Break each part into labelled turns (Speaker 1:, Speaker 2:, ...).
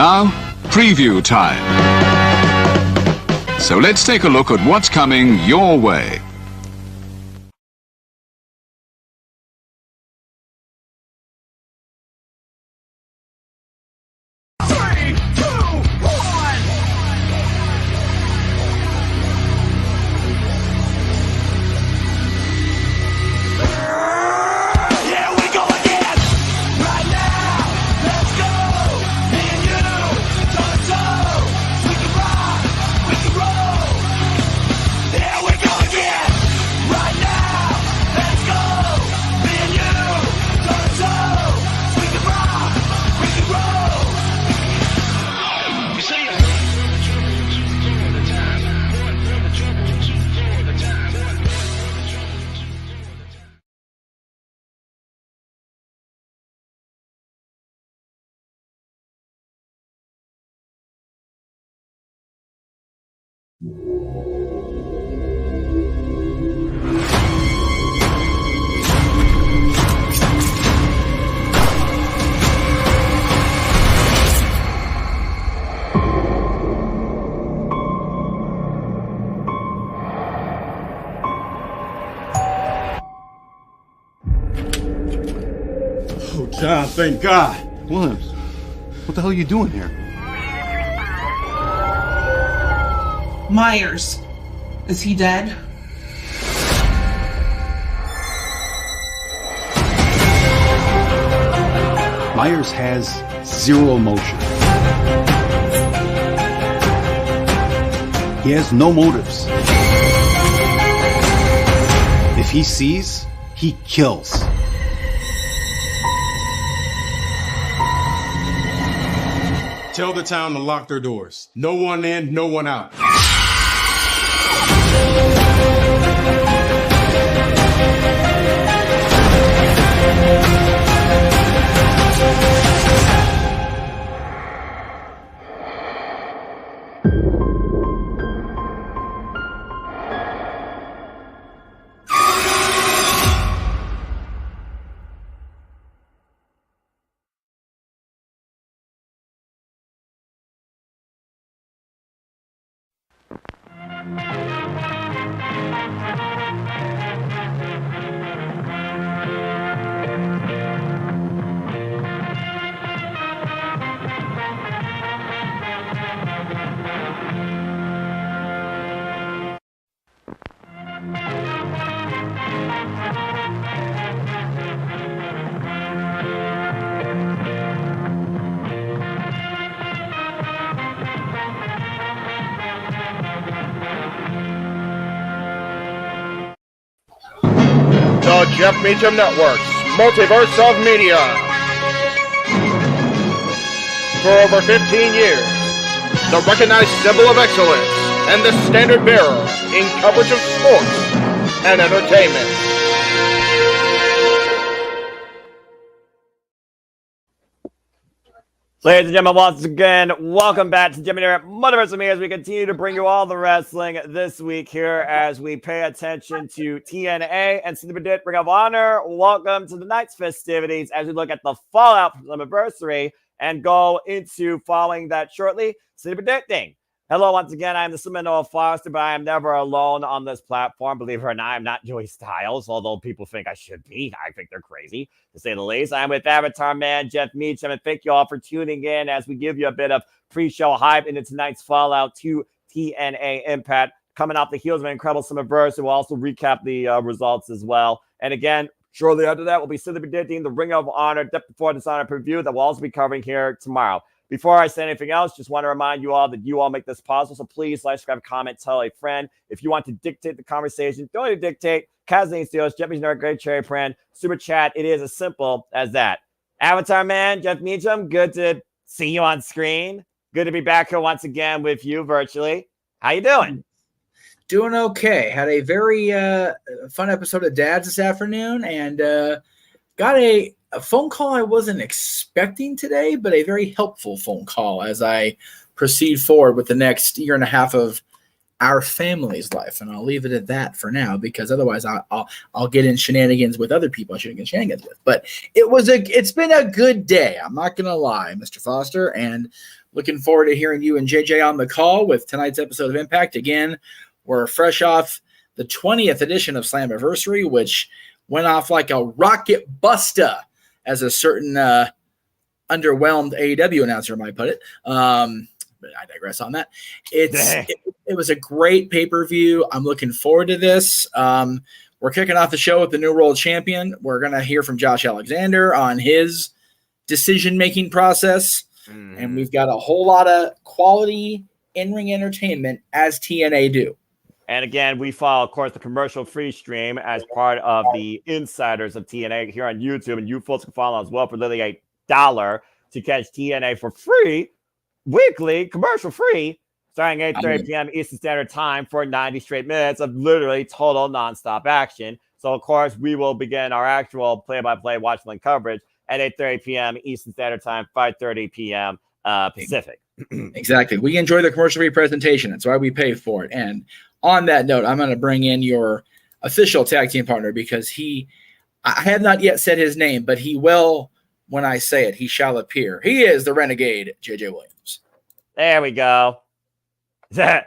Speaker 1: Now, preview time. So let's take a look at what's coming your way.
Speaker 2: Oh, John, thank God.
Speaker 3: Williams, what the hell are you doing here?
Speaker 4: Myers. Is he dead?
Speaker 3: Myers has zero emotion. He has no motives. If he sees, he kills.
Speaker 2: Tell the town to lock their doors. No one in, no one out.
Speaker 5: The Jeff Meacham Network's Multiverse of Media. For over 15 years, the recognized symbol of excellence and the standard bearer in coverage of sports and entertainment.
Speaker 6: Ladies and gentlemen, once again, welcome back to JMN Multiverse of Media as we continue to bring you all the wrestling this week here as we pay attention to TNA and Slammiversary Ring of Honor. Welcome to the night's festivities as we look at the fallout from Slammiversary and go into following that shortly, Slammiversary. Hello, once again, I'm the Seminole Foster, but I am never alone on this platform. Believe it or not, I'm not Joey Styles, although people think I should be. I think they're crazy, to say the least. I'm with Avatar Man, Jeff Meacham, and thank you all for tuning in as we give you a bit of pre-show hype into tonight's fallout to TNA Impact, coming off the heels of an incredible Slammiversary. We'll also recap the results as well. And again, shortly after that, we'll be simply predicting the Ring of Honor Death Before Dishonor preview that we'll also be covering here tomorrow. Before I say anything else, just want to remind you all that you all make this possible. So please like, subscribe, comment, tell a friend. If you want to dictate the conversation, don't need to dictate. Kathleen Steele, Jeffy's Nerd, Great Cherry Friend, Super Chat. It is as simple as that. Avatar Man, Jeff Meacham, good to see you on screen. Good to be back here once again with you virtually. How you doing?
Speaker 7: Doing okay. Had a very fun episode of Dads this afternoon and got a phone call I wasn't expecting today, but a very helpful phone call as I proceed forward with the next year and a half of our family's life, and I'll leave it at that for now, because otherwise I'll get in shenanigans with other people I shouldn't get shenanigans with. But it's been a good day. I'm not gonna lie, Mr. Foster, and looking forward to hearing you and JJ on the call with tonight's episode of Impact. Again, we're fresh off the 20th edition of Slammiversary, which went off like a rocket buster, as a certain underwhelmed AEW announcer might put it. But I digress on that. It was a great pay-per-view. I'm looking forward to this. We're kicking off the show with the new world champion. We're going to hear from Josh Alexander on his decision-making process. And we've got a whole lot of quality in-ring entertainment, as TNA do.
Speaker 6: And again, we follow, of course, the commercial-free stream as part of the insiders of TNA here on YouTube. And you folks can follow as well for literally $1 to catch TNA for free, weekly, commercial-free, starting 8:30 p.m. Eastern Standard Time for 90 straight minutes of literally total nonstop action. So, of course, we will begin our actual play-by-play watch-link coverage at 8:30 p.m. Eastern Standard Time, 5:30 p.m. Pacific.
Speaker 7: Exactly. We enjoy the commercial-free presentation. That's why we pay for it. And on that note, I'm going to bring in your official tag team partner, because I have not yet said his name, but he will when I say it. He shall appear. He is the Renegade, JJ Williams.
Speaker 6: There we go. No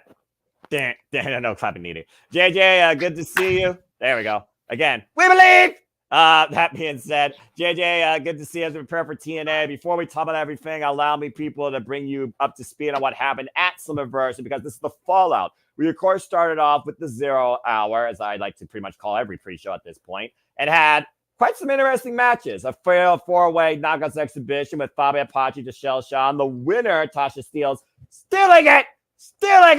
Speaker 6: clapping needed. JJ, good to see you. There we go. Again, we believe. That being said, JJ, good to see you as we prepare for TNA. Before we talk about everything, allow me, people, to bring you up to speed on what happened at Slammiversary, because this is the fallout. We, of course, started off with the 0 hour, as I like to pretty much call every pre-show at this point, and had quite some interesting matches. A fair four-way knockouts exhibition with Fabi Apache, Giselle Shaw, and the winner, Tasha Steelz, stealing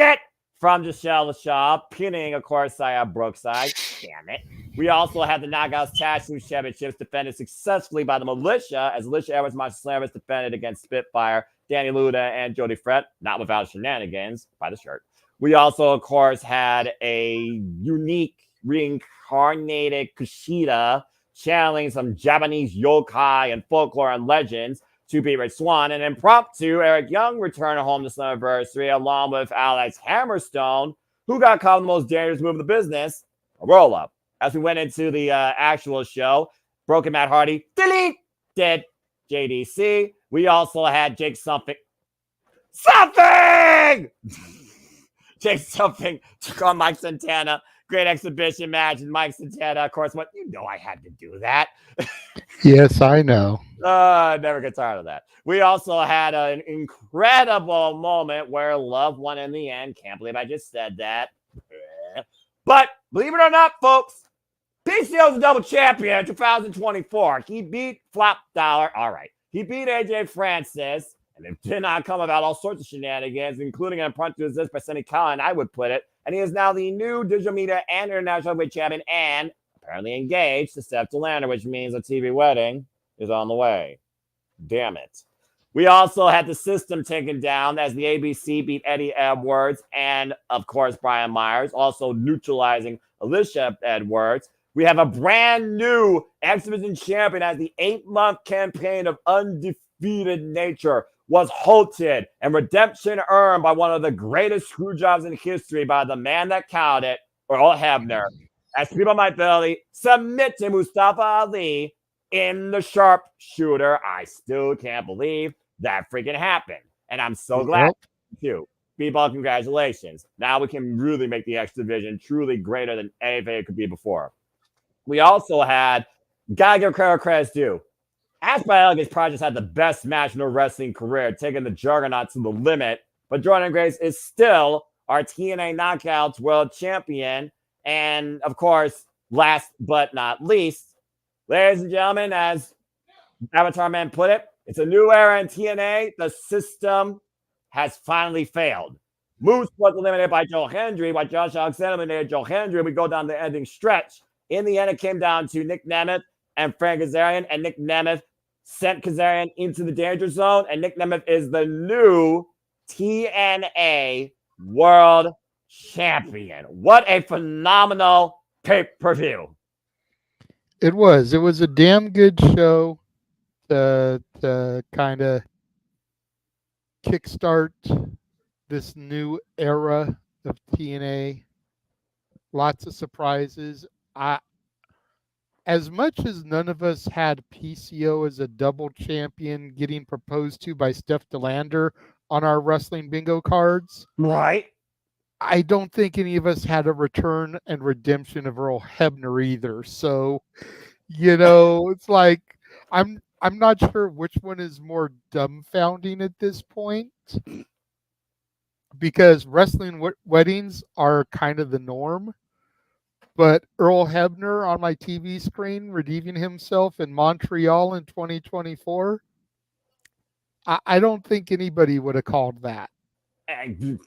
Speaker 6: it from Giselle Shaw, pinning, of course, Saya Brookside. Damn it. We also had the Knockouts Tag Team Championships defended successfully by the Militia, as Alicia Edwards, Masha Slammers defended against Spitfire, Danny Luda, and Jody Fred, not without shenanigans, by the shirt. We also, of course, had a unique reincarnated Kushida channeling some Japanese yokai and folklore and legends to beat Rich Swann, and impromptu Eric Young returned home to Slammiversary along with Alex Hammerstone, who got called the most dangerous move in the business, a roll-up. As we went into the actual show, Broken Matt Hardy, did JDC. We also had Jake Something! Jake Something took on Mike Santana. Great exhibition match. And Mike Santana, of course, went, you know I had to do that.
Speaker 8: Yes, I know.
Speaker 6: I never get tired of that. We also had an incredible moment where love won in the end. Can't believe I just said that. But believe it or not, folks, PCO is a double champion in 2024. He beat Flop Dollar. All right. He beat AJ Francis. And it did not come about all sorts of shenanigans, including an impromptu assist by Sonny Khan, I would put it. And he is now the new digital media and international heavyweight champion, and apparently engaged to Steph Delander, which means a TV wedding is on the way. Damn it. We also had the system taken down as the ABC beat Eddie Edwards and, of course, Brian Myers, also neutralizing Alicia Edwards. We have a brand new X Division champion as the 8-month campaign of undefeated nature was halted and redemption earned by one of the greatest screw jobs in history by the man that counted it, Earl Hebner, as people might believe, submit to Mustafa Ali in the sharpshooter. I still can't believe that freaking happened. And I'm so glad too. People, congratulations. Now we can really make the X Division truly greater than anything it could be before. We also had, gotta give credit due. Ask by Elegance Project had the best match in their wrestling career, taking the Juggernaut to the limit. But Jordan Grace is still our TNA Knockouts World Champion. And, of course, last but not least, ladies and gentlemen, as Avatar Man put it, it's a new era in TNA. The system has finally failed. Moose was eliminated by Joe Hendry, while Josh Alexander eliminated Joe Hendry. We go down the ending stretch. In the end, it came down to Nick Nemeth and Frank Kazarian, and Nick Nemeth sent Kazarian into the danger zone, and Nick Nemeth is the new TNA World Champion. What a phenomenal pay-per-view.
Speaker 8: It was a damn good show to kind of kickstart this new era of TNA. Lots of surprises. As much as none of us had PCO as a double champion getting proposed to by Steph DeLander on our wrestling bingo cards,
Speaker 6: Right?
Speaker 8: I don't think any of us had a return and redemption of Earl Hebner either. So, it's like I'm not sure which one is more dumbfounding at this point, because wrestling weddings are kind of the norm. But Earl Hebner on my TV screen redeeming himself in Montreal in 2024, I don't think anybody would have called that.
Speaker 6: And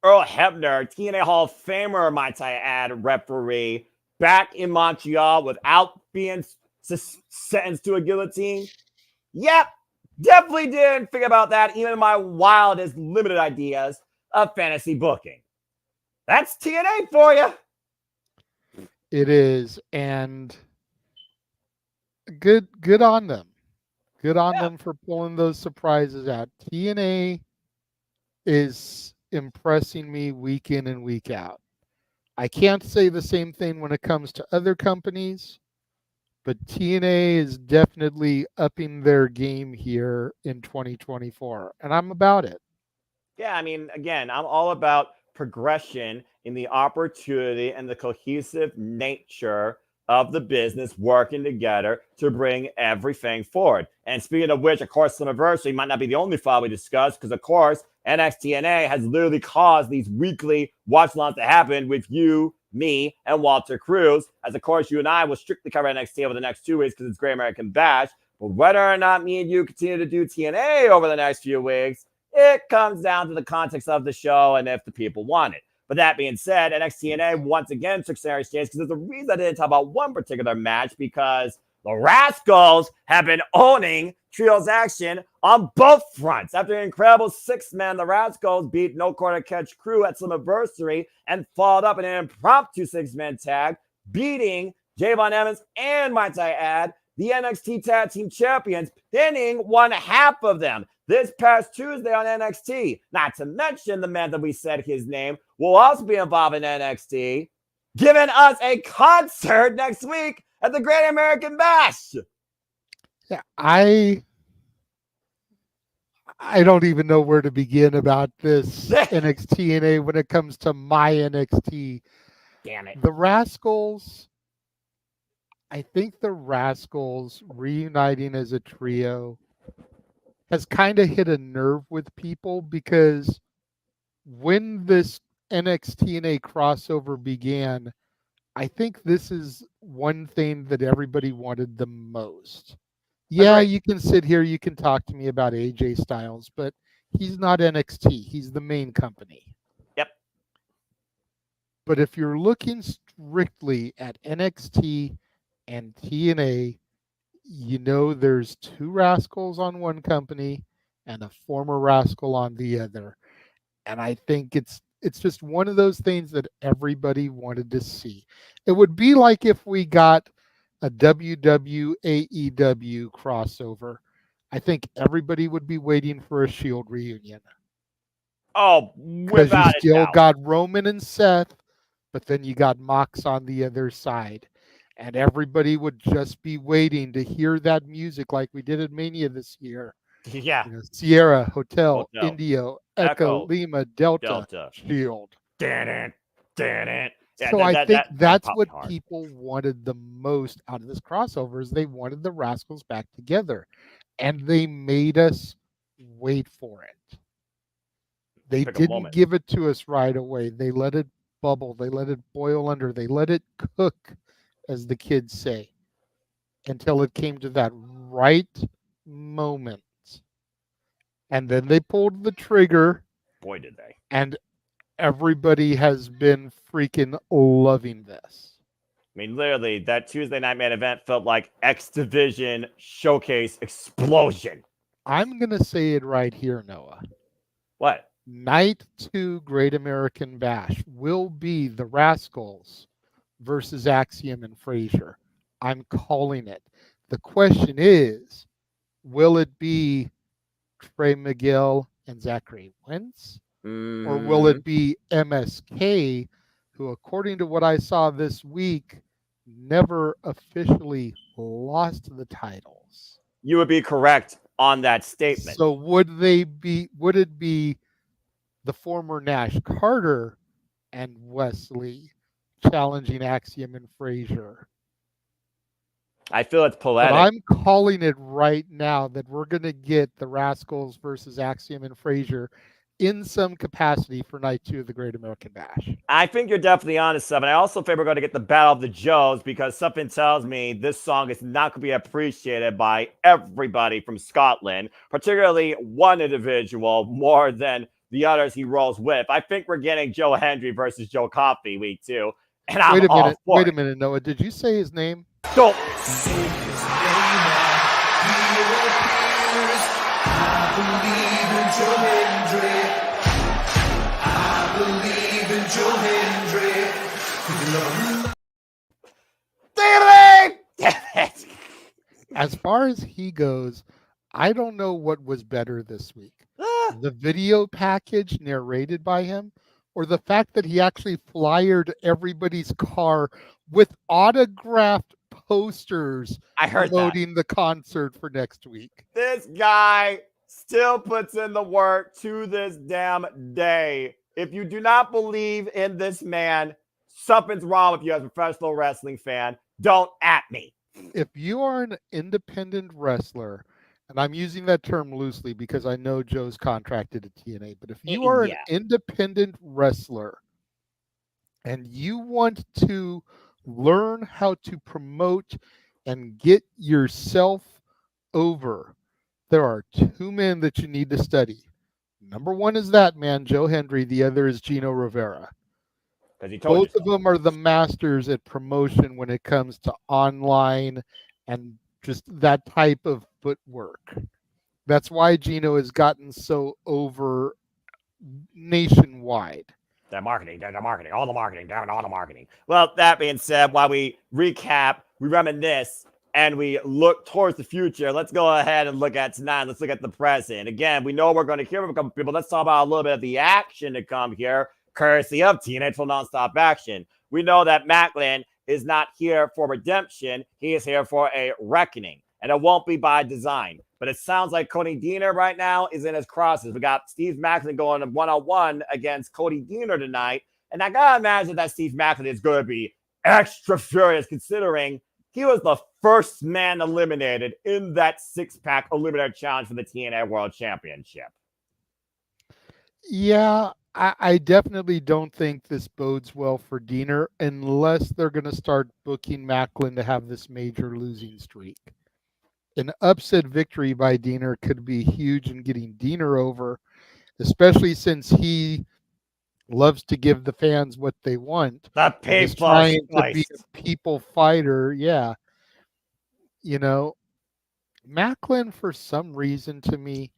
Speaker 6: Earl Hebner, TNA Hall of Famer, might I add, referee, back in Montreal without being sentenced to a guillotine. Yep, definitely didn't think about that, even in my wildest limited ideas of fantasy booking. That's TNA for you.
Speaker 8: It is, and good on them. Good on them for pulling those surprises out. TNA is impressing me week in and week out. I can't say the same thing when it comes to other companies, but TNA is definitely upping their game here in 2024, and I'm about it.
Speaker 6: Yeah, I mean, again, I'm all about progression in the opportunity and the cohesive nature of the business working together to bring everything forward. And speaking of which, of course, Slammiversary might not be the only file we discuss, because, of course, NXTNA has literally caused these weekly watch-alongs to happen with you, me, and Walter Cruz. As, of course, you and I will strictly cover NXT over the next 2 weeks because it's Great American Bash. But whether or not me and you continue to do TNA over the next few weeks, it comes down to the context of the show and if the people want it. But that being said, NXTNA once again took center stage, because there's a reason I didn't talk about one particular match, because the Rascals have been owning trios action on both fronts. After an incredible 6-man, the Rascals beat No Quarter Catch Crew at Slammiversary and followed up in an impromptu 6-man tag, beating Javon Evans and, might I add, the NXT Tag Team Champions, pinning one half of them this past Tuesday on NXT. Not to mention the man that we said his name will also be involved in NXT, giving us a concert next week at the Great American Bash.
Speaker 8: Yeah, I don't even know where to begin about this NXTNA when it comes to my NXT.
Speaker 6: Damn it.
Speaker 8: The Rascals, I think the Rascals reuniting as a trio has kind of hit a nerve with people, because when this NXTNA crossover began, I think this is one thing that everybody wanted the most. Yeah, you can sit here, you can talk to me about AJ Styles, but he's not NXT. He's the main company.
Speaker 6: Yep.
Speaker 8: But if you're looking strictly at NXT and TNA, there's 2 Rascals on one company and a former Rascal on the other. And I think it's just one of those things that everybody wanted to see. It would be like if we got a WW AEW crossover. I think everybody would be waiting for a Shield reunion.
Speaker 6: Oh,
Speaker 8: because you
Speaker 6: without a
Speaker 8: still
Speaker 6: doubt.
Speaker 8: got Roman and Seth, but then you got Mox on the other side. And everybody would just be waiting to hear that music like we did at Mania this year.
Speaker 6: Yeah.
Speaker 8: Sierra, Hotel, Indio, Echo, Lima, Delta, Shield.
Speaker 6: Yeah,
Speaker 8: So I think that's what people wanted the most out of this crossover, is they wanted the Rascals back together. And they made us wait for it. They didn't give it to us right away. They let it bubble. They let it boil under. They let it cook, as the kids say, until it came to that right moment. And then they pulled the trigger.
Speaker 6: Boy, did they.
Speaker 8: And everybody has been freaking loving this.
Speaker 6: I mean, literally, that Tuesday night main event felt like X Division showcase explosion.
Speaker 8: I'm going to say it right here, Noah.
Speaker 6: What?
Speaker 8: Night 2 Great American Bash will be the Rascals versus Axiom and Frazier. I'm calling it. The question is, will it be Trey Miguel and Zachary Wentz? Or will it be MSK, who, according to what I saw this week, never officially lost the titles?
Speaker 6: You would be correct on that statement.
Speaker 8: So would it be the former Nash Carter and Wesley challenging Axiom and Frazier?
Speaker 6: I feel it's poetic.
Speaker 8: But I'm calling it right now that we're going to get the Rascals versus Axiom and Frazier in some capacity for night 2 of the Great American Bash.
Speaker 6: I think you're definitely on to something. I also think we're going to get the Battle of the Joes because something tells me this song is not going to be appreciated by everybody from Scotland, particularly one individual more than the others he rolls with. I think we're getting Joe Hendry versus Joe Coffey week 2. And I'm
Speaker 8: Wait a minute, Noah. Did you say his name?
Speaker 6: Don't.
Speaker 8: As far as he goes, I don't know what was better this week. The video package narrated by him, or the fact that he actually flyered everybody's car with autographed posters promoting the concert for next week.
Speaker 6: This guy still puts in the work to this damn day. If you do not believe in this man, something's wrong with you as a professional wrestling fan. Don't at me.
Speaker 8: If you are an independent wrestler, and I'm using that term loosely because I know Joe's contracted at TNA, but if you are an independent wrestler and you want to learn how to promote and get yourself over, there are 2 men that you need to study. Number 1 is that man, Joe Hendry. The other is Gino Rivera. Both of them are the masters at promotion when it comes to online and just that type of footwork. That's why Gino has gotten so over nationwide.
Speaker 6: That marketing, all the marketing. Well, that being said, while we recap, we reminisce, and we look towards the future, let's go ahead and look at tonight. Let's look at the present. Again, we know we're going to hear from a couple people. Let's talk about a little bit of the action to come here, courtesy of TNA for Nonstop Action. We know that Macklin is not here for redemption. He is here for a reckoning, and it won't be by design. But it sounds like Cody Deaner right now is in his crosses. We got Steve Macklin going one-on-one against Cody Deaner tonight. And I got to imagine that Steve Macklin is going to be extra furious considering he was the first man eliminated in that 6-pack eliminator challenge for the TNA World Championship.
Speaker 8: Yeah, I definitely don't think this bodes well for Deaner unless they're going to start booking Macklin to have this major losing streak. An upset victory by Deaner could be huge in getting Deaner over, especially since he loves to give the fans what they want.
Speaker 6: That
Speaker 8: He's trying to be a people fighter. Yeah. You know, Macklin, for some reason to me,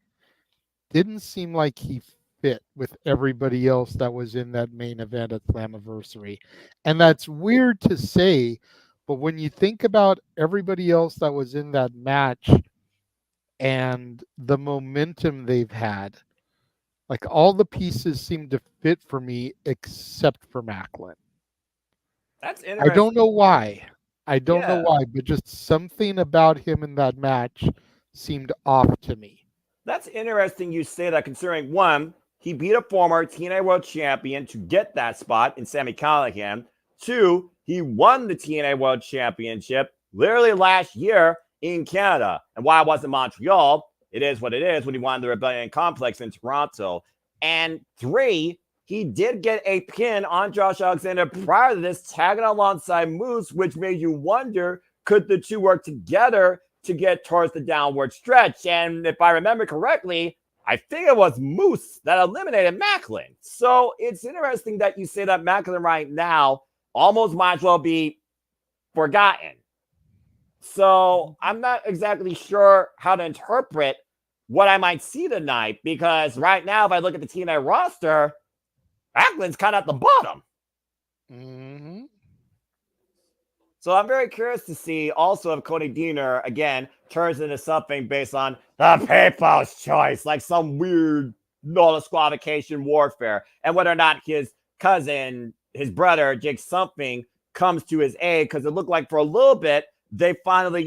Speaker 8: didn't seem like he fit with everybody else that was in that main event at Slammiversary. And that's weird to say, but when you think about everybody else that was in that match and the momentum they've had, like all the pieces seem to fit for me except for Macklin.
Speaker 6: That's interesting.
Speaker 8: I don't know why. Know why, but just something about him in that match seemed off to me.
Speaker 6: That's interesting you say that, considering one, he beat a former TNA World Champion to get that spot in Sami Callihan. 2, he won the TNA World Championship literally last year in Canada. And while it wasn't Montreal, it is what it is when he won the Rebellion Complex in Toronto. And 3, he did get a pin on Josh Alexander prior to this, tagging alongside Moose, which made you wonder, could the two work together to get towards the downward stretch? And if I remember correctly, I think it was Moose that eliminated Macklin. So it's interesting that you say that Macklin right now almost might as well be forgotten. So I'm not exactly sure how to interpret what I might see tonight, because right now, if I look at the TNA roster, Macklin's kind of at the bottom.
Speaker 8: Mm-hmm.
Speaker 6: So I'm very curious to see also if Cody Deaner, again, turns into something based on the people's choice, like some weird no disqualification warfare, and whether or not his cousin, his brother, Jake something, comes to his aid, because it looked like for a little bit they finally,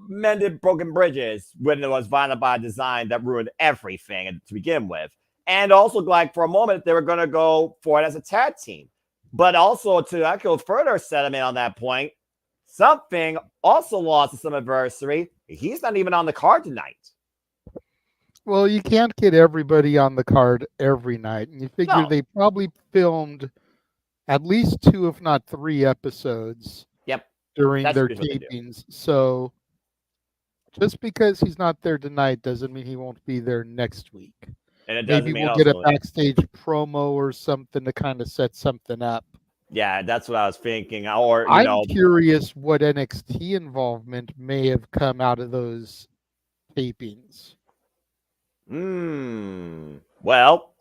Speaker 6: mended broken bridges when it was Violent by Design that ruined everything to begin with. And also, like, for a moment, they were going to go for it as a tag team. But also, to echo further sentiment on that point, something also lost to Slammiversary. He's not even on the card tonight.
Speaker 8: Well, you can't get everybody on the card every night. And you figure
Speaker 6: No.
Speaker 8: they probably filmed at least 2, if not 3 episodes during
Speaker 6: That's
Speaker 8: their
Speaker 6: usually what they do.
Speaker 8: tapings. So just because he's not there tonight doesn't mean he won't be there next week.
Speaker 6: And it doesn't
Speaker 8: Maybe
Speaker 6: mean
Speaker 8: we'll get a
Speaker 6: also-
Speaker 8: backstage promo or something to kind of set something up.
Speaker 6: Yeah, that's what I was thinking. Or,
Speaker 8: I'm curious what NXT involvement may have come out of those tapings.
Speaker 6: Well,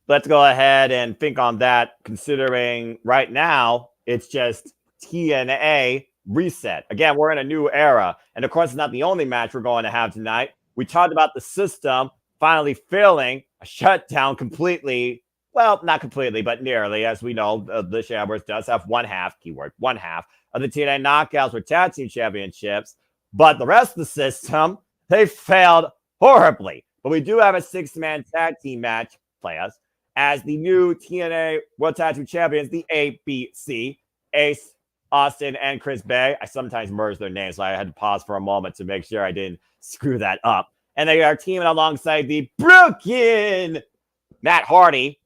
Speaker 6: let's go ahead and think on that, considering right now it's just TNA reset. Again, we're in a new era. And of course, it's not the only match we're going to have tonight. We talked about the system finally failing a shutdown completely. Well, not completely, but nearly. As we know, the Shambles does have one half, keyword, one half of the TNA knockouts for tag team championships. But the rest of the system, they failed horribly. But we do have a 6-man tag team match, players, as the new TNA World Tag Team Champions, the ABC, Ace, Austin, and Chris Bay. I sometimes merge their names, so I had to pause for a moment to make sure I didn't screw that up. And they are teaming alongside the broken Matt Hardy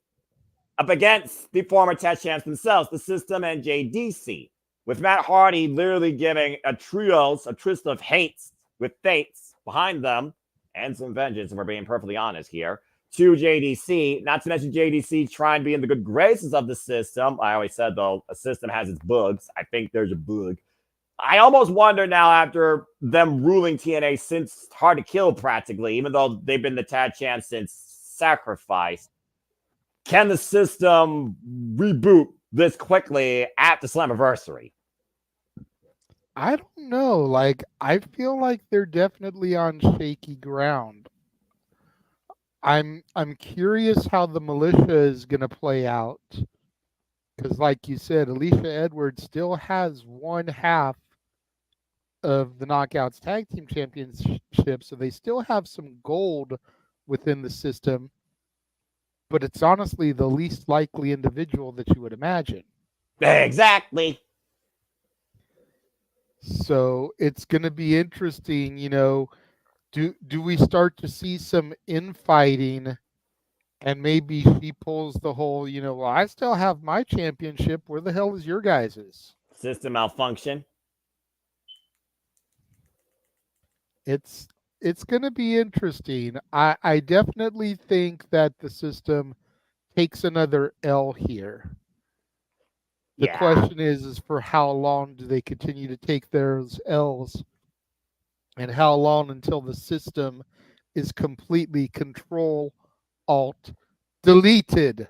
Speaker 6: up against the former tag champs themselves, the System and JDC, with Matt Hardy literally giving a tryst of hates with fates behind them, and some vengeance, if we're being perfectly honest here, to JDC. Not to mention JDC trying to be in the good graces of the System. I always said, though, a System has its bugs. I think there's a bug. I almost wonder now, after them ruling TNA since Hard to Kill practically, even though they've been the tag champs since Sacrifice, can the System reboot this quickly at the Slammiversary?
Speaker 8: I don't know. Like, I feel like they're definitely on shaky ground. I'm curious how the militia is going to play out. Because like you said, Alicia Edwards still has one half of the Knockouts Tag Team Championship, so they still have some gold within the system. But it's honestly the least likely individual that you would imagine.
Speaker 6: Exactly.
Speaker 8: So it's going to be interesting, do we start to see some infighting, and maybe she pulls the whole, well, I still have my championship. Where the hell is your guys's?
Speaker 6: System malfunction.
Speaker 8: It's going to be interesting. I definitely think that the System takes another L here. The question is for how long do they continue to take those L's, and how long until the System is completely Control Alt deleted.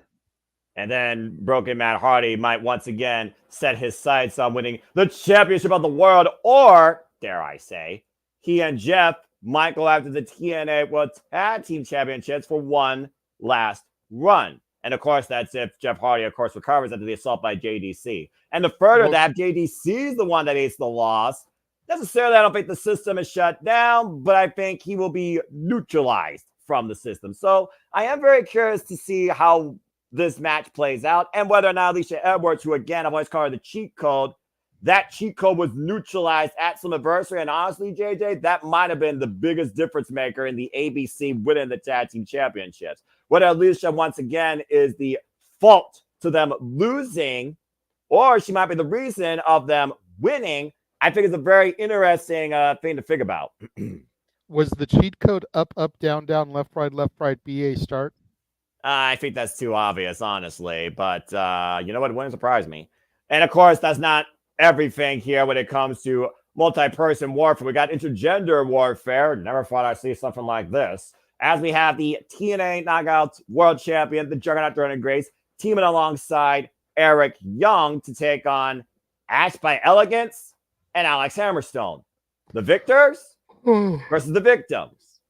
Speaker 6: And then Broken Matt Hardy might once again set his sights on winning the championship of the world, or, dare I say, he and Jeff might go after the TNA World Tag Team Championships for one last run. And of course, that's if Jeff Hardy, of course, recovers after the assault by JDC. And the further that JDC is the one that aced the loss, necessarily I don't think the System is shut down, but I think he will be neutralized from the System. So I am very curious to see how this match plays out, and whether or not Alicia Edwards, who again I've always called her the cheat code, that cheat code was neutralized at Slammiversary. And honestly, JJ, that might have been the biggest difference maker in the ABC winning the tag team championships. Whether Alicia once again is the fault to them losing, or she might be the reason of them winning, I think it's a very interesting thing to think about.
Speaker 8: Was the cheat code up, up, down, down, left, right, BA start?
Speaker 6: I think that's too obvious, honestly. But you know what? It wouldn't surprise me. And of course, that's not everything here when it comes to multi-person warfare. We got intergender warfare. Never thought I'd see something like this. As we have the TNA Knockouts World Champion, the Juggernaut Jordan Grace, teaming alongside Eric Young to take on Ash by Elegance and Alex Hammerstone. The victors versus the victims.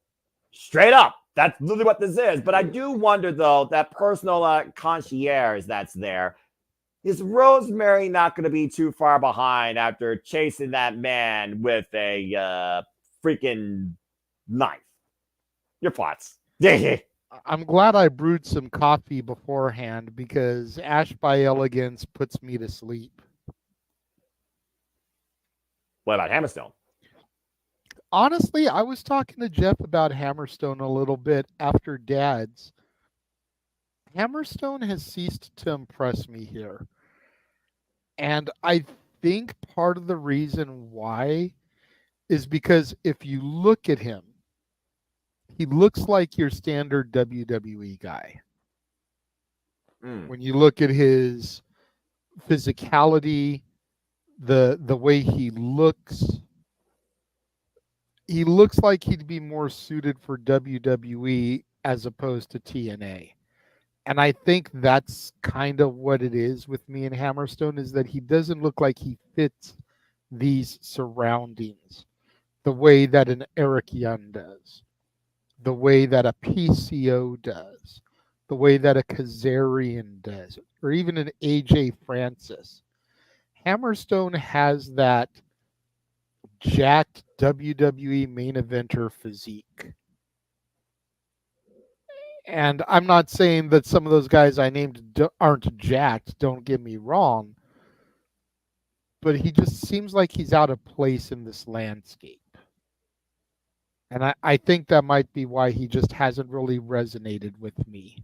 Speaker 6: Straight up That's literally what this is. But I do wonder, though, that personal concierge that's there, is Rosemary not going to be too far behind after chasing that man with a freaking knife? Your thoughts?
Speaker 8: I'm glad I brewed some coffee beforehand because Ash by Elegance puts me to sleep.
Speaker 6: What about Hammerstone?
Speaker 8: Honestly, I was talking to Jeff about Hammerstone a little bit after Dad's. Hammerstone has ceased to impress me here. And I think part of the reason why is because if you look at him, he looks like your standard WWE guy. When you look at his physicality, the way he looks like he'd be more suited for WWE as opposed to TNA. And I think that's kind of what it is with me and Hammerstone, is that he doesn't look like he fits these surroundings the way that an Eric Young does, the way that a PCO does, the way that a Kazarian does, or even an AJ Francis. Hammerstone has that jacked WWE main eventer physique. And I'm not saying that some of those guys I named aren't jacked, don't get me wrong, but he just seems like he's out of place in this landscape. And I think that might be why he just hasn't really resonated with me.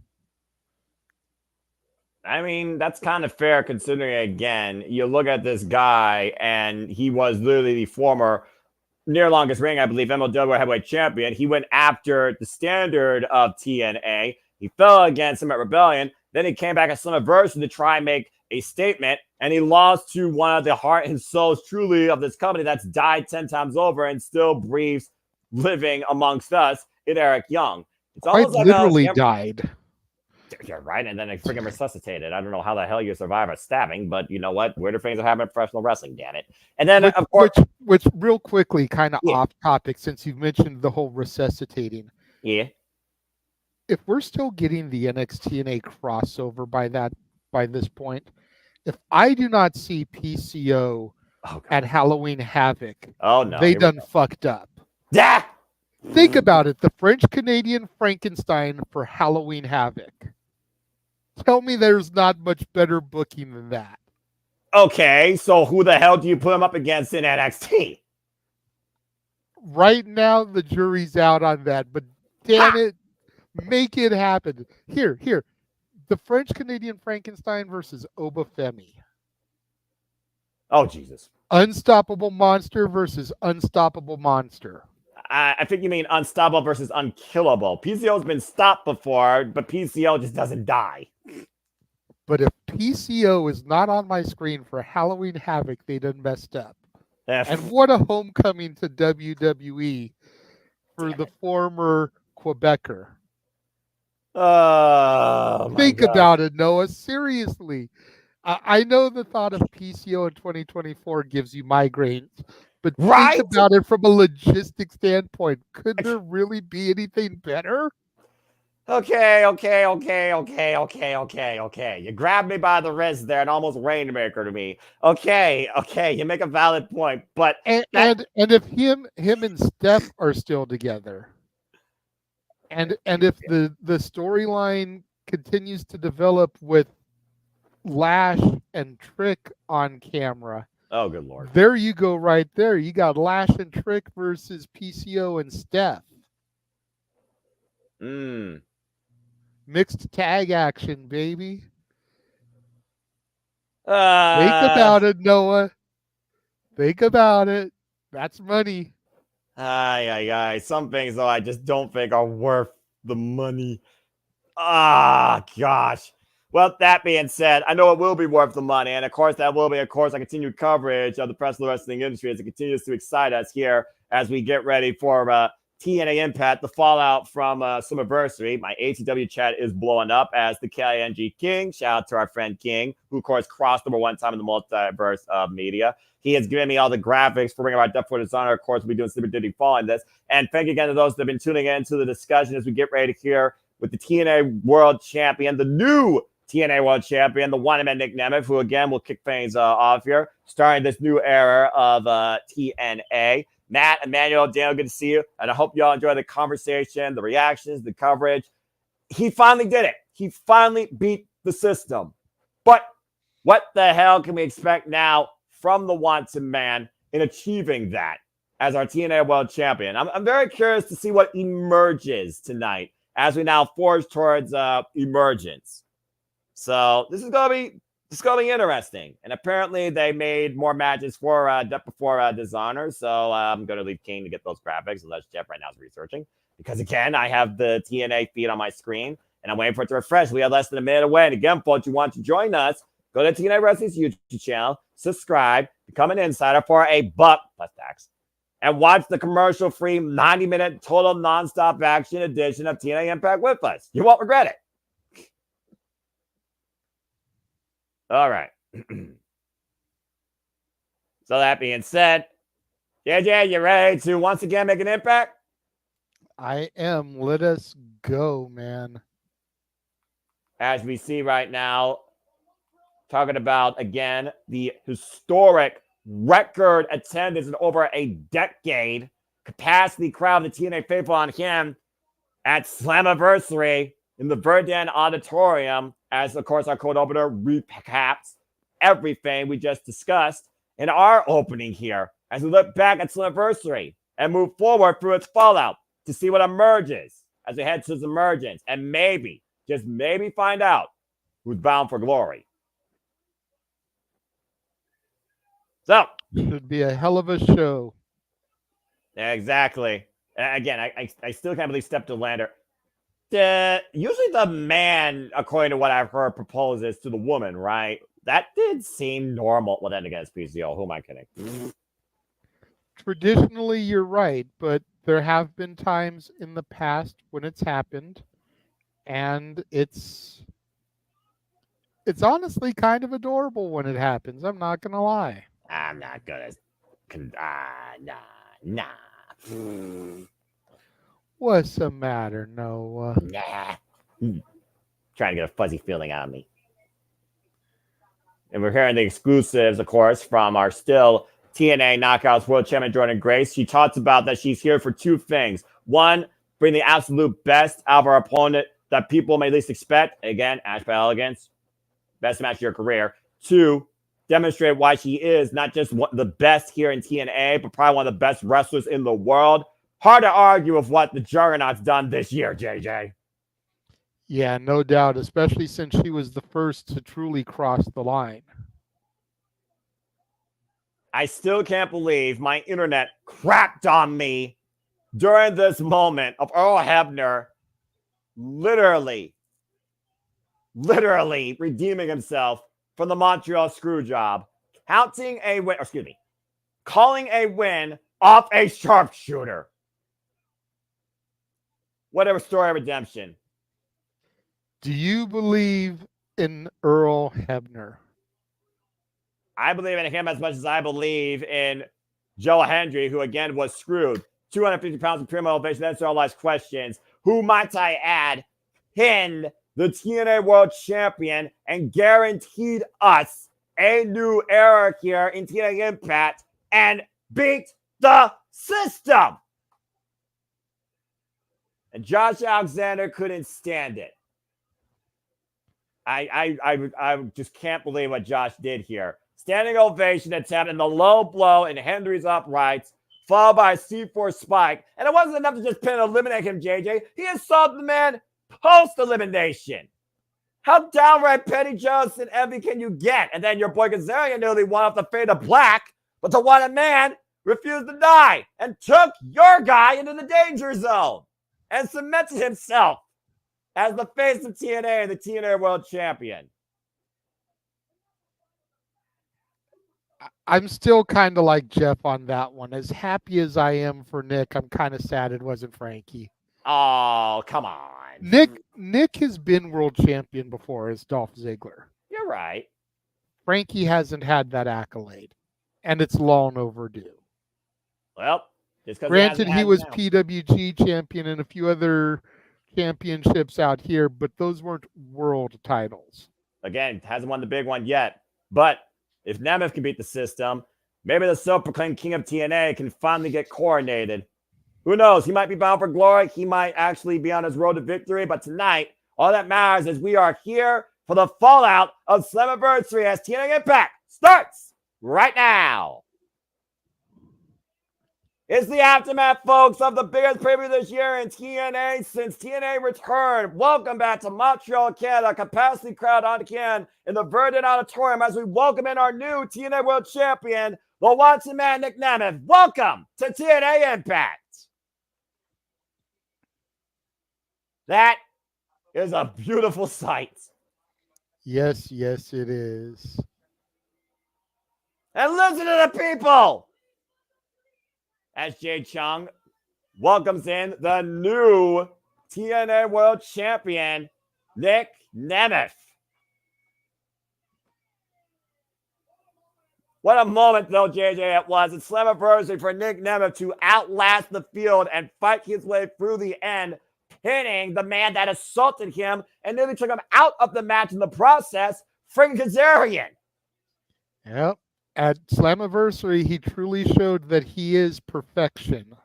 Speaker 6: I mean, that's kind of fair considering, again, you look at this guy and he was literally the former near longest reigning, I believe, MLW heavyweight champion. He went after the standard of TNA. He fell against him at Rebellion. Then he came back at Slammiversary to try and make a statement. And he lost to one of the heart and souls truly of this company that's died 10 times over and still breathes living amongst us in Eric Young. It's
Speaker 8: Quite
Speaker 6: almost like
Speaker 8: literally died.
Speaker 6: You're right, and then they freaking resuscitated. I don't know how the hell you survive a stabbing, but you know what? Weirder things are happening in professional wrestling, damn it. And then, of course...
Speaker 8: Which real quickly, kind of off topic, since you've mentioned the whole resuscitating.
Speaker 6: Yeah.
Speaker 8: If we're still getting the NXT crossover by this point, if I do not see PCO at Halloween Havoc, they done fucked up.
Speaker 6: Yeah.
Speaker 8: Think about it. The French-Canadian Frankenstein for Halloween Havoc. Tell me there's not much better booking than that.
Speaker 6: Okay, so who the hell do you put him up against in NXT?
Speaker 8: Right now, the jury's out on that, but damn it, make it happen. Here. The French-Canadian Frankenstein versus Obafemi.
Speaker 6: Oh, Jesus.
Speaker 8: Unstoppable Monster versus Unstoppable Monster.
Speaker 6: I think you mean unstoppable versus unkillable. PCO's been stopped before, but PCO just doesn't die.
Speaker 8: But if PCO is not on my screen for Halloween Havoc, they done messed up. And what a homecoming to WWE for the former Quebecer. Think about it, Noah. Seriously. I know the thought of PCO in 2024 gives you migraines, but think about it from a logistic standpoint. Could there really be anything better?
Speaker 6: Okay. You grabbed me by the wrist there and almost rainmaker to me. Okay. You make a valid point, but
Speaker 8: and if him and Steph are still together, and if the storyline continues to develop with Lash and Trick on camera.
Speaker 6: Oh, good Lord.
Speaker 8: There you go right there. You got Lash and Trick versus PCO and Steph. Mixed tag action, baby. Think about it, Noah. Think about it. That's money.
Speaker 6: Some things, though, I just don't think are worth the money. Gosh. Well, that being said, I know it will be worth the money. And, of course, that will be, a continued coverage of the professional wrestling industry as it continues to excite us here as we get ready for TNA Impact, the fallout from Slammiversary. My ATW chat is blowing up as the KING King. Shout out to our friend King, who, of course, crossed over one time in the Multiverse of Media. He has given me all the graphics for Ring of Our Death for Dishonor. Of course, we'll be doing Super Duty following this. And thank you again to those that have been tuning in to the discussion as we get ready to hear with the TNA World Champion, the new TNA World Champion, the one-man Nick Nemeth, who, again, will kick things off here, starting this new era of TNA. Matt, Emmanuel, Daniel, good to see you. And I hope you all enjoy the conversation, the reactions, the coverage. He finally did it. He finally beat the system. But what the hell can we expect now from the Wanted Man in achieving that as our TNA World Champion? I'm very curious to see what emerges tonight as we now forge towards emergence. So this is gonna be interesting. And apparently they made more matches for Death Before Dishonor. So I'm gonna leave King to get those graphics unless Jeff right now is researching. Because again, I have the TNA feed on my screen and I'm waiting for it to refresh. We have less than a minute away. And again, folks, you want to join us, go to TNA Wrestling's YouTube channel, subscribe, become an insider for $1 plus tax, and watch the commercial-free 90-minute total nonstop action edition of TNA Impact with us. You won't regret it. All right. So that being said, JJ, you ready to once again make an impact?
Speaker 8: I am. Let us go, man.
Speaker 6: As we see right now, talking about, again, the historic record attendance in over a decade, capacity crowd of the TNA faithful on him at Slammiversary in the Verdun Auditorium, as, of course, our code opener recaps everything we just discussed in our opening here as we look back at Slammiversary and move forward through its fallout to see what emerges as we head to its emergence and maybe, just maybe, find out who's bound for glory. So,
Speaker 8: should be a hell of a show.
Speaker 6: Exactly. Again, I still can't believe Step to Lander. Usually the man, according to what I've heard, proposes to the woman, right? That did seem normal. Well, then again, it's PCO. Who am I kidding?
Speaker 8: Traditionally, you're right, but there have been times in the past when it's happened, and it's honestly kind of adorable when it happens. I'm not gonna lie.
Speaker 6: I'm not gonna. Nah.
Speaker 8: What's the matter, Noah?
Speaker 6: Nah. Trying to get a fuzzy feeling out of me. And we're hearing the exclusives, of course, from our still TNA Knockouts World Champion Jordan Grace. She talks about that she's here for two things. One, bring the absolute best out of our opponent that people may least expect. Again, Ash by Elegance, best match of your career. Two, demonstrate why she is not just the best here in TNA, but probably one of the best wrestlers in the world. Hard to argue with what the Juggernaut's done this year, JJ.
Speaker 8: Yeah, no doubt, especially since she was the first to truly cross the line.
Speaker 6: I still can't believe my internet crapped on me during this moment of Earl Hebner literally redeeming himself from the Montreal Screwjob, calling a win off a sharpshooter. Whatever story of redemption.
Speaker 8: Do you believe in Earl Hebner?
Speaker 6: I believe in him as much as I believe in Joe Hendry, who again was screwed. 250 pounds of primo elevation, answer all life's questions. Who, might I add, pinned the TNA World Champion and guaranteed us a new era here in TNA Impact and beat the system. And Josh Alexander couldn't stand it. I just can't believe what Josh did here. Standing ovation attempt and the low blow in Hendry's uprights, followed by a C4 spike. And it wasn't enough to just pin and eliminate him, JJ. He assaulted the man post-elimination. How downright petty, jealous, and envy can you get? And then your boy Kazarian nearly won off the fade of black, but the wanted man refused to die and took your guy into the danger zone and cemented himself as the face of TNA and the TNA World Champion.
Speaker 8: I'm still kind of like Jeff on that one. As happy as I am for Nick, I'm kind of sad it wasn't Frankie.
Speaker 6: Oh, come on.
Speaker 8: Nick has been world champion before as Dolph Ziggler.
Speaker 6: You're right.
Speaker 8: Frankie hasn't had that accolade, and it's long overdue.
Speaker 6: Well, just because
Speaker 8: Granted, he was
Speaker 6: now.
Speaker 8: PWG champion and a few other championships out here, but those weren't world titles.
Speaker 6: Again, hasn't won the big one yet. But if Nemeth can beat the system, maybe the self-proclaimed king of TNA can finally get coronated. Who knows? He might be bound for glory. He might actually be on his road to victory. But tonight, all that matters is we are here for the fallout of Slammiversary as TNA iMPACT starts right now. It's the aftermath, folks, of the biggest preview this year in TNA since TNA returned. Welcome back to Montreal, Canada. Capacity crowd on again in the Verdun Auditorium as we welcome in our new TNA World Champion, the Watson Man, Nick Nemeth. Welcome to TNA iMPACT. That is a beautiful sight.
Speaker 8: Yes, it is.
Speaker 6: And listen to the people. As Jay Chung welcomes in the new TNA World Champion, Nick Nemeth. What a moment, though, JJ, it was. It's Slammiversary for Nick Nemeth to outlast the field and fight his way through the end, pinning the man that assaulted him and nearly took him out of the match in the process, Frank Kazarian.
Speaker 8: Yep. At Slammiversary, he truly showed that he is perfection.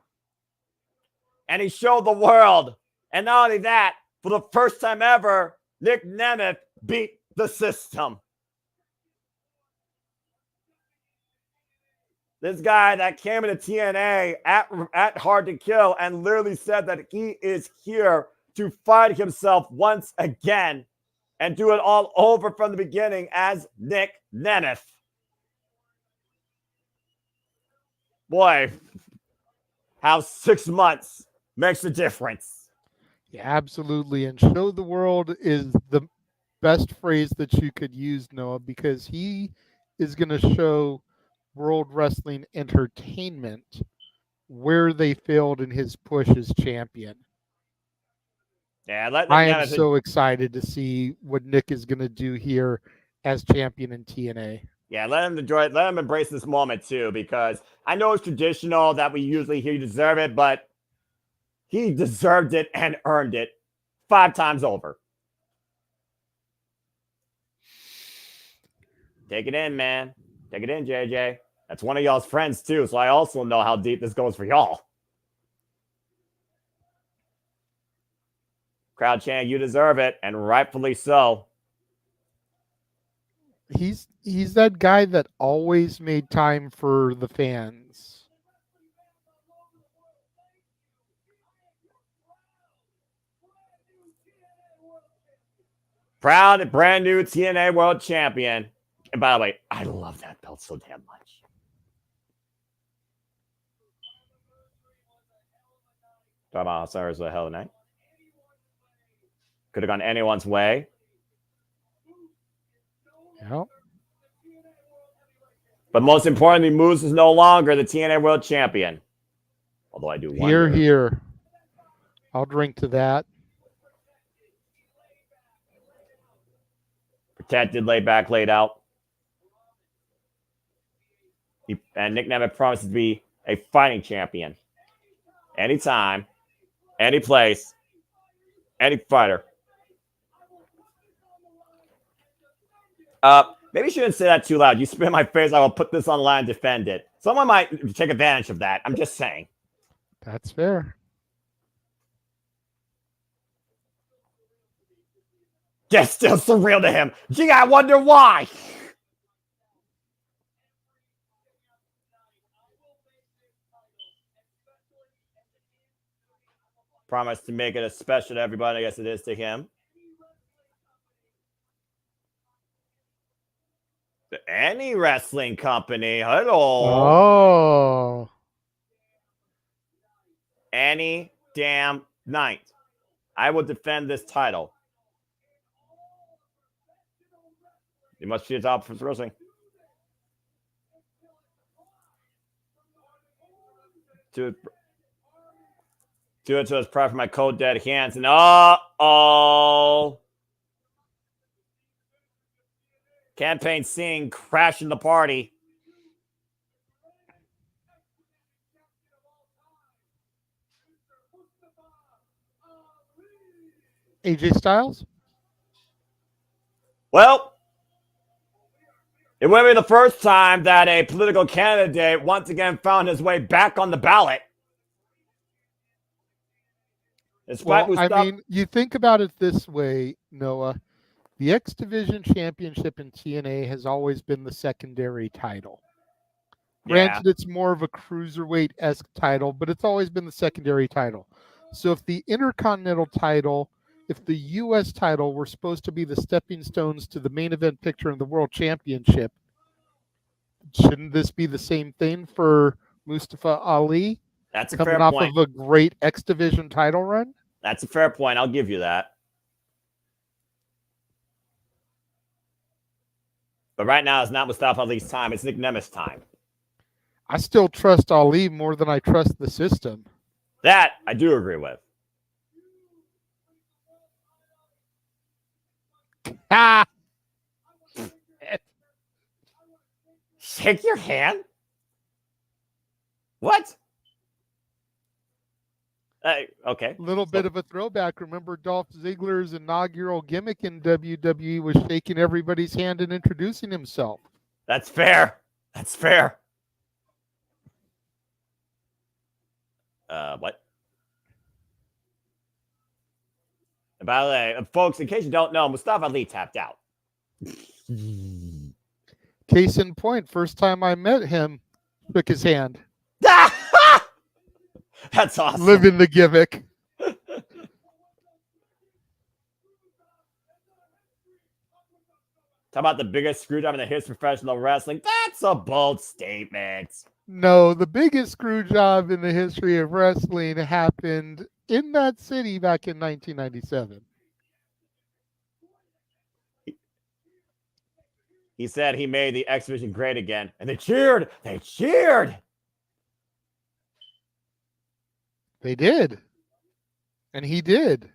Speaker 6: And he showed the world. And not only that, for the first time ever, Nick Nemeth beat the system. This guy that came into TNA at Hard to Kill and literally said that he is here to fight himself once again and do it all over from the beginning as Nick Nemeth. Boy, how 6 months makes a difference.
Speaker 8: Yeah, absolutely. And show the world is the best phrase that you could use, Noah, because he is going to show World Wrestling Entertainment where they failed in his push as champion.
Speaker 6: Yeah,
Speaker 8: I am so excited to see what Nick is going to do here as champion in TNA.
Speaker 6: Yeah, let him enjoy it. Let him embrace this moment, too, because I know it's traditional that we usually hear you deserve it, but he deserved it and earned it 5 times over. Take it in, man. Take it in, JJ. That's one of y'all's friends, too, so I also know how deep this goes for y'all. Crowd chant, you deserve it, and rightfully so.
Speaker 8: He's that guy that always made time for the fans.
Speaker 6: Proud and brand new TNA World Champion. And by the way, I love that belt so damn much. Talking about Osiris was a hell of a night. Could have gone anyone's way.
Speaker 8: Yep.
Speaker 6: But most importantly, Moose is no longer the TNA World Champion. Although I do wonder.
Speaker 8: Here. I'll drink to that.
Speaker 6: Protected, laid back, laid out. And Nick Nemeth promises to be a fighting champion. Anytime, any place, any fighter. Maybe you shouldn't say that too loud. You spit in my face, I will put this online and defend it. Someone might take advantage of that. I'm just saying.
Speaker 8: That's fair.
Speaker 6: Just still surreal to him. Gee, I wonder why. Promise to make it as special to everybody. I guess it is to him. Any wrestling company. Hello.
Speaker 8: Oh.
Speaker 6: Any damn night. I will defend this title. You must be a top for wrestling. Do it to his pride for my cold dead hands. And oh. Campaign scene crashing the party.
Speaker 8: AJ Styles?
Speaker 6: Well, it wouldn't be the first time that a political candidate once again found his way back on the ballot.
Speaker 8: Well, I mean, you think about it this way, Noah. The X Division Championship in TNA has always been the secondary title. Granted, it's more of a cruiserweight-esque title, but it's always been the secondary title. So if the Intercontinental title, if the U.S. title were supposed to be the stepping stones to the main event picture in the World Championship, shouldn't this be the same thing for Mustafa Ali?
Speaker 6: That's a
Speaker 8: coming
Speaker 6: fair
Speaker 8: off
Speaker 6: point.
Speaker 8: of a great X Division title run?
Speaker 6: That's a fair point. I'll give you that. But right now, it's not Mustafa Ali's time. It's Nick Nemeth's time.
Speaker 8: I still trust Ali more than I trust the system.
Speaker 6: That I do agree with.
Speaker 8: Ah!
Speaker 6: Shake your hand? What? Okay.
Speaker 8: A little bit of a throwback. Remember Dolph Ziggler's inaugural gimmick in WWE was shaking everybody's hand and introducing himself.
Speaker 6: That's fair. That's fair. What? And by the way, folks, in case you don't know, Mustafa Ali tapped out.
Speaker 8: Case in point, first time I met him, shook his hand.
Speaker 6: That's awesome.
Speaker 8: Living the gimmick.
Speaker 6: Talk about the biggest screw job in the history of professional wrestling. That's a bold statement.
Speaker 8: No, the biggest screw job in the history of wrestling happened in that city back in 1997.
Speaker 6: He said he made the X Division great again, and they cheered. They cheered.
Speaker 8: They did. And he did.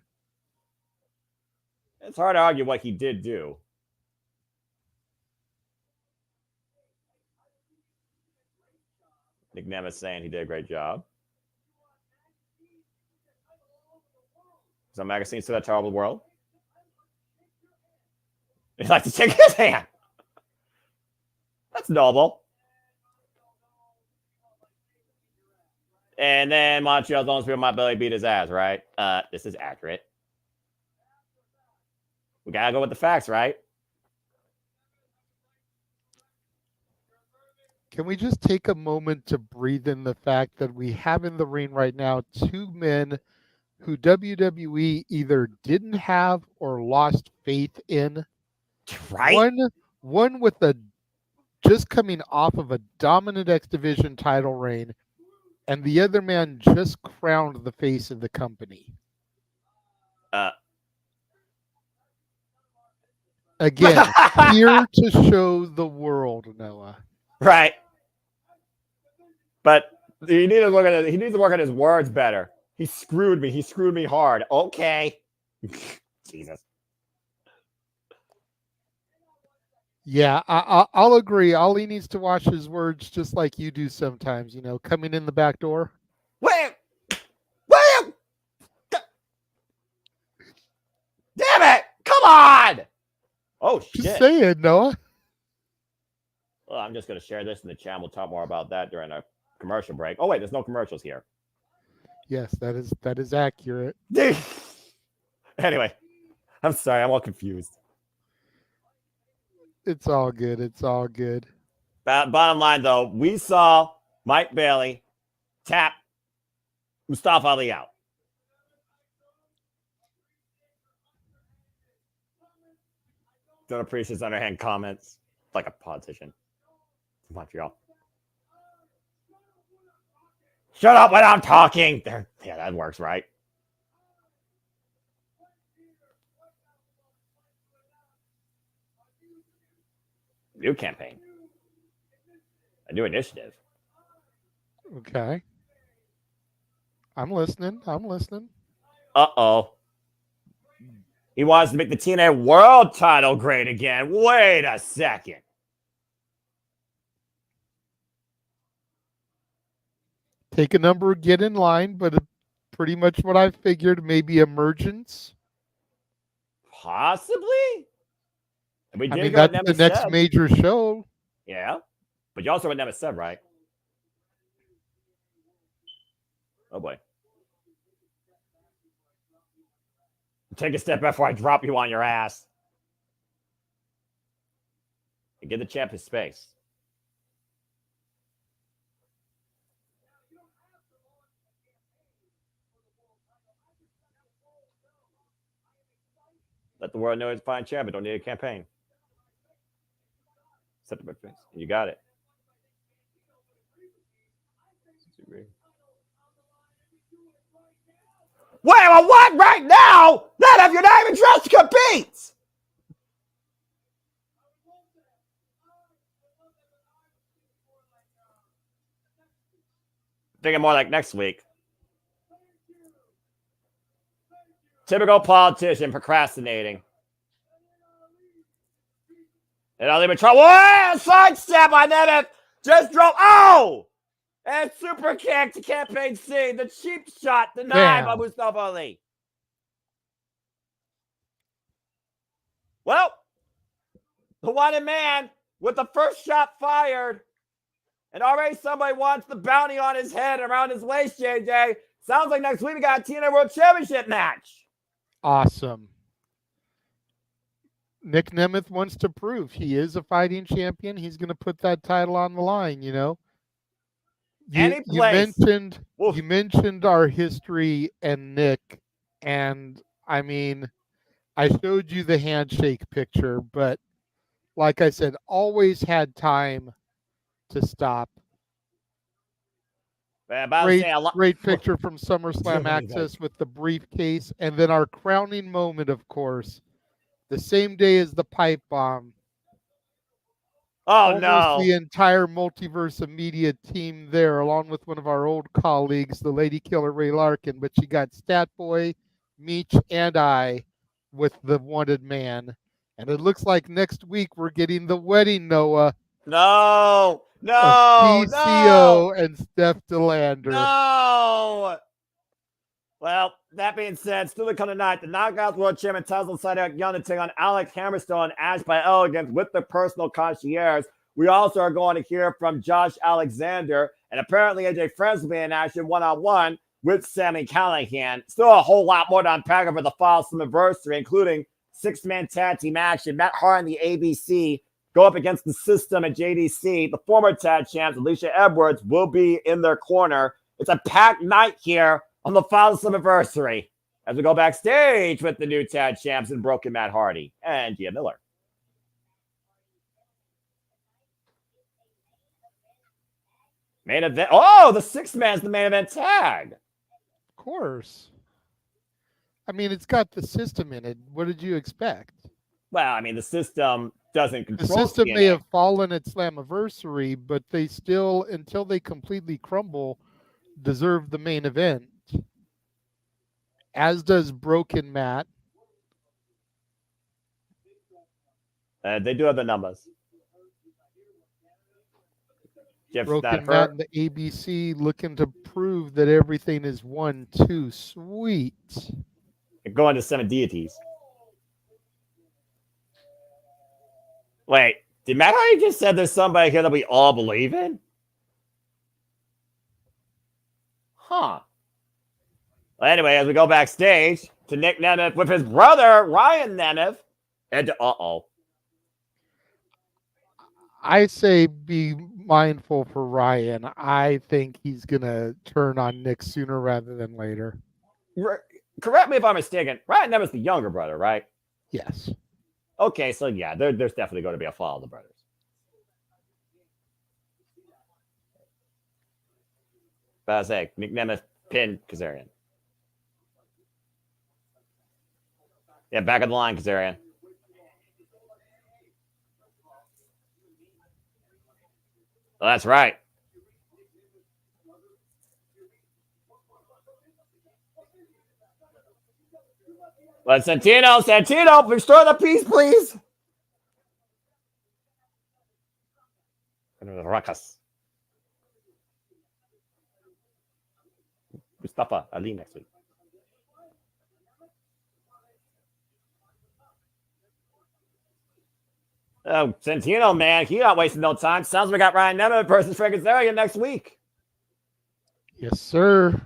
Speaker 6: It's hard to argue what he did do. Nick Nemeth saying he did a great job. Some magazines to that terrible world. He'd like to shake his hand. That's noble. And then Montreal's own people might barely beat his ass, right? This is accurate. We gotta go with the facts, right?
Speaker 8: Can we just take a moment to breathe in the fact that we have in the ring right now two men who WWE either didn't have or lost faith in?
Speaker 6: Right?
Speaker 8: One with a just coming off of a dominant X Division title reign, and the other man just crowned the face of the company. Again, here to show the world, Noah.
Speaker 6: Right. But he needs to work on his words better. He screwed me. He screwed me hard. Okay. Jesus.
Speaker 8: Yeah, I'll agree. Ali needs to watch his words just like you do sometimes, coming in the back door.
Speaker 6: Wait! Damn it! Come on! Oh, shit.
Speaker 8: Just say it, Noah.
Speaker 6: Well, I'm just going to share this in the chat. We'll talk more about that during our commercial break. Oh, wait, there's no commercials here.
Speaker 8: Yes, that is accurate.
Speaker 6: Anyway, I'm sorry. I'm all confused.
Speaker 8: It's all good. It's all good.
Speaker 6: Bottom line, though, we saw Mike Bailey tap Mustafa Ali out. Don't appreciate his underhand comments like a politician. Montreal. Shut up when I'm talking. There, yeah, that works, right? New campaign. A new initiative.
Speaker 8: Okay. I'm listening. I'm listening.
Speaker 6: Uh-oh. He wants to make the TNA World title great again. Wait a second.
Speaker 8: Take a number, get in line, but pretty much what I figured. Maybe emergence.
Speaker 6: Possibly? We
Speaker 8: I
Speaker 6: did
Speaker 8: mean,
Speaker 6: go with
Speaker 8: that's the
Speaker 6: Nemesis.
Speaker 8: next major show.
Speaker 6: Yeah. But you also went Nemesis, right? Oh boy. Take a step back before I drop you on your ass. And give the champ his space. Let the world know he's a fine champ, but don't need a campaign. Set the face. You got it. Wait, well, what right now? That if you're not even dressed to compete. Thinking more like next week. Typical politician procrastinating. And I'll even try. What? Sidestep on that. Just drove. Oh! And super kick to campaign C. The cheap shot denied by Mustafa Ali. Well, the wanted man with the first shot fired. And already somebody wants the bounty on his head around his waist, JJ. Sounds like next week we got a TNA World Championship match.
Speaker 8: Awesome. Nick Nemeth wants to prove he is a fighting champion. He's going to put that title on the line, you know. You mentioned our history and Nick, and I mean, I showed you the handshake picture, but like I said, always had time to stop. Great picture from SummerSlam Access with the briefcase, and then our crowning moment, of course, the same day as the pipe bomb.
Speaker 6: Oh, no.
Speaker 8: The entire Multiverse of Media team there, along with one of our old colleagues, the Lady Killer Ray Larkin, but she got Stat Boy, Meech, and I with the wanted man. And it looks like next week we're getting the wedding, Noah.
Speaker 6: No.
Speaker 8: PCO and Steph DeLander.
Speaker 6: No. Well, that being said, still to come tonight, the Knockouts World Chairman Tazl Sidek Young to take on Alex Hammerstone and Ash by Elegance with the personal concierge. We also are going to hear from Josh Alexander, and apparently AJ Friends will be in action one-on-one with Sami Callihan. Still a whole lot more to unpack over the Fall Slammiversary, including six-man tag team action. Matt Hart and the ABC go up against the System at JDC. The former tag champs, Alicia Edwards, will be in their corner. It's a packed night here on the Fall Slammiversary as we go backstage with the new tag champs and Broken Matt Hardy and Gia Miller. Main event. Oh, the six-man's the main event tag.
Speaker 8: Of course. I mean, it's got the System in it. What did you expect?
Speaker 6: Well, I mean, the System doesn't control.
Speaker 8: The System
Speaker 6: TNA.
Speaker 8: may have fallen at Slammiversary, but they still, until they completely crumble, deserve the main event. As does Broken Matt.
Speaker 6: They do have the numbers.
Speaker 8: Broken Matt and the ABC looking to prove that everything is 1-2 sweet.
Speaker 6: Going to 7 deities. Wait, did Matt Hardy just said there's somebody here that we all believe in? Huh. Well, anyway, as we go backstage to Nick Nemeth with his brother, Ryan Nemeth. And
Speaker 8: I say be mindful for Ryan. I think he's going to turn on Nick sooner rather than later.
Speaker 6: Correct me if I'm mistaken. Ryan Nemeth's the younger brother, right?
Speaker 8: Yes.
Speaker 6: Okay, so yeah, there's definitely going to be a fall of the brothers. But I say, Nick Nemeth pinned Kazarian. Yeah, back of the line, Kazarian. Well, that's right. But Santino, restore the peace, please. Ruckus. Mustafa Ali next week. Oh, Santino, man, he not wasting no time. Sounds like we got Ryan Nemeth versus Frank Kazarian next week.
Speaker 8: Yes, sir.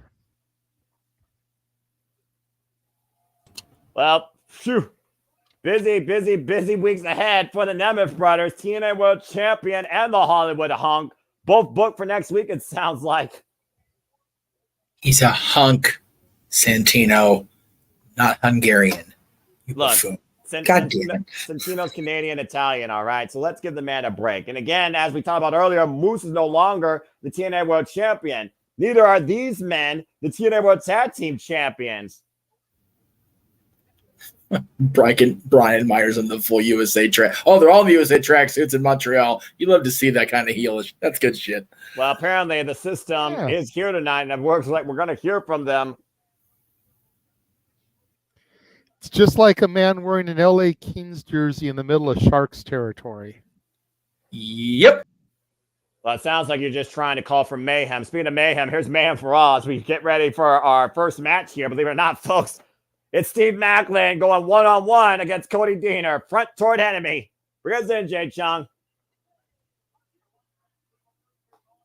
Speaker 6: Well, phew. Busy weeks ahead for the Nemeth brothers, TNA World Champion and the Hollywood Hunk. Both booked for next week, it sounds like.
Speaker 7: He's a hunk, Santino, not Hungarian.
Speaker 6: Look,
Speaker 7: God damn it.
Speaker 6: Santino's Canadian Italian, all right? So let's give the man a break. And again, as we talked about earlier, Moose is no longer the TNA World Champion. Neither are these men the TNA World Tag Team Champions.
Speaker 7: Brian Myers in the full USA track. Oh, they're all in the USA track suits in Montreal. You love to see that kind of heelish. That's good shit.
Speaker 6: Well, apparently the system is here tonight, and it works like we're going to hear from them.
Speaker 8: It's just like a man wearing an LA Kings jersey in the middle of Sharks territory.
Speaker 7: Yep.
Speaker 6: Well, it sounds like you're just trying to call for mayhem. Speaking of mayhem, here's mayhem for all as we get ready for our first match here. Believe it or not, folks, it's Steve Maclin going one-on-one against Cody Deaner. Front toward enemy. Bring us in, Jay Chung.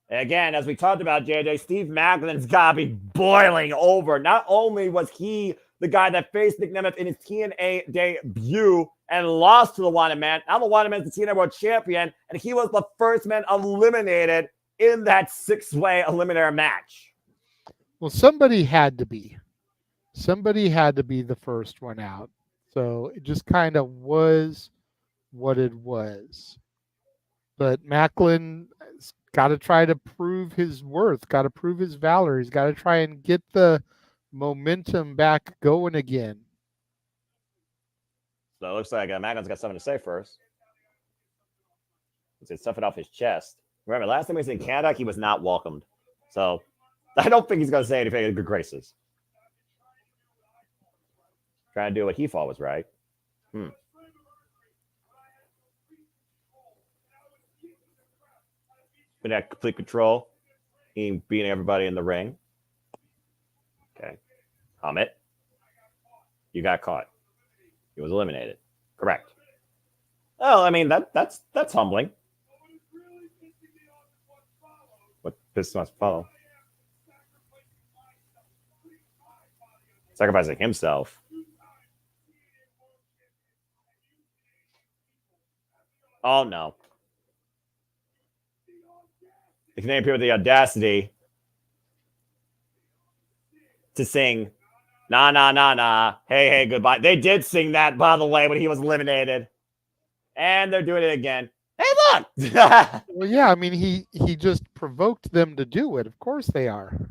Speaker 6: And again, as we talked about, JJ, Steve Maclin's got to be boiling over. Not only was he the guy that faced Nick Nemeth in his TNA debut and lost to the Wanted Man, now the Wanted Man is the TNA World Champion, and he was the first man eliminated in that six-way eliminator match.
Speaker 8: Well, somebody had to be. Somebody had to be the first one out. So it just kind of was what it was. But Maclin got to try to prove his worth, got to prove his valor. He's got to try and get the momentum back going again.
Speaker 6: So it looks like Maclin's got something to say first. He's stuffing off his chest. Remember, last time he was in Canada, he was not welcomed. So I don't think he's going to say anything in good graces. Trying to do what he thought was right. Been at complete control. He beating everybody in the ring. Okay. Hammett. You got caught. He was eliminated. Correct. Oh, I mean, that's humbling. What this must follow? Sacrificing himself. Oh, no. The Canadian people with the audacity to sing, nah, nah, nah, nah, hey, hey, goodbye. They did sing that, by the way, when he was eliminated. And they're doing it again. Hey, look!
Speaker 8: Well, yeah, I mean, he just provoked them to do it. Of course they are.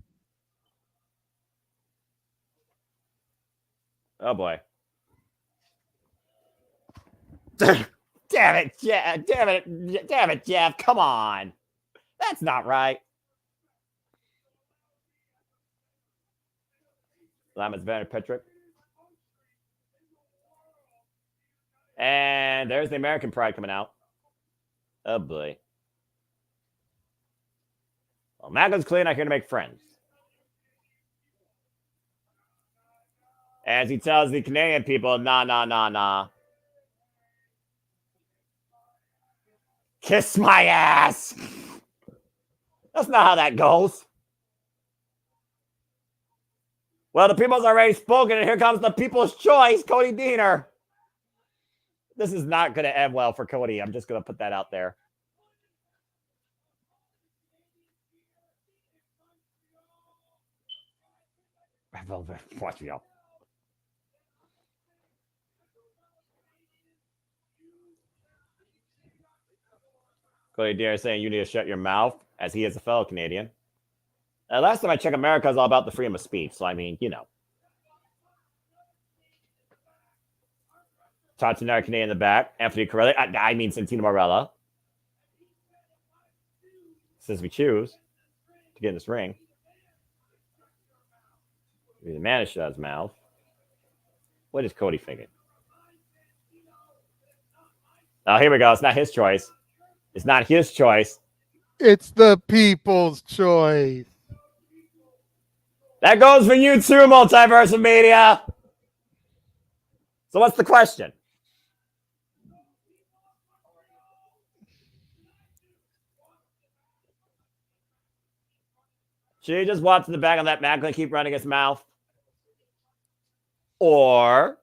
Speaker 6: Oh, boy. Damn it, Jeff. Damn it, Jeff. Come on. That's not right. Lamas Vanner Petrick. And there's the American Pride coming out. Oh, boy. Well, Maclin's clearly not here to make friends. As he tells the Canadian people, nah, nah, nah, nah. Kiss my ass. That's not how that goes. Well, the people's already spoken, and here comes the people's choice, Cody Deaner. This is not going to end well for Cody. I'm just going to put that out there. Watch me out. Cody Deaner saying you need to shut your mouth, as he is a fellow Canadian. Last time I checked, America is all about the freedom of speech. So, I mean, you know. Another Canadian in the back. Anthony Corelli. I mean, Santino Marella. Says we choose to get in this ring. The man has shut his mouth. What is Cody thinking? Oh, here we go. It's not his choice. It's not his choice.
Speaker 8: It's the people's choice.
Speaker 6: That goes for you too, Multiverse of Media. So what's the question? Should he just watch the back of that Macklin keep running his mouth? Or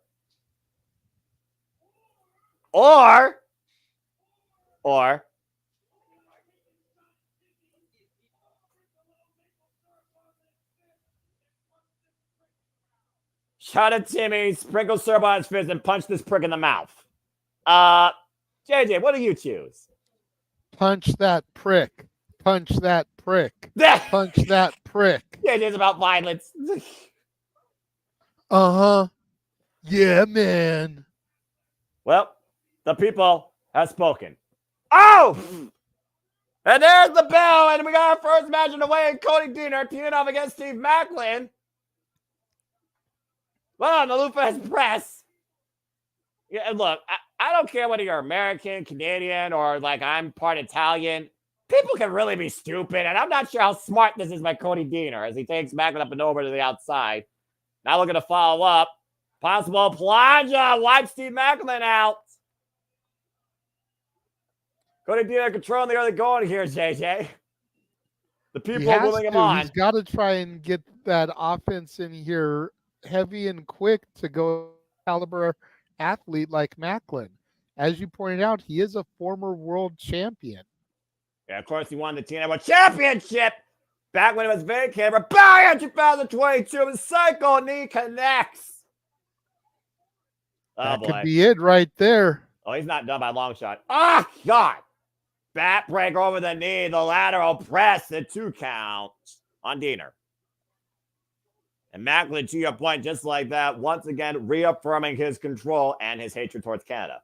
Speaker 6: shot at Timmy, sprinkle syrup on his fist, and punch this prick in the mouth. JJ, what do you choose?
Speaker 8: Punch that prick. Punch that prick. Punch that prick.
Speaker 6: JJ's about violence.
Speaker 8: Uh-huh. Yeah, man.
Speaker 6: Well, the people have spoken. Oh! And there's the bell, and we got our first match in the way, and Cody Deaner teaming off against Steve Macklin. Well, the Lufa's press. Yeah, and look, I don't care whether you're American, Canadian, or like I'm part Italian. People can really be stupid, and I'm not sure how smart this is by Cody Deaner as he takes Macklin up and over to the outside. Now looking to follow up. Possible plunge. Wipe Steve Macklin out. Cody Deaner controlling the early going here, JJ. The people are willing him on.
Speaker 8: He's got to try and get that offense in here heavy and quick to go caliber athlete like Macklin. As you pointed out, he is a former world champion.
Speaker 6: Yeah, of course, he won the TNA World Championship back when it was vacated. But Barry in 2022, his cycle knee connects. Oh,
Speaker 8: That
Speaker 6: boy.
Speaker 8: could be it right there.
Speaker 6: Oh, he's not done by a long shot. Oh, God. Bat break over the knee, the lateral press, the 2 count on Deaner. And Macklin, to your point, just like that, once again, reaffirming his control and his hatred towards Canada.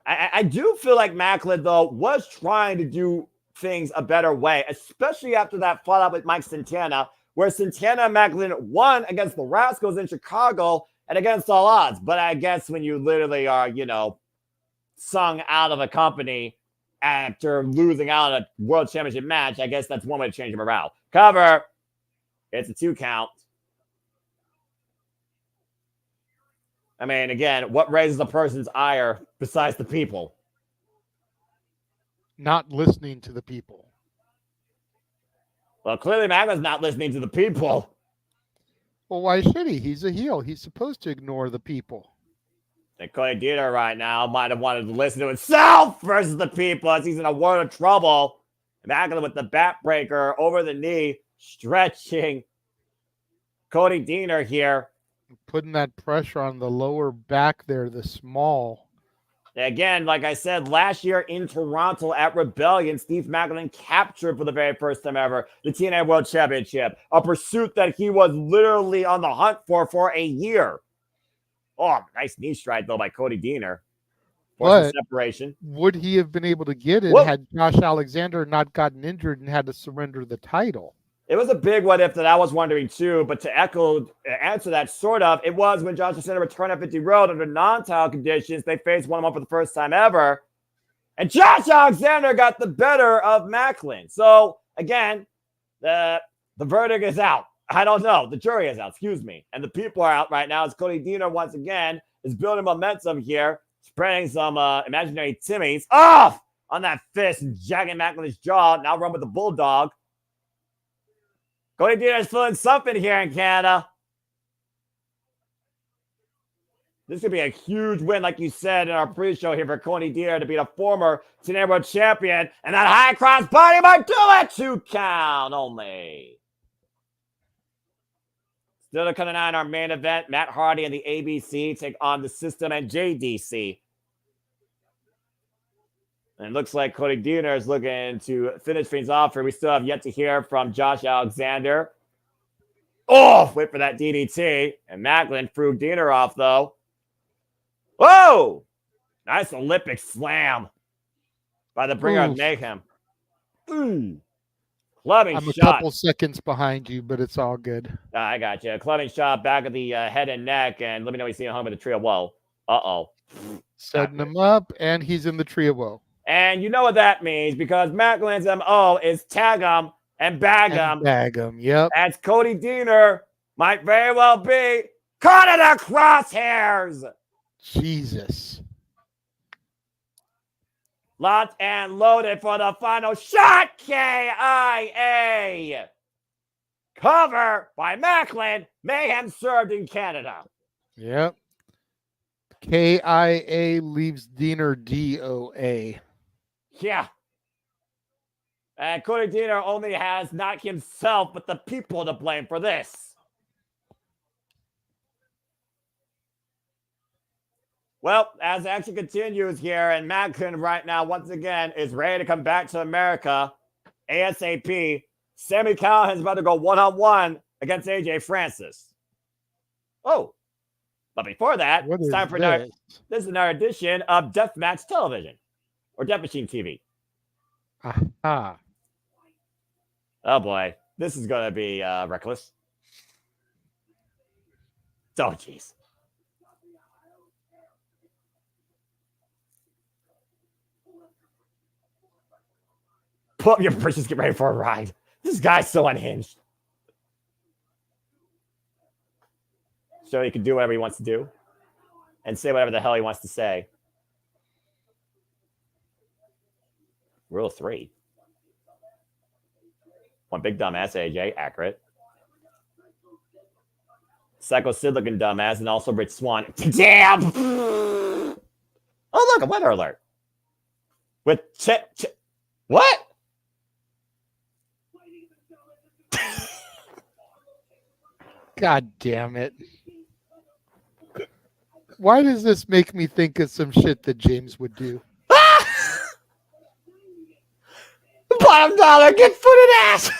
Speaker 6: I do feel like Macklin, though, was trying to do things a better way, especially after that fallout with Mike Santana, where Santana and Macklin won against the Rascals in Chicago and against all odds. But I guess when you literally are, sung out of a company after losing out a world championship match, I guess that's one way to change morale. Cover. It's a 2 count. I mean, again, what raises a person's ire besides the people?
Speaker 8: Not listening to the people.
Speaker 6: Well, clearly Macklin's not listening to the people.
Speaker 8: Well, why should he? He's a heel. He's supposed to ignore the people.
Speaker 6: And Cody Deaner right now might have wanted to listen to himself versus the people as he's in a world of trouble. Macklin with the bat breaker over the knee, stretching Cody Deaner here.
Speaker 8: Putting that pressure on the lower back there, the small.
Speaker 6: Again, like I said, last year in Toronto at Rebellion, Steve Macklin captured for the very first time ever the TNA World Championship, a pursuit that he was literally on the hunt for a year. Oh, nice knee strike, though, by Cody Deaner. For separation.
Speaker 8: Would he have been able to get it had Josh Alexander not gotten injured and had to surrender the title?
Speaker 6: It was a big what if that I was wondering too, but to answer that sort of, it was when Josh Alexander returned at 50 Road under non-title conditions. They faced one-on-one for the first time ever. And Josh Alexander got the better of Macklin. So, again, the verdict is out. I don't know. The jury is out, excuse me. And the people are out right now as Cody Deaner, once again, is building momentum here, spreading some imaginary Timmies off on that fist and jagging Macklin's jaw. Now run with the Bulldog. Cody Deaner is feeling something here in Canada. This could be a huge win, like you said in our pre-show here for Cody Deaner to be a former TNA World Champion. And that high cross body might do it. 2 count only. Still coming on our main event, Matt Hardy and the ABC take on the System and JDC. And it looks like Cody Deaner is looking to finish things off here. We still have yet to hear from Josh Alexander. Oh, wait for that DDT. And Macklin threw Deaner off, though. Whoa! Nice Olympic slam by the bringer of Mayhem. Clubbing
Speaker 8: I'm a
Speaker 6: shot.
Speaker 8: couple seconds behind you, but it's all good.
Speaker 6: I got you. Clubbing shot back of the head and neck, and let me know he's seeing home with the trio. Whoa. Uh-oh.
Speaker 8: Setting him up, and he's in the tree of woe.
Speaker 6: And you know what that means, because Macklin's MO is tag him and bag him.
Speaker 8: Bag him, yep.
Speaker 6: That's Cody Deaner. Might very well be caught in the crosshairs.
Speaker 8: Jesus.
Speaker 6: Locked and loaded for the final shot. KIA. Cover by Macklin. Mayhem served in Canada.
Speaker 8: Yep. KIA leaves Diener DOA.
Speaker 6: Yeah. And Cody Deaner only has not himself, but the people to blame for this. Well, as the action continues here, and Macklin right now, once again, is ready to come back to America ASAP. Sami Callihan's about to go one-on-one against AJ Francis. Oh, but before that, it's time for this is another edition of Deathmatch Television, or Death Machine TV.
Speaker 8: Aha.
Speaker 6: Oh boy, this is going to be reckless. Oh, jeez. Pull up your britches, get ready for a ride. This guy's so unhinged. So he can do whatever he wants to do and say whatever the hell he wants to say. Rule 3. One big dumbass, AJ, accurate. Psycho Sid looking dumbass, and also Rich Swann. Damn! Oh, look, a weather alert. With what?
Speaker 8: God damn it. Why does this make me think of some shit that James would do?
Speaker 6: Bottom dollar, get footed ass!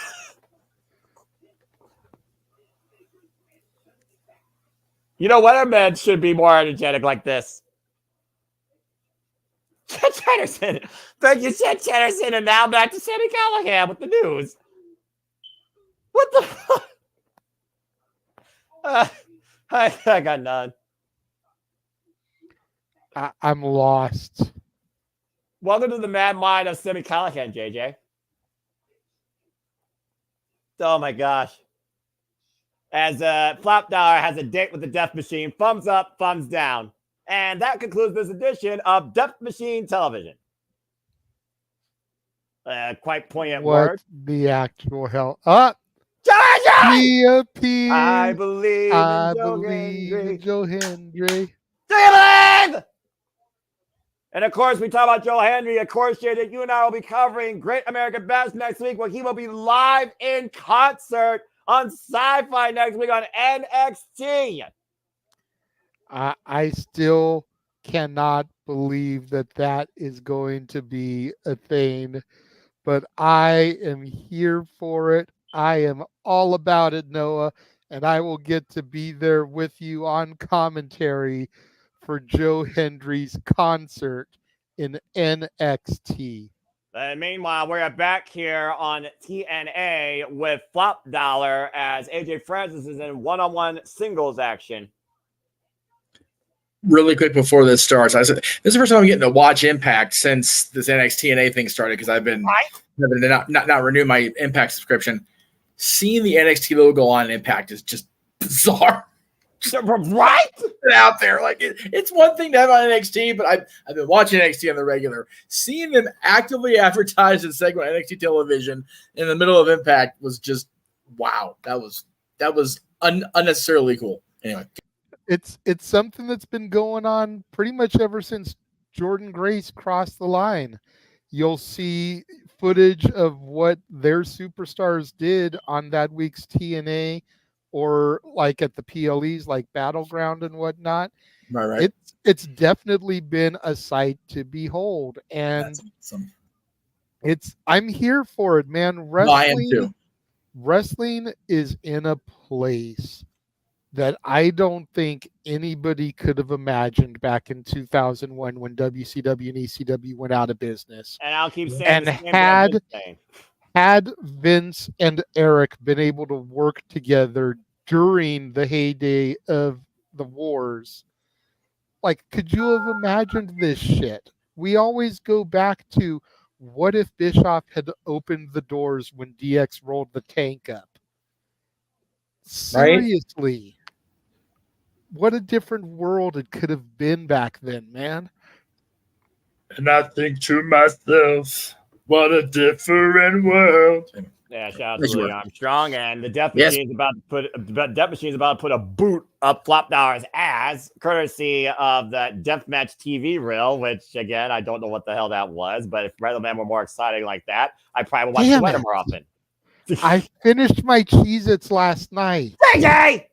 Speaker 6: You know, weathermen should be more energetic like this. Chet Chatterson. Thank you, Chet Chatterson. And now back to Sami Callihan with the news. What the fuck? I got none.
Speaker 8: I'm lost.
Speaker 6: Welcome to the mad mind of Sami Callihan, JJ. Oh my gosh. As Flap Dollar has a date with the Death Machine, thumbs up, thumbs down. And that concludes this edition of Death Machine Television. Quite poignant word.
Speaker 8: The actual hell?
Speaker 6: Georgia! I believe in
Speaker 8: Joe Hendry.
Speaker 6: Do you believe? And of course, we talk about Joe Hendry. Of course, Jay, that you and I will be covering Great American Bash next week, where he will be live in concert on Sci-Fi next week on NXT.
Speaker 8: I still cannot believe that is going to be a thing, but I am here for it. I am all about it, Noah, and I will get to be there with you on commentary for Joe Hendry's concert in NXT.
Speaker 6: And meanwhile, we're back here on TNA with Flop Dollar as AJ Francis is in one-on-one singles action.
Speaker 7: Really quick before this starts, this is the first time I'm getting to watch Impact since this NXT TNA thing started, because I've been not renew my Impact subscription. Seeing the NXT logo on Impact is just bizarre.
Speaker 6: Right
Speaker 7: out there, like it's one thing to have on NXT, but I've been watching NXT on the regular. Seeing them actively advertise and segment on NXT television in the middle of Impact was just wow. That was unnecessarily cool. Anyway,
Speaker 8: it's something that's been going on pretty much ever since Jordan Grace crossed the line. You'll see footage of what their superstars did on that week's TNA, or like at the PLEs, like Battleground and whatnot.
Speaker 7: Right.
Speaker 8: It's definitely been a sight to behold, and
Speaker 7: awesome.
Speaker 8: I'm here for it, man. Wrestling is in a place that I don't think anybody could have imagined back in 2001 when WCW and ECW went out of business.
Speaker 6: And I'll keep saying
Speaker 8: and
Speaker 6: the same
Speaker 8: had
Speaker 6: thing.
Speaker 8: had Vince and Eric been able to work together during the heyday of the wars, like, could you have imagined this shit? We always go back to what if Bischoff had opened the doors when DX rolled the tank up?
Speaker 7: Right?
Speaker 8: Seriously. What a different world it could have been back then, man.
Speaker 7: And I think to myself, what a different world.
Speaker 6: Yeah, shout out
Speaker 7: Yes,
Speaker 6: to
Speaker 7: you
Speaker 6: Louis
Speaker 7: are.
Speaker 6: Armstrong, and the Death
Speaker 7: Yes.
Speaker 6: Machine's about to put a boot up Flop Dollar's ass, courtesy of the Deathmatch TV reel. Which again, I don't know what the hell that was, but if Red Man were more exciting like that, I probably would watch
Speaker 8: Damn
Speaker 6: the weather
Speaker 8: it.
Speaker 6: more often.
Speaker 8: I finished my Cheez-Its last night.
Speaker 6: JJ!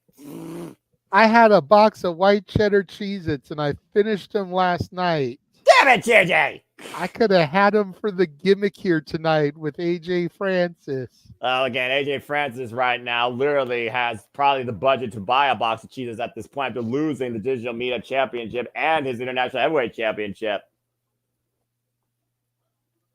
Speaker 8: I had a box of white cheddar Cheez-Its and I finished them last night.
Speaker 6: Damn it, JJ!
Speaker 8: I could have had them for the gimmick here tonight with AJ Francis.
Speaker 6: Again, AJ Francis right now literally has probably the budget to buy a box of cheeses at this point after losing the Digital Media Championship and his International Heavyweight Championship.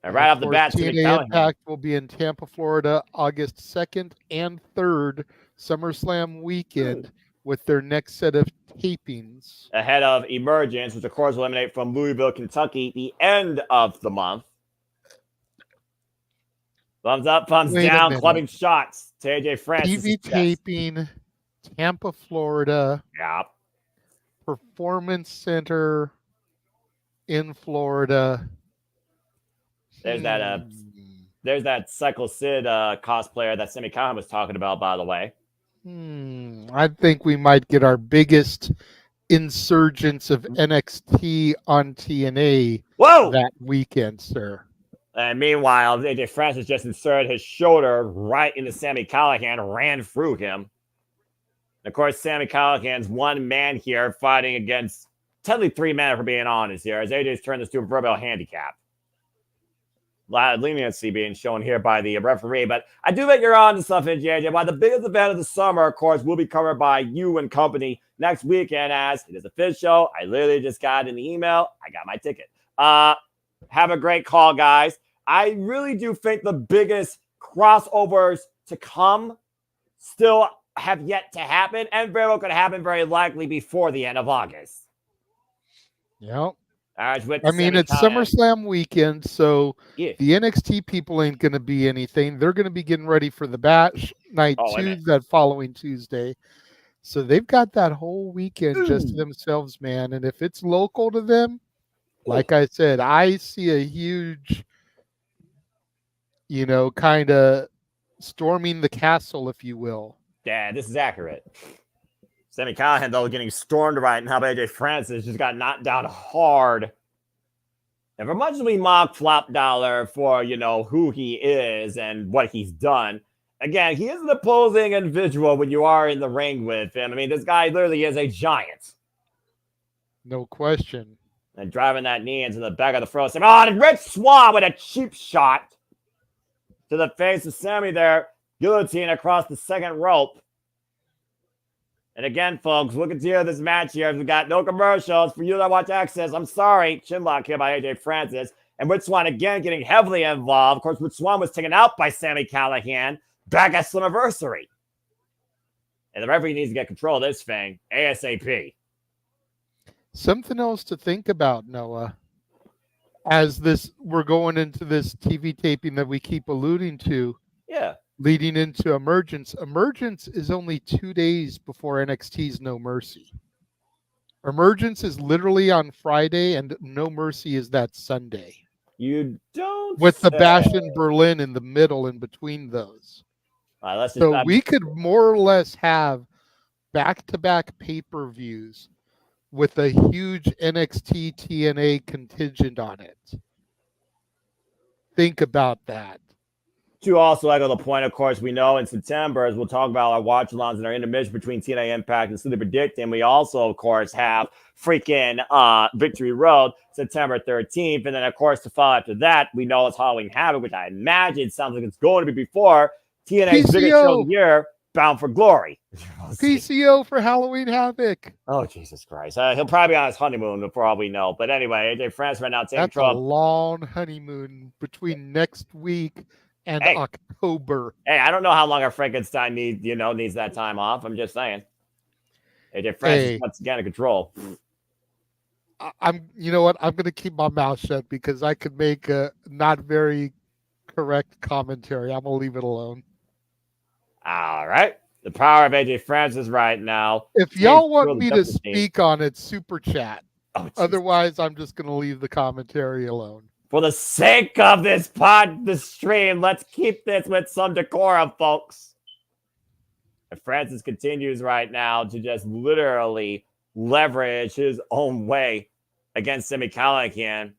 Speaker 6: And right off the bat,
Speaker 8: TNA Impact will be in Tampa, Florida, August 2nd and 3rd, SummerSlam weekend, with their next set of tapings.
Speaker 6: Ahead of Emergence, which of course will eliminate from Louisville, Kentucky, the end of the month. Thumbs up, thumbs down, clubbing shots to AJ Francis.
Speaker 8: TV taping, Tampa, Florida.
Speaker 6: Yep.
Speaker 8: Performance Center in Florida.
Speaker 6: There's that Cycle Sid cosplayer that Sammy Khan was talking about, by the way.
Speaker 8: I think we might get our biggest insurgence of NXT on TNA that weekend, sir.
Speaker 6: And meanwhile, AJ Francis just inserted his shoulder right into Sami Callihan, ran through him. And of course, Sami Callihan's one man here fighting against technically three men, for being honest here, as AJ's turned this to a proverbial handicap. A lot of leniency being shown here by the referee, but I do think you're on to something, JJ. Why the biggest event of the summer, of course, will be covered by you and company next weekend, as it is official. I literally just got an email. I got my ticket. Have a great call, guys. I really do think the biggest crossovers to come still have yet to happen, and very well could happen very likely before the end of August.
Speaker 8: Yep.
Speaker 6: I
Speaker 8: mean, it's SummerSlam weekend, so the NXT people ain't going to be anything. They're going to be getting ready for the Bash Night 2 that following Tuesday. So they've got that whole weekend just to themselves, man. And if it's local to them, like I said, I see a huge, kind of storming the castle, if you will.
Speaker 6: Yeah, this is accurate. Sami Callihan, though, getting stormed right now by AJ Francis, just got knocked down hard. And for much as we mock Flop Dollar for, who he is and what he's done, again, he is an opposing individual when you are in the ring with him. I mean, this guy literally is a giant.
Speaker 8: No question.
Speaker 6: And driving that knee into the back of the throat. And Rich Swann with a cheap shot to the face of Sami there. Guillotine across the second rope. And again, folks, we'll continue this match here. We've got no commercials for you that watch Access. I'm sorry. Chinlock here by AJ Francis. And Rich Swann again getting heavily involved. Of course, Rich Swann was taken out by Sami Callihan back at Slammiversary. And the referee needs to get control of this thing ASAP.
Speaker 8: Something else to think about, Noah. As we're going into this TV taping that we keep alluding to.
Speaker 6: Yeah.
Speaker 8: Leading into Emergence. Emergence is only 2 days before NXT's No Mercy. Emergence is literally on Friday, and No Mercy is that Sunday.
Speaker 6: You don't
Speaker 8: With the Bash in Berlin in the middle in between those. So we could more or less have back-to-back pay-per-views with a huge NXT TNA contingent on it. Think about that.
Speaker 6: To also echo the point, of course, we know in September, as we'll talk about our watch-alongs and our intermission between TNA Impact and Super Predict, and we also, of course, have freaking Victory Road, September 13th. And then, of course, to follow after that, we know it's Halloween Havoc, which I imagine sounds like it's going to be before TNA's biggest show of the year, Bound for Glory.
Speaker 8: PCO for Halloween Havoc.
Speaker 6: Oh, Jesus Christ. He'll probably be on his honeymoon for all we know. But anyway, AJ France right now taking control.
Speaker 8: That's a long honeymoon between next week and
Speaker 6: Hey.
Speaker 8: October.
Speaker 6: Hey, I don't know how long our Frankenstein needs that time off. I'm just saying. AJ Francis
Speaker 8: Hey.
Speaker 6: once again in control.
Speaker 8: You know what? I'm going to keep my mouth shut because I could make a not very correct commentary. I'm going to leave it alone.
Speaker 6: All right. The power of AJ Francis right now.
Speaker 8: If y'all want me to speak on it, super chat.
Speaker 6: Oh,
Speaker 8: otherwise, I'm just going to leave the commentary alone.
Speaker 6: For the sake of this stream, let's keep this with some decorum, folks. And Francis continues right now to just literally leverage his own way against Sami Callihan.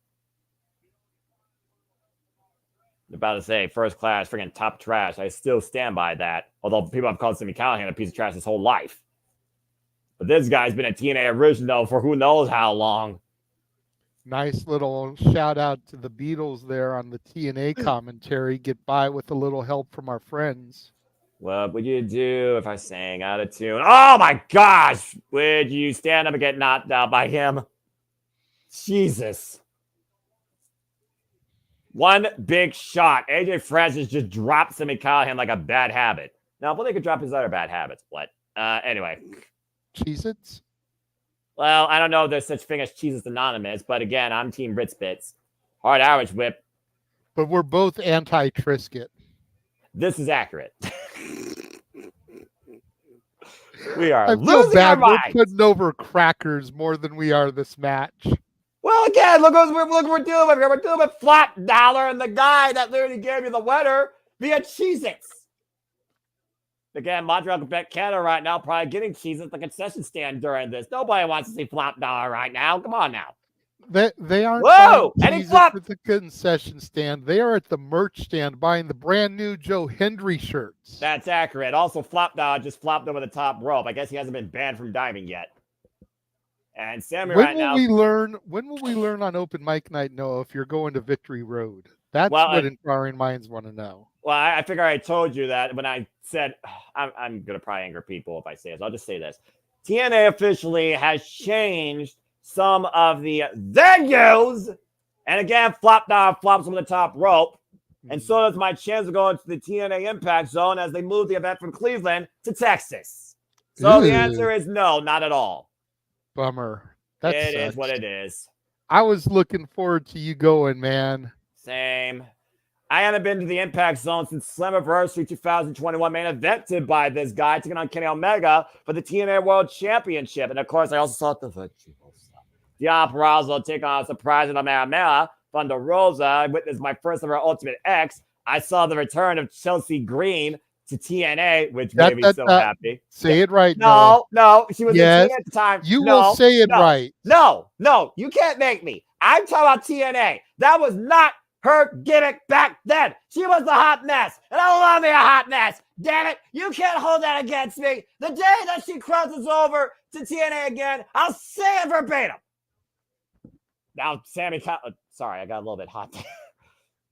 Speaker 6: I'm about to say first class, freaking top trash. I still stand by that. Although people have called Sami Callihan a piece of trash his whole life. But this guy's been a TNA original for who knows how long.
Speaker 8: Nice little shout out to the Beatles there on the TNA commentary. Get by with a little help from our friends.
Speaker 6: What would you do if I sang out of tune? Oh my gosh! Would you stand up and get knocked out by him? Jesus. One big shot. AJ Francis just dropped Sami Callihan like a bad habit. Now, if only he could drop his other bad habits. What? Anyway.
Speaker 8: Cheez-Its?
Speaker 6: Well, I don't know if there's such thing as Cheez-Its Anonymous, but again, I'm Team Ritz Bits. Hard Irish Whip.
Speaker 8: But we're both anti-Triscuit.
Speaker 6: This is accurate. We are
Speaker 8: I feel
Speaker 6: losing
Speaker 8: bad.
Speaker 6: our minds.
Speaker 8: We're putting over crackers more than we are this match.
Speaker 6: Well, again, look what we're doing here. We're doing with Flop Dollar and the guy that literally gave you the winner via Cheez-Its. Again, Montreal, Quebec, Canada right now probably getting Cheez-Its at the concession stand during this. Nobody wants to see Flop Dollar right now. Come on now.
Speaker 8: They aren't
Speaker 6: Whoa!
Speaker 8: buying Cheez-Its at the concession stand. They are at the merch stand buying the brand new Joe Hendry shirts.
Speaker 6: That's accurate. Also, Flop Dollar just flopped over the top rope. I guess he hasn't been banned from diving yet. And Sammy
Speaker 8: When will we learn on open mic night, Noah, if you're going to Victory Road? That's what inquiring minds want to know.
Speaker 6: Well, I figure I told you that when I said, I'm going to probably anger people if I say this. I'll just say this. TNA officially has changed some of the venues. And again, Flop Dollar flops on the top rope. And so does my chance of going to the TNA Impact Zone as they move the event from Cleveland to Texas. So the answer is no, not at all.
Speaker 8: Bummer.
Speaker 6: It is what it is.
Speaker 8: I was looking forward to you going, man.
Speaker 6: Same. I haven't been to the Impact Zone since Slammiversary 2021 main evented by this guy taking on Kenny Omega for the TNA World Championship. And of course, I also saw the virtual stuff. Dion Purrazzo take on a surprise in America. Thunder Rosa. I witnessed my first ever Ultimate X. I saw the return of Chelsea Green to TNA, which made me so happy.
Speaker 8: Say it right.
Speaker 6: No, she was in TNA at the time.
Speaker 8: You will say it right.
Speaker 6: No, you can't make me. I'm talking about TNA. That was not her gimmick back then. She was the hot mess, and I love me a hot mess. Damn it, you can't hold that against me. The day that she crosses over to TNA again, I'll say it verbatim. Now, sorry, I got a little bit hot there.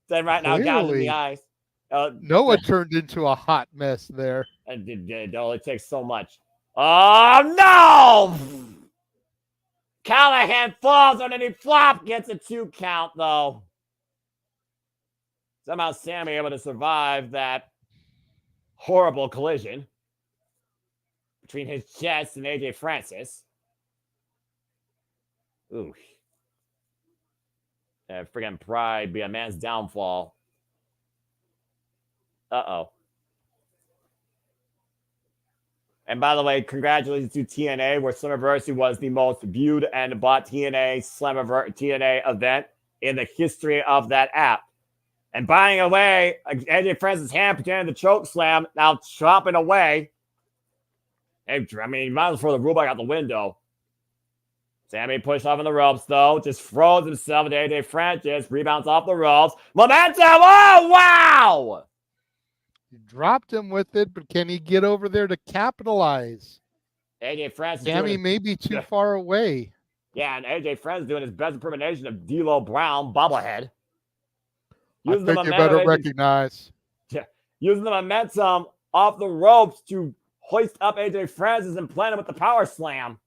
Speaker 6: Then right now, gouging the eyes.
Speaker 8: Noah turned into a hot mess there.
Speaker 6: And it only takes so much. Oh, no! Callihan falls underneath Flop, gets a 2 count, though. Somehow Sammy able to survive that horrible collision between his chest and AJ Francis. Ooh. Friggin' pride be a man's downfall. Uh-oh. And by the way, congratulations to TNA, where Slammiversary was the most viewed and bought TNA event in the history of that app. And buying away AJ Francis' hand pretending to choke slam, now chopping away. Hey, I mean, you might as well throw the robot out the window. Sammy pushed off on the ropes, though. Just throws himself into AJ Francis. Rebounds off the ropes. Momentum! Oh, wow!
Speaker 8: You dropped him with it, but can he get over there to capitalize?
Speaker 6: AJ Francis.
Speaker 8: Sammy may be too far away.
Speaker 6: Yeah, and AJ Francis doing his best impersonation of D'Lo Brown bobblehead.
Speaker 8: I think you better recognize.
Speaker 6: Yeah, using the momentum off the ropes to hoist up AJ Francis and plant him with the power slam.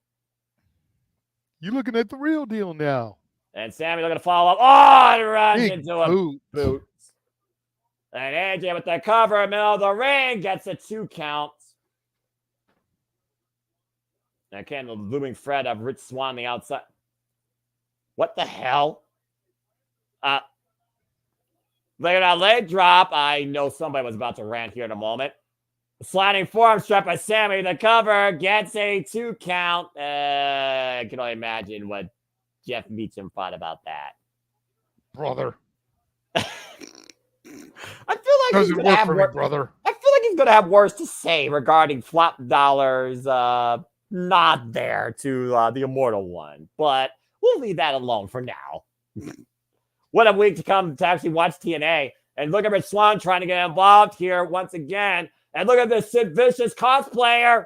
Speaker 8: You looking at the real deal now.
Speaker 6: And Sammy looking to follow up. Oh, and runs into a boot. And AJ with the cover, middle of the ring, gets a 2 count. And again, the looming threat of Rich Swann on the outside. What the hell? Look at that leg drop. I know somebody was about to rant here in a moment. Sliding forearm strap by Sammy. The cover gets a 2 count. I can only imagine what Jeff Meacham thought about that.
Speaker 8: Brother.
Speaker 6: I feel like
Speaker 8: Doesn't work for me, brother.
Speaker 6: I feel like he's gonna have worse to say regarding Flop Dollar's not there to the Immortal One, but we'll leave that alone for now. What a week to come to actually watch TNA. And look at Rich Swann trying to get involved here once again. And look at this Sid Vicious cosplayer.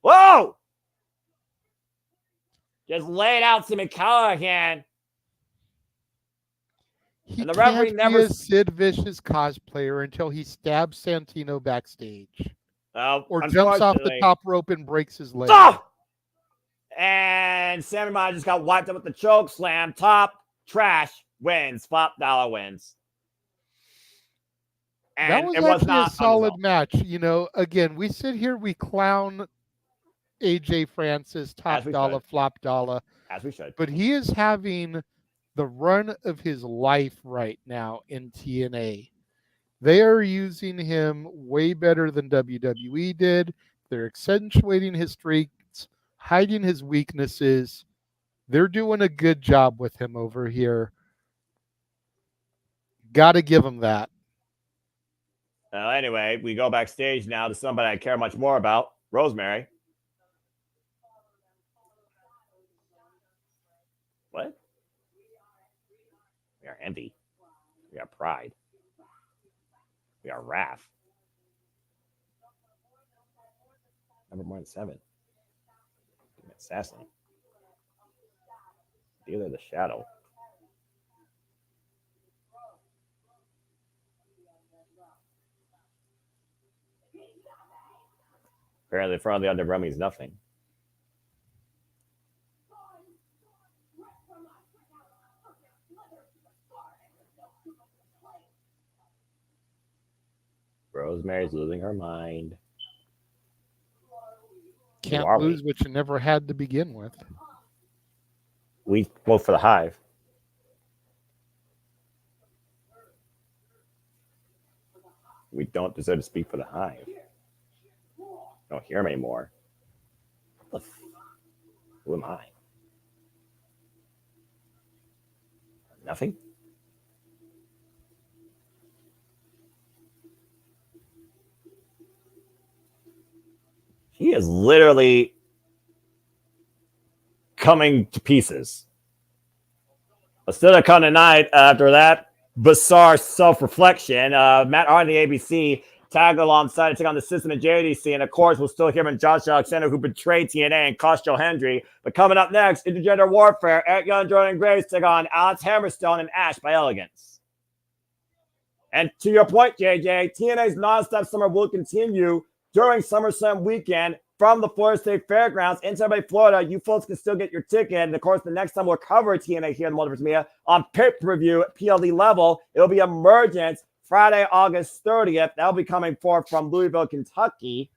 Speaker 6: Whoa! Just laid out Simon Callahan.
Speaker 8: He
Speaker 6: And the referee
Speaker 8: can't
Speaker 6: never
Speaker 8: be a Sid Vicious cosplayer until he stabs Santino backstage. Or jumps off the top rope and breaks his leg.
Speaker 6: Oh! And Sammy Maya just got wiped up with the choke slam. Top trash wins. Flop Dollar wins. And
Speaker 8: that was actually a solid match. You know, again, we sit here, we clown AJ Francis, Top Dollar, Flop Dollar.
Speaker 6: As we should.
Speaker 8: But he is having the run of his life right now in TNA. They are using him way better than WWE did. They're accentuating his strengths, hiding his weaknesses. They're doing a good job with him over here. Got to give him that.
Speaker 6: Anyway, we go backstage now to somebody I care much more about, Rosemary. What? We are envy. We are pride. We are wrath. Number more than 7. Assassin. Dealer of the Shadow. Apparently, in front of the Under Rummy is nothing. Rosemary's losing her mind.
Speaker 8: Can't lose what you never had to begin with.
Speaker 6: We vote for the Hive. We don't deserve to speak for the Hive. Don't hear him anymore. Who am I? Nothing? He is literally coming to pieces. But still to come tonight after that bizarre self-reflection. Matt Hart and the ABC tag alongside to take on the System and JDC. And of course, we'll still hear from Josh Alexander, who betrayed TNA and cost Joe Hendry. But coming up next, Intergender Warfare, Eric Young and Jordan Grace take on Alex Hammerstone and Ash by Elegance. And to your point, JJ, TNA's nonstop summer will continue during SummerSlam weekend from the Florida State Fairgrounds in Tampa Bay, Florida. You folks can still get your ticket. And of course, the next time we'll cover TNA here in the Multiverse Media on pay-per-view PLD level, it'll be Emergence Friday, August 30th. That'll be coming forth from Louisville, Kentucky.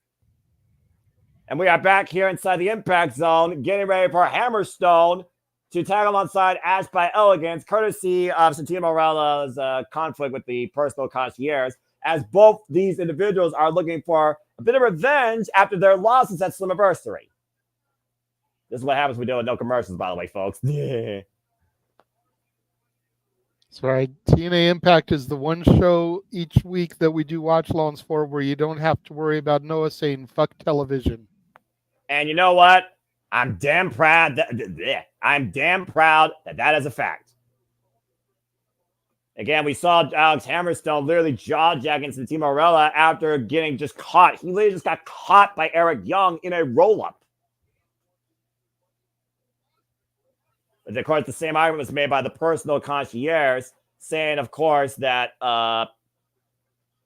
Speaker 6: And we are back here inside the Impact Zone, getting ready for Hammerstone to tag alongside Ash by Elegance, courtesy of Santino Morella's conflict with the personal concierge, as both these individuals are looking for a bit of revenge after their losses at Slammiversary. This is what happens when we do no commercials, by the way, folks. Yeah.
Speaker 8: That's right. TNA Impact is the one show each week that we do watch-alongs for where you don't have to worry about Noah saying fuck television.
Speaker 6: And you know what? I'm damn proud that that is a fact. Again, we saw Alex Hammerstone literally jaw-jacking Santino Morella after getting just caught. He literally just got caught by Eric Young in a roll-up. But of course, the same argument was made by the personal concierge, saying, of course, that the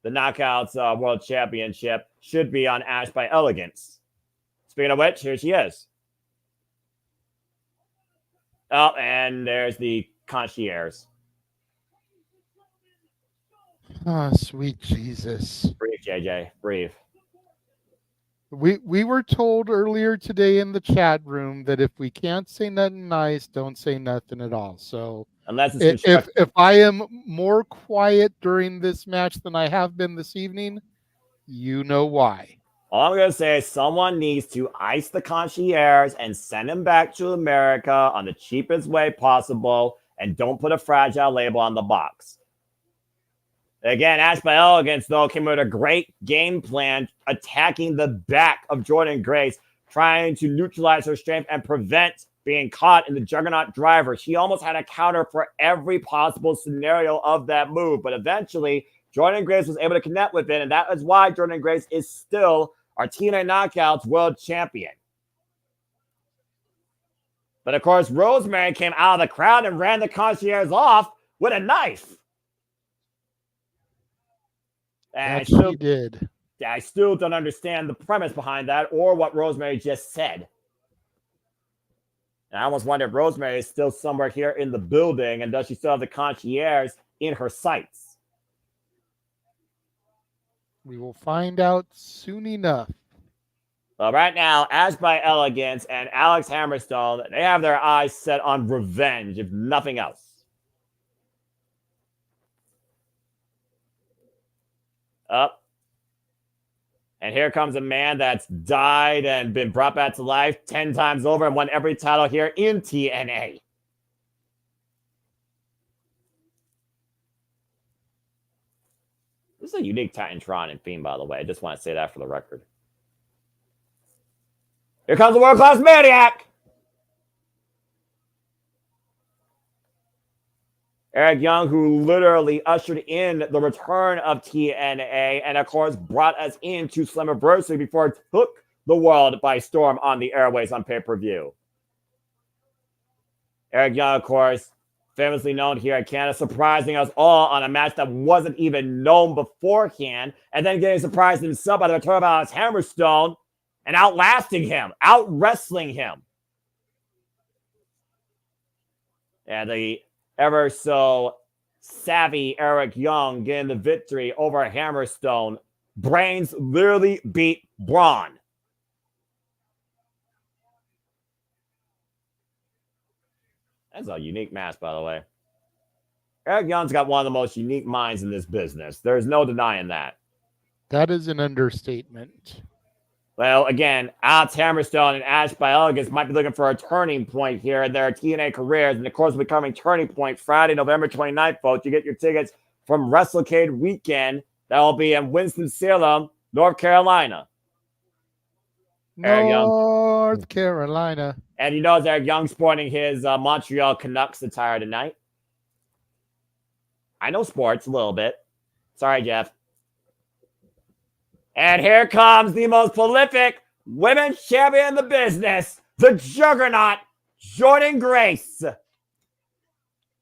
Speaker 6: Knockouts World Championship should be on Ash by Elegance. Speaking of which, here she is. Oh, and there's the concierge.
Speaker 8: Oh, sweet Jesus.
Speaker 6: Breathe, JJ. Breathe.
Speaker 8: We were told earlier today in the chat room that if we can't say nothing nice, don't say nothing at all. So
Speaker 6: Unless it's
Speaker 8: if
Speaker 6: constructive.
Speaker 8: I am more quiet during this match than I have been this evening, you know why.
Speaker 6: All I'm going to say is someone needs to ice the concierge and send him back to America on the cheapest way possible, and don't put a fragile label on the box. Again, Ash by Elegance, though, came with a great game plan, attacking the back of Jordan Grace, trying to neutralize her strength and prevent being caught in the Juggernaut driver. She almost had a counter for every possible scenario of that move, but eventually Jordan Grace was able to connect with it, and that is why Jordan Grace is still our TNA Knockouts World Champion. But of course, Rosemary came out of the crowd and ran the concierge off with a knife. And
Speaker 8: She did.
Speaker 6: I still don't understand the premise behind that or what Rosemary just said. And I almost wonder if Rosemary is still somewhere here in the building, and does she still have the concierge in her sights?
Speaker 8: We will find out soon enough.
Speaker 6: Well, right now, Ash by Elegance and Alex Hammerstone, they have their eyes set on revenge, if nothing else. Up. And here comes a man that's died and been brought back to life 10 times over and won every title here in TNA. This is a unique Titantron and theme, by the way. I just want to say that for the record. Here comes the world-class Maniac! Eric Young, who literally ushered in the return of TNA and, of course, brought us into Slammiversary before it took the world by storm on the airways on pay-per-view. Eric Young, of course, famously known here in Canada, surprising us all on a match that wasn't even known beforehand, and then getting surprised himself by the return of Alex Hammerstone and outlasting him, out-wrestling him. And the ever so savvy Eric Young getting the victory over Hammerstone. Brains literally beat brawn. That's a unique match, by the way. Eric Young's got one of the most unique minds in this business. There's no denying that.
Speaker 8: That is an understatement.
Speaker 6: Well, again, Alex Hammerstone and Ash by Elegance might be looking for a turning point here in their TNA careers. And of course, will be coming Turning Point Friday, November 29th, folks. You get your tickets from WrestleCade Weekend. That will be in Winston-Salem, North Carolina.
Speaker 8: North Carolina.
Speaker 6: And you know Eric Young sporting his Montreal Canucks attire tonight. I know sports a little bit. Sorry, Jeff. And here comes the most prolific women's champion in the business, the Juggernaut, Jordan Grace.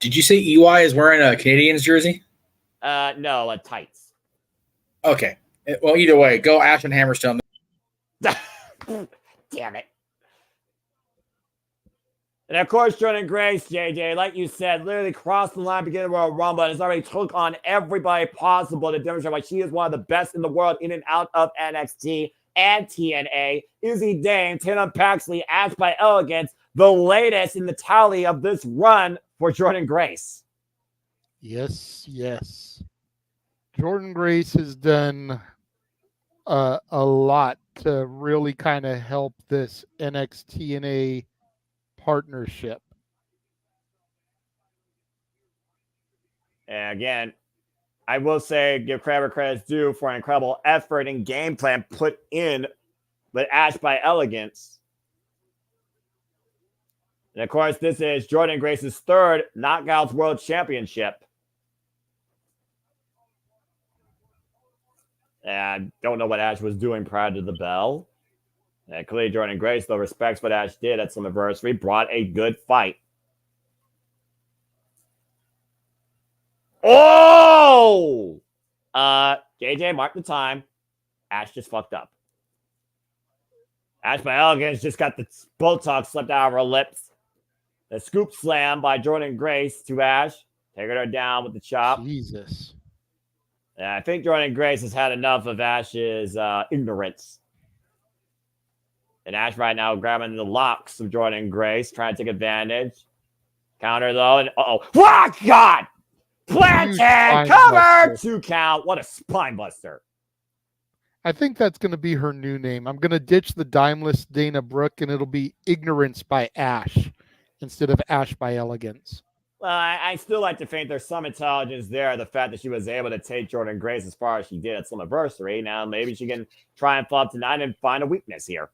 Speaker 7: Did you say EY is wearing a Canadiens jersey?
Speaker 6: No, tights.
Speaker 7: Okay. Well, either way, go Ash and Hammerstone.
Speaker 6: Damn it. And of course, Jordan Grace, JJ, like you said, literally crossed the line beginning of Royal Rumble and has already took on everybody possible to demonstrate why she is one of the best in the world in and out of NXT and TNA. Izzy Dane, Tatum Paxley, Ash by Elegance, the latest in the tally of this run for Jordan Grace.
Speaker 8: Yes, yes. Jordan Grace has done a lot to really kind of help this NXT partnership.
Speaker 6: And again, I will say, give credit where credit's due for an incredible effort and game plan put in with Ash by Elegance. And of course, this is Jordan Grace's third Knockouts World Championship. And I don't know what Ash was doing prior to the bell. And clearly Jordan Grace, though, respects what Ash did at Slammiversary, brought a good fight. Oh! JJ, mark the time. Ash just fucked up. Ash by Elegance just got the Botox slipped out of her lips. The scoop slam by Jordan Grace to Ash. Taking her down with the chop.
Speaker 8: Jesus.
Speaker 6: Yeah, I think Jordan Grace has had enough of Ash's ignorance. And Ash right now grabbing the locks of Jordan Grace, trying to take advantage. Counter though, and what? God! Planted! Cover! 2 count. What a spine buster.
Speaker 8: I think that's going to be her new name. I'm going to ditch the dimeless Dana Brooke, and it'll be Ignorance by Ash instead of Ash by Elegance.
Speaker 6: Well, I still like to think there's some intelligence there. The fact that she was able to take Jordan Grace as far as she did at Slammiversary. Now, maybe she can triumph up tonight and find a weakness here.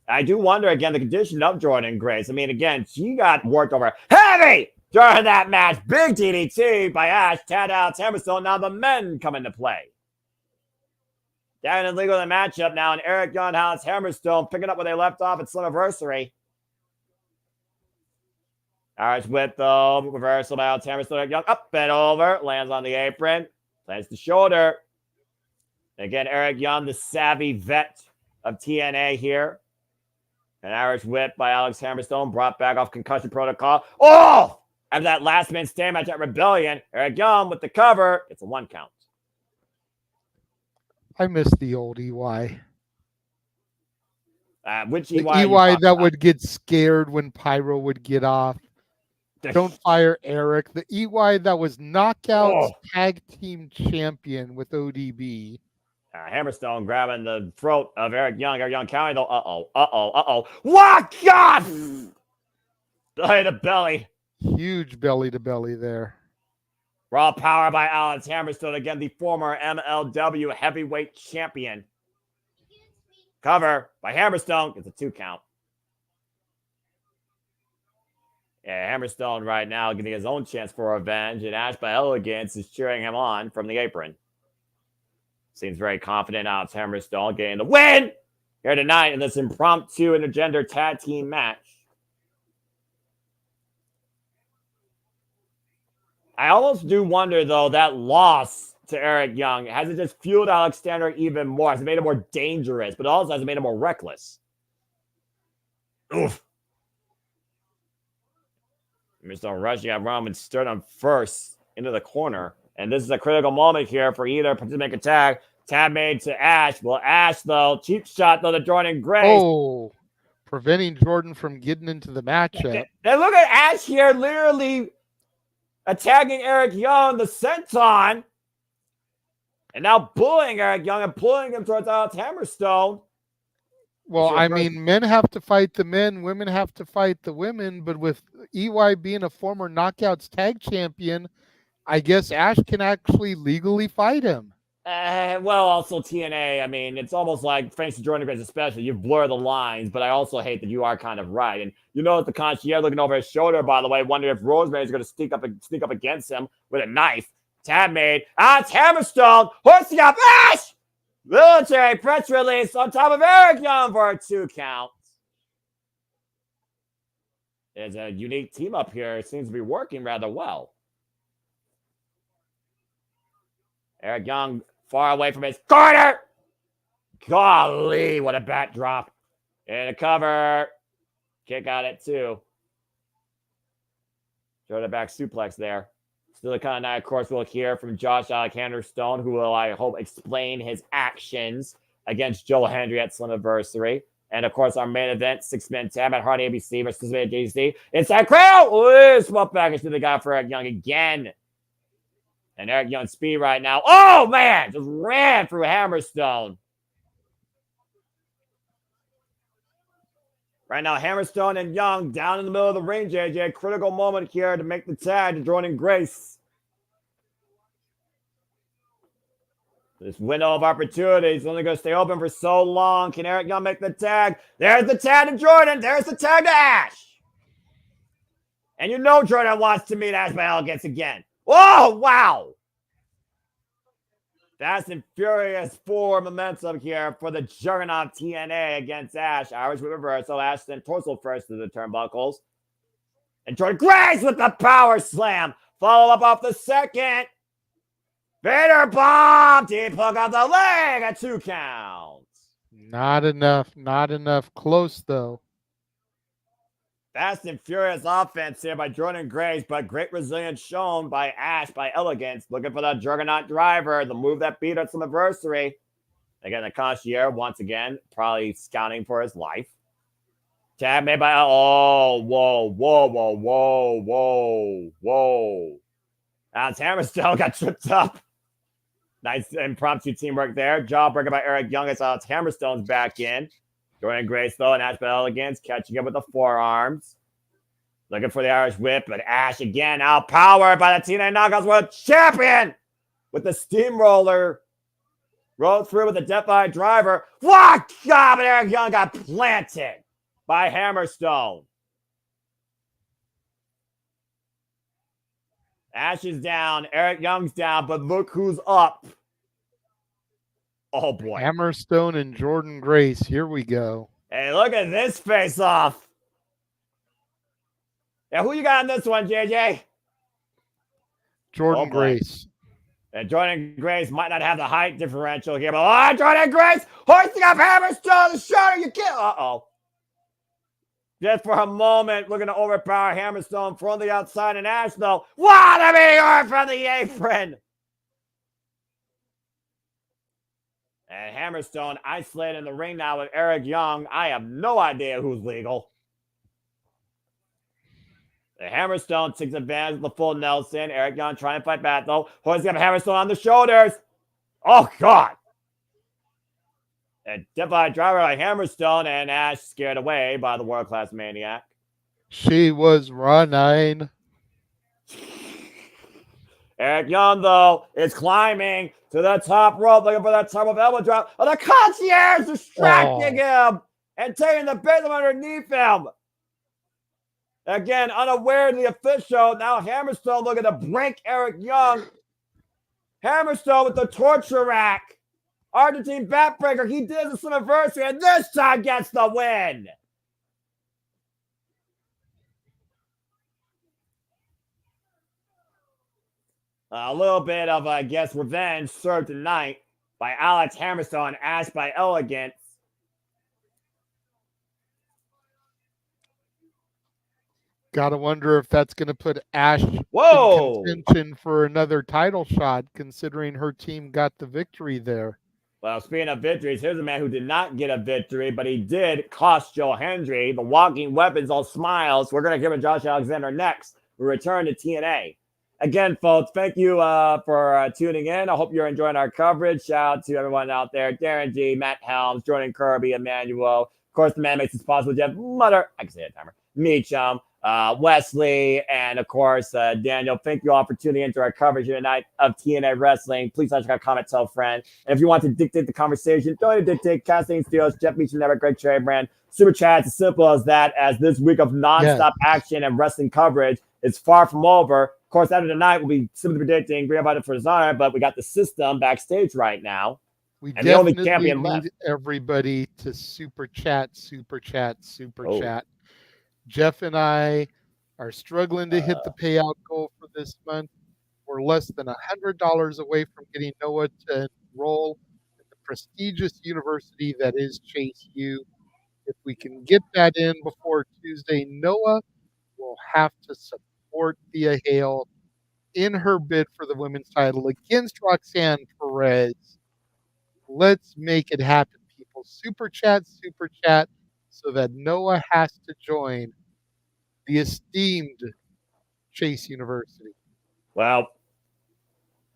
Speaker 6: I do wonder, again, the condition of Jordan Grace. I mean, again, she got worked over heavy during that match. Big DDT by Ash. Tad out Hammerstone. Now the men come into play. Down and legal in the matchup now, and Eric Young has Hammerstone picking up where they left off at Slammiversary. Irish whip, though. Reversal by Hammerstone. Young up and over. Lands on the apron. Plants the shoulder. Again, Eric Young, the savvy vet of TNA here. An Irish whip by Alex Hammerstone. Brought back off concussion protocol. Oh! After that last man stand match at Rebellion, Eric Young with the cover. It's a 1 count.
Speaker 8: I miss the old EY.
Speaker 6: Which
Speaker 8: EY?
Speaker 6: EY?
Speaker 8: EY that would get scared when Pyro would get off. Don't fire Eric. The EY that was Knockouts Tag Team Champion with ODB.
Speaker 6: Hammerstone grabbing the throat of Eric Young. Eric Young counting though. What? God! Belly to belly.
Speaker 8: Huge belly to belly there.
Speaker 6: Raw power by Alex Hammerstone. Again, the former MLW heavyweight champion. Cover by Hammerstone. It's a 2 count. Yeah, Hammerstone right now getting his own chance for revenge, and Ash by Elegance is cheering him on from the apron. Seems very confident. Alex Hammerstone getting the win here tonight in this impromptu intergender tag team match. I almost do wonder, though, that loss to Eric Young, has it just fueled Alexander even more? Has it made him more dangerous, but also has it made him more reckless? Oof. Hammerstone rushing at Roman Sternum first into the corner. And this is a critical moment here for either to make a tag. Tag made to Ash. Well, Ash, though, cheap shot, though, to Jordan Grace.
Speaker 8: Oh, preventing Jordan from getting into the matchup.
Speaker 6: Now look at Ash here, literally attacking Eric Young, the senton. And now bullying Eric Young and pulling him towards Alex Hammerstone.
Speaker 8: Well, I mean, men have to fight the men, women have to fight the women, but with EY being a former Knockouts tag champion, I guess Ash can actually legally fight him.
Speaker 6: Well, also TNA, I mean, it's almost like, thanks to Jordan Grace especially, you blur the lines, but I also hate that you are kind of right. And you know, the concierge looking over his shoulder, by the way, wondering if Rosemary's going to sneak up against him with a knife. Tab made. It's Hammerstone hoisting up Ash! Military press release on top of Eric Young for a 2 count. There's a unique team up here. It seems to be working rather well. Eric Young far away from his corner. Golly, what a bat drop. And a cover. Kick out at 2. Throw the back suplex there. Still a kind of night, of course, we'll hear from Josh Alexander Stone, who will, I hope, explain his actions against Joe Hendry at Slammiversary. And, of course, our main event, 6-man tag at Hardy ABC versus JC. Inside crowd! Ooh, smoke package to the guy for Eric Young again. And Eric Young's speed right now. Oh, man! Just ran through Hammerstone. Right now, Hammerstone and Young down in the middle of the ring, JJ. Critical moment here to make the tag to Jordan Grace. This window of opportunity is only going to stay open for so long. Can Eric Young make the tag? There's the tag to Jordan. There's the tag to Ash. And you know Jordan wants to meet Ash by Elegance again. Oh, wow. Fast and Furious 4 momentum here for the Juggernaut TNA against Ash. Irish with reversal. Ash then torso first to the turnbuckles. And Jordan Grace with the power slam. Follow up off the second. Vader bomb. Deep hook off the leg. A 2 count.
Speaker 8: Not enough. Not enough. Close, though.
Speaker 6: Fast and furious offense here by Jordan Grace, but great resilience shown by Ash by Elegance. Looking for that Juggernaut driver, the move that beat us Slammiversary. Again, the concierge, once again, probably scouting for his life. Tag made by, oh, whoa. As Hammerstone got tripped up. Nice impromptu teamwork there. Jawbreaker by Eric Young as Hammerstone's back in. Jordan Grace, though, and Ash by Elegance catching up with the forearms. Looking for the Irish whip, but Ash again outpowered by the TNA Knockouts World Champion with the steamroller. Rolled through with the Death Eye driver. What? God, but Eric Young got planted by Hammerstone. Ash is down. Eric Young's down, but look who's up. Oh, boy.
Speaker 8: Hammerstone and Jordan Grace. Here we go.
Speaker 6: Hey, look at this face-off. Yeah, who you got in this one, JJ?
Speaker 8: Jordan Grace.
Speaker 6: And Jordan Grace might not have the height differential here, but Jordan Grace hoisting up Hammerstone, the shoulder, you can't. Uh-oh. Just for a moment, looking to overpower Hammerstone from the outside, and Ash, though. What a meteor from the apron! And Hammerstone isolated in the ring now with Eric Young. I have no idea who's legal. The Hammerstone takes advantage of the full Nelson. Eric Young trying to fight back, though. Hoisting up Hammerstone on the shoulders. Oh, God. A Death driver by Hammerstone, and Ash scared away by the world-class Maniac.
Speaker 8: She was running.
Speaker 6: Eric Young, though, is climbing to the top rope, looking for that top of elbow drop. Oh, the concierge distracting him and taking the base underneath him. Again, unaware of the official. Now Hammerstone looking to break Eric Young. Hammerstone with the torture rack. Argentine backbreaker. He did the Slammiversary, and this time gets the win. A little bit of, I guess, revenge served tonight by Alex Hammerstone, Ash by Elegance.
Speaker 8: Gotta wonder if that's going to put Ash in contention for another title shot, considering her team got the victory there.
Speaker 6: Well, speaking of victories, here's a man who did not get a victory, but he did cost Joe Hendry. The walking weapons, all smiles. We're going to give him Josh Alexander next. We return to TNA. Again, folks, thank you for tuning in. I hope you're enjoying our coverage. Shout out to everyone out there. Darren G, Matt Helms, Jordan Kirby, Emmanuel. Of course, the man makes this possible. Jeff Mutter. I can say it, timer. Meacham. Wesley, and of course, Daniel. Thank you all for tuning into our coverage here tonight of TNA Wrestling. Please like, comment, tell a friend. And if you want to dictate the conversation, don't need to dictate. Casting Steels, Jeff Meacham, Never Greg Cherry Brand. Super Chat, as simple as that, as this week of nonstop action and wrestling coverage is far from over. Of course, after tonight, we'll be simply predicting Great About It for Desire, but we got the system backstage right now.
Speaker 8: We
Speaker 6: and the only
Speaker 8: definitely
Speaker 6: champion
Speaker 8: need
Speaker 6: left.
Speaker 8: Everybody to super chat. Jeff and I are struggling to hit the payout goal for this month. We're less than $100 away from getting Noah to enroll in the prestigious university that is Chase U. If we can get that in before Tuesday, Noah will have to support Thea Hale in her bid for the women's title against Roxanne Perez. Let's make it happen, people. Super chat, so that Noah has to join the esteemed Chase University.
Speaker 6: Well,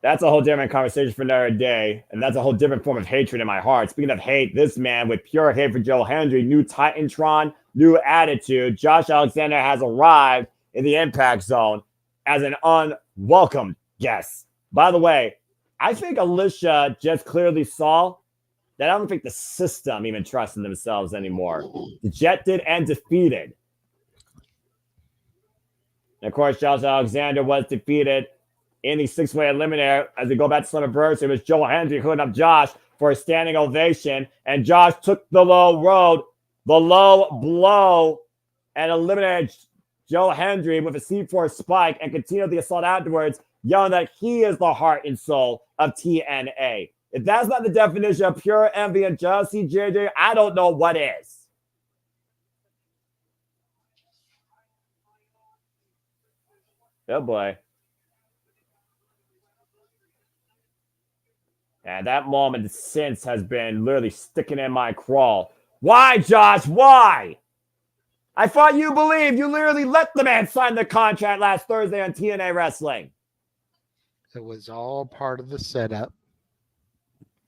Speaker 6: that's a whole different conversation for another day, and that's a whole different form of hatred in my heart. Speaking of hate, this man with pure hate for Joe Hendry, new Titantron, new attitude. Josh Alexander has arrived in the impact zone as an unwelcome guest. By the way, I think Alicia just clearly saw that I don't think the system even trusts in themselves anymore. Dejected and defeated. And of course, Josh Alexander was defeated in the six-way eliminator. As we go back to Slammiversary, it was Joe Hendry holding up Josh for a standing ovation. And Josh took the low road, the low blow, and eliminated Joe Hendry with a C4 spike and continued the assault afterwards, yelling that he is the heart and soul of TNA. If that's not the definition of pure envy and jealousy, JJ, I don't know what is. Oh boy. And that moment since has been literally sticking in my crawl. Why, Josh? Why? I thought you believed you literally let the man sign the contract last Thursday on TNA Wrestling.
Speaker 8: It was all part of the setup.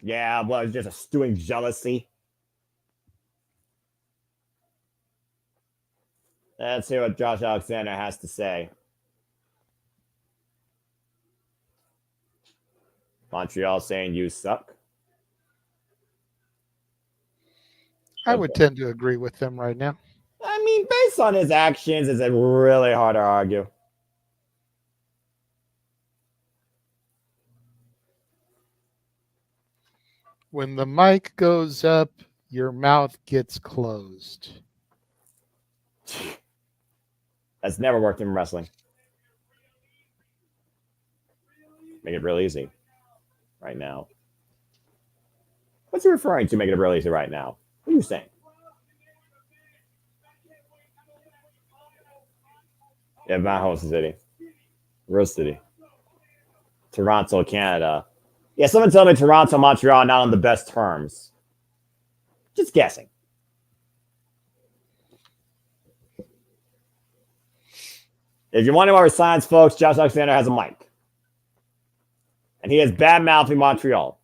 Speaker 6: Yeah, well, it's just a stewing jealousy. Let's hear what Josh Alexander has to say. Montreal saying you suck.
Speaker 8: I would tend to agree with them right now.
Speaker 6: I mean, based on his actions, it's really hard to argue.
Speaker 8: When the mic goes up, your mouth gets closed.
Speaker 6: That's never worked in wrestling. Make it real easy right now. What's he referring to? Make it real easy right now. What are you saying? Yeah, my home city. Real city. Toronto, Canada. Yeah, someone told me Toronto and Montreal are not on the best terms. Just guessing. If you're wondering why we're science, folks, Josh Alexander has a mic. And he is bad-mouthing Montreal.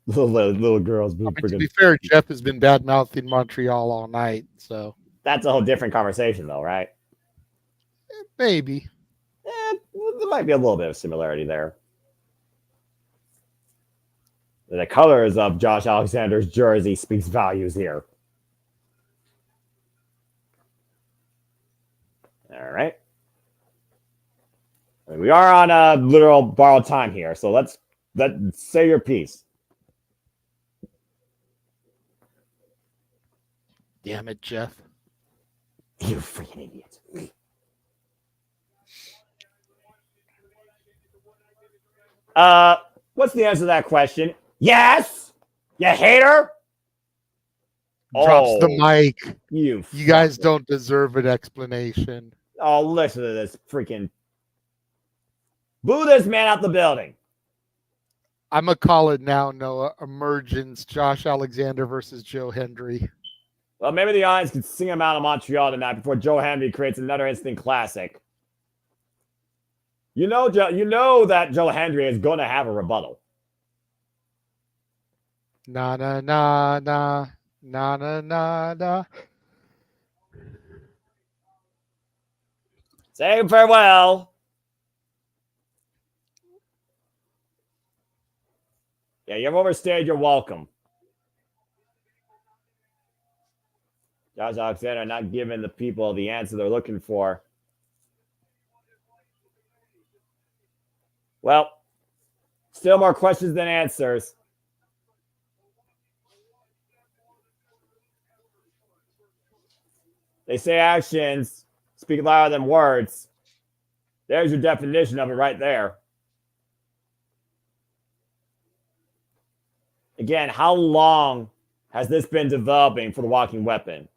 Speaker 6: Little girls.
Speaker 8: To be fair, Jeff has been bad-mouthing Montreal all night, so.
Speaker 6: That's a whole different conversation, though, right?
Speaker 8: Maybe.
Speaker 6: There might be a little bit of similarity there. The colors of Josh Alexander's jersey speaks volumes here. All right. I mean, we are on a literal borrowed time here, so let's say your piece.
Speaker 8: Damn it, Jeff.
Speaker 6: You freaking idiot. What's the answer to that question? Yes? You hater?
Speaker 8: Drops the mic.
Speaker 6: You
Speaker 8: guys don't deserve an explanation.
Speaker 6: Oh, listen to this freaking... Boo this man out the building.
Speaker 8: I'm going to call it now, Noah. Emergence, Josh Alexander versus Joe Hendry.
Speaker 6: Well, maybe the audience can sing him out of Montreal tonight before Joe Hendry creates another instant classic. You know that Joe Hendry is going to have a rebuttal.
Speaker 8: Na na na na na na na na.
Speaker 6: Say farewell. Yeah, you've overstayed your welcome. Josh Alexander not giving the people the answer they're looking for. Well, still more questions than answers. They say actions speak louder than words. There's your definition of it right there. Again, how long has this been developing for the Walking Weapon?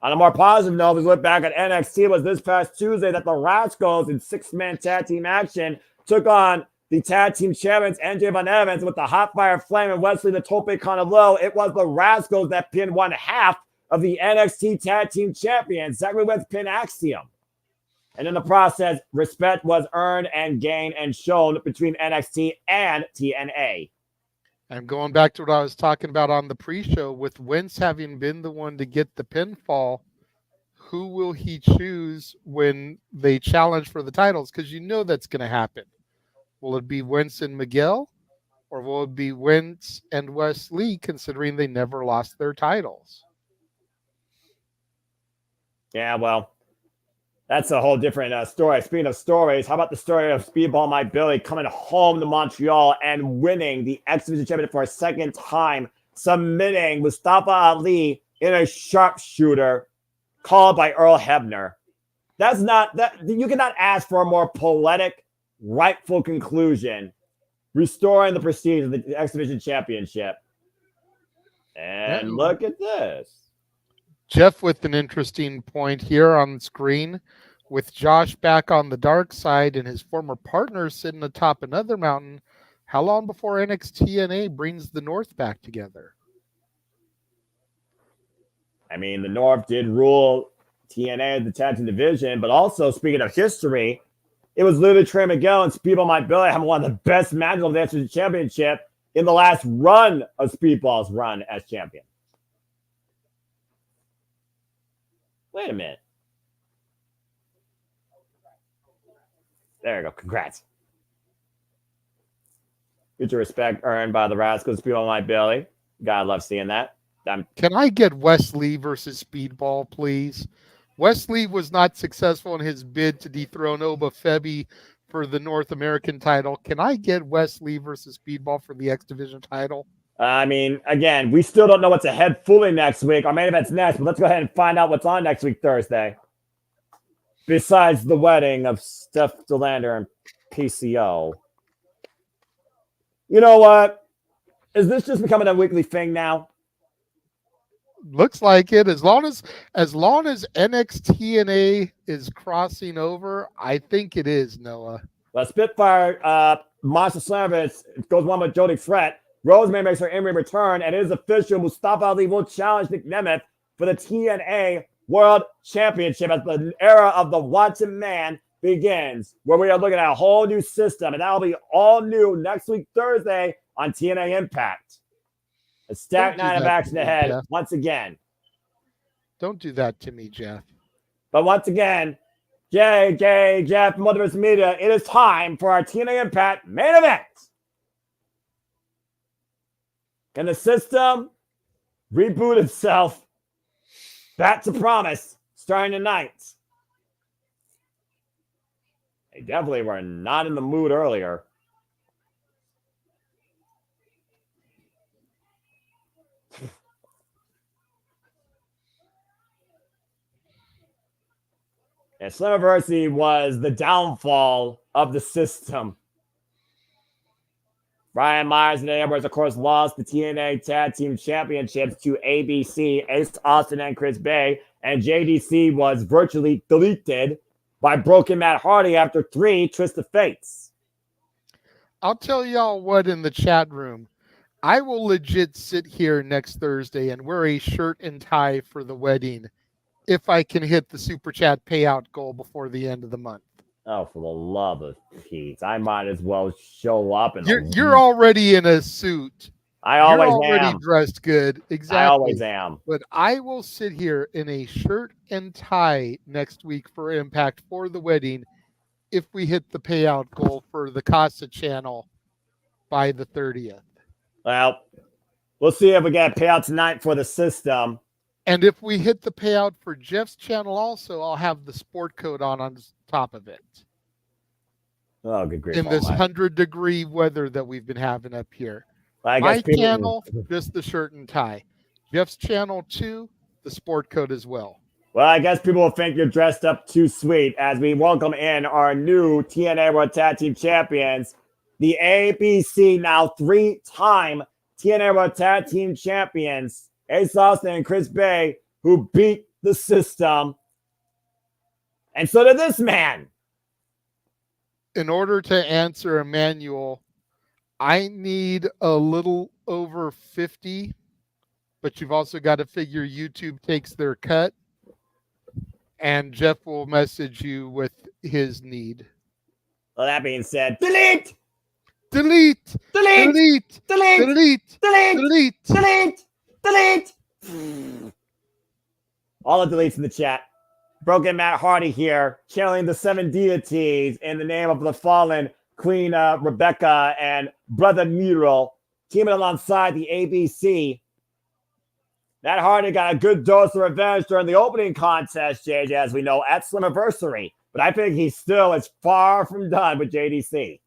Speaker 6: On a more positive note, we look back at NXT. It was this past Tuesday that the Rascals in six-man tag team action took on the tag team champions, NJ Von Evans, with the Hot Fire Flame and Wesley the Tope Conolo. It was the Rascals that pinned one half of the NXT tag team champions, Zachary Wentz pin Axiom. And in the process, respect was earned and gained and shown between NXT and TNA.
Speaker 8: And going back to what I was talking about on the pre-show, with Wentz having been the one to get the pinfall, who will he choose when they challenge for the titles? Because you know that's going to happen. Will it be Wentz and Miguel? Or will it be Wentz and Wes Lee, considering they never lost their titles?
Speaker 6: Yeah, well, that's a whole different story. Speaking of stories, how about the story of Speedball Mike Billy coming home to Montreal and winning the X Division Championship for a second time, submitting Mustafa Ali in a sharpshooter called by Earl Hebner. That's not that you cannot ask for a more poetic, rightful conclusion, restoring the prestige of the X Division Championship. And look at this.
Speaker 8: Jeff with an interesting point here on the screen. With Josh back on the dark side and his former partner sitting atop another mountain, how long before NXT brings the North back together?
Speaker 6: I mean, the North did rule TNA, the tag team division, but also, speaking of history, it was literally Trey Miguel and Speedball Mike Bailey having one of the best matches of the NXT Championship in the last run of Speedball's run as champion. Wait a minute. There you go. Congrats. Future respect earned by the Rascals, Speedball Mike Bailey. God love seeing that.
Speaker 8: Can I get Wesley versus Speedball, please? Wesley was not successful in his bid to dethrone Oba Feby for the North American title. Can I get Wesley versus Speedball for the X Division title?
Speaker 6: I mean, again, we still don't know what's ahead fully next week. Our main event's next, but let's go ahead and find out what's on next week, Thursday. Besides the wedding of Steph Delander and PCO. You know what? Is this just becoming a weekly thing now?
Speaker 8: Looks like it. As long as NXT is crossing over, I think it is, Noah.
Speaker 6: Well, Spitfire Monster Slammiversary goes one with Jody Fret. Rosemary makes her in-ring return, and it is official. Mustafa Ali will challenge Nick Nemeth for the TNA World Championship as the era of the Wanted Man begins, where we are looking at a whole new system, and that will be all new next week, Thursday, on TNA Impact. A stacked night of action ahead once again.
Speaker 8: Don't do that to me, Jeff.
Speaker 6: But once again, Jeff Multiverse of Media, it is time for our TNA Impact main event. Can the system reboot itself back to promise starting tonight? They definitely were not in the mood earlier. And Slammiversary was the downfall of the system. Brian Myers and Edwards, of course, lost the TNA Tag Team Championships to ABC, Ace Austin, and Chris Bay. And JDC was virtually deleted by Broken Matt Hardy after 3 Twist of Fates.
Speaker 8: I'll tell y'all what, in the chat room, I will legit sit here next Thursday and wear a shirt and tie for the wedding if I can hit the Super Chat payout goal before the end of the month.
Speaker 6: Oh, for the love of Pete. I might as well show up.
Speaker 8: You're already in a suit.
Speaker 6: I always am.
Speaker 8: You're already dressed good. Exactly.
Speaker 6: I always am.
Speaker 8: But I will sit here in a shirt and tie next week for Impact for the wedding if we hit the payout goal for the Casa channel by the 30th.
Speaker 6: Well, we'll see if we get a payout tonight for the system.
Speaker 8: And if we hit the payout for Jeff's channel also, I'll have the sport coat on top of it.
Speaker 6: Oh, good grief.
Speaker 8: In this 100-degree weather that we've been having up here.
Speaker 6: I
Speaker 8: My
Speaker 6: guess
Speaker 8: channel, just the shirt and tie. Jeff's channel, too, the sport coat as well.
Speaker 6: Well, I guess people will think you're dressed up too sweet as we welcome in our new TNA World Tag Team Champions, the ABC, now 3-time TNA World Tag Team Champions, Ace Austin and Chris Bay, who beat the system. And so did this man.
Speaker 8: In order to answer Emmanuel, I need a little over 50, but you've also got to figure YouTube takes their cut, and Jeff will message you with his need.
Speaker 6: Well, that being said, delete!
Speaker 8: Delete!
Speaker 6: Delete!
Speaker 8: Delete!
Speaker 6: Delete!
Speaker 8: Delete!
Speaker 6: Delete!
Speaker 8: Delete!
Speaker 6: Delete! All the deletes in the chat. Broken Matt Hardy here, channeling the 7 deities in the name of the fallen Queen Rebecca and Brother Miro, teaming alongside the ABC. Matt Hardy got a good dose of revenge during the opening contest, JJ, as we know, at Slammiversary. But I think he still is far from done with JDC.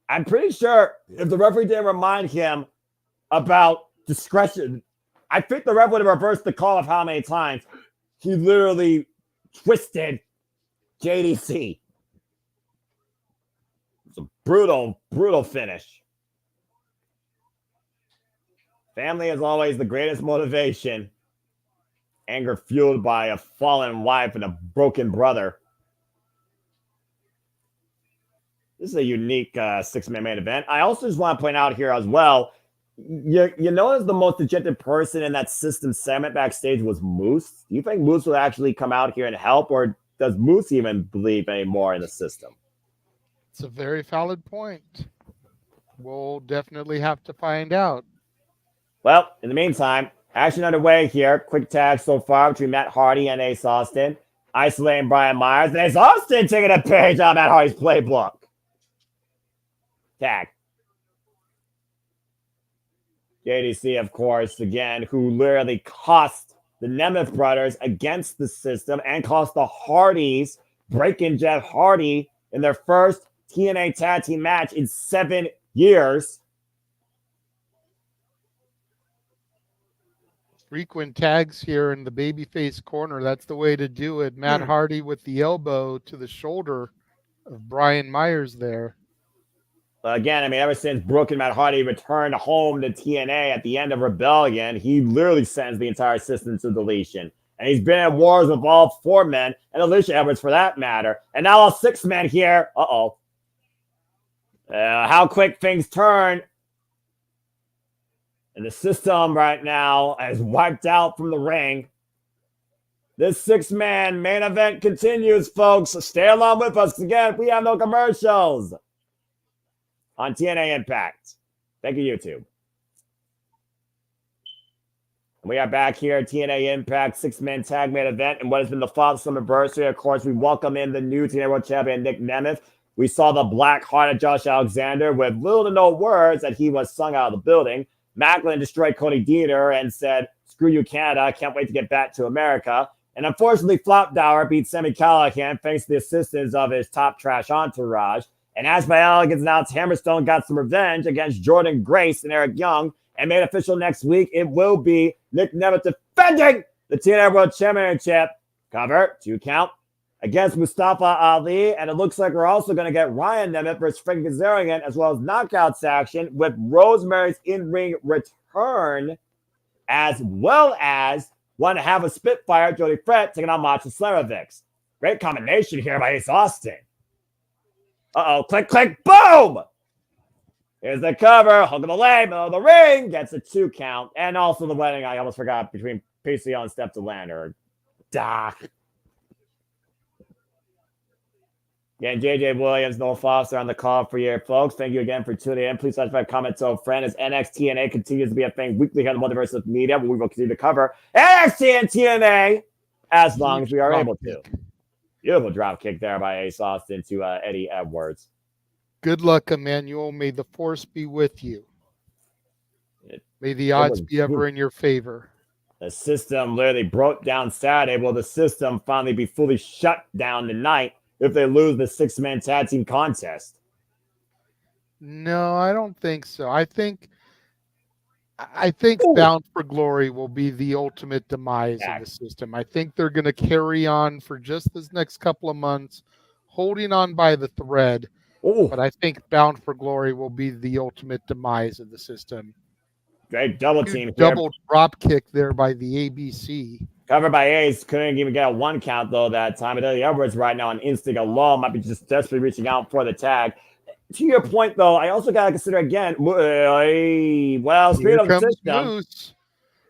Speaker 6: I'm pretty sure if the referee didn't remind him about discretion, I think the ref would have reversed the call of how many times he literally twisted JDC. It's a brutal, brutal finish. Family is always the greatest motivation. Anger fueled by a fallen wife and a broken brother. This is a unique six-man main event. I also just want to point out here as well, you notice the most dejected person in that system segment backstage was Moose. Do you think Moose will actually come out here and help, or does Moose even believe anymore in the system?
Speaker 8: It's a very valid point. We'll definitely have to find out.
Speaker 6: Well, in the meantime, action underway here. Quick tag so far between Matt Hardy and Ace Austin. Isolating Brian Myers. And Ace Austin taking a page out of Matt Hardy's playbook. Tag. JDC, of course, again, who literally cost the Nemeth brothers against the system and cost the Hardys, breaking Jeff Hardy in their first TNA tag team match in 7 years.
Speaker 8: Frequent tags here in the babyface corner. That's the way to do it. Matt Hardy with the elbow to the shoulder of Brian Myers there.
Speaker 6: Again, I mean, ever since Brooke and Matt Hardy returned home to TNA at the end of Rebellion, he literally sends the entire system to deletion. And he's been at wars with all 4 men, and Alicia Edwards for that matter. And now all 6 men here. Uh-oh. How quick things turn. And the system right now is wiped out from the ring. This 6-man main event continues, folks. Stay along with us. Again, we have no commercials on TNA Impact. Thank you, YouTube. We are back here at TNA Impact 6-man tag main event and what has been the fall Slammiversary. Of course, we welcome in the new TNA World Champion, Nick Nemeth. We saw the black-hearted Josh Alexander with little to no words that he was sung out of the building. Macklin destroyed Cody Deaner and said, "Screw you, Canada. I can't wait to get back to America." And unfortunately, Flopdower beat Sammy Callahan thanks to the assistance of his top trash entourage. And as by elegance announced, Hammerstone got some revenge against Jordan Grace and Eric Young and made official next week. It will be Nick Nemeth defending the TNA World Championship. Cover, 2 count, against Mustafa Ali. And it looks like we're also going to get Ryan Nemeth versus Frank Kazarian, as well as knockouts action with Rosemary's in-ring return, as well as one to have a Spitfire, Jody Fett, taking on Macho Slamovich. Great combination here by Ace Austin. Uh-oh, click, click, boom! Here's the cover, hook of the leg, middle of the ring, gets a 2 count. And also the wedding, I almost forgot, between PCO and Steph DeLander. Doc. Again, JJ Williams, Noel Foster on the call for you, folks. Thank you again for tuning in. Please subscribe, comment, tell a friend as NXT continues to be a thing weekly here on the Multiverse of Media, where we will continue to cover NXT and TNA as long as we are able to. Beautiful drop kick there by Ace Austin to Eddie Edwards.
Speaker 8: Good luck, Emmanuel. May the force be with you. May the odds be ever in your favor.
Speaker 6: The system literally broke down Saturday. Will the system finally be fully shut down tonight if they lose the 6-man tag team contest?
Speaker 8: No, I don't think so. I think Bound for Glory will be the ultimate demise of the system. I think they're going to carry on for just this next couple of months, holding on by the thread.
Speaker 6: Ooh.
Speaker 8: But I think Bound for Glory will be the ultimate demise of the system.
Speaker 6: Great double team here.
Speaker 8: Double drop kick there by the ABC.
Speaker 6: Covered by Ace. Couldn't even get a 1 count, though, that time. Eddie Edwards right now on instinct alone might be just desperately reaching out for the tag. To your point, though, I also got to consider again, speaking of the system,
Speaker 8: Moose.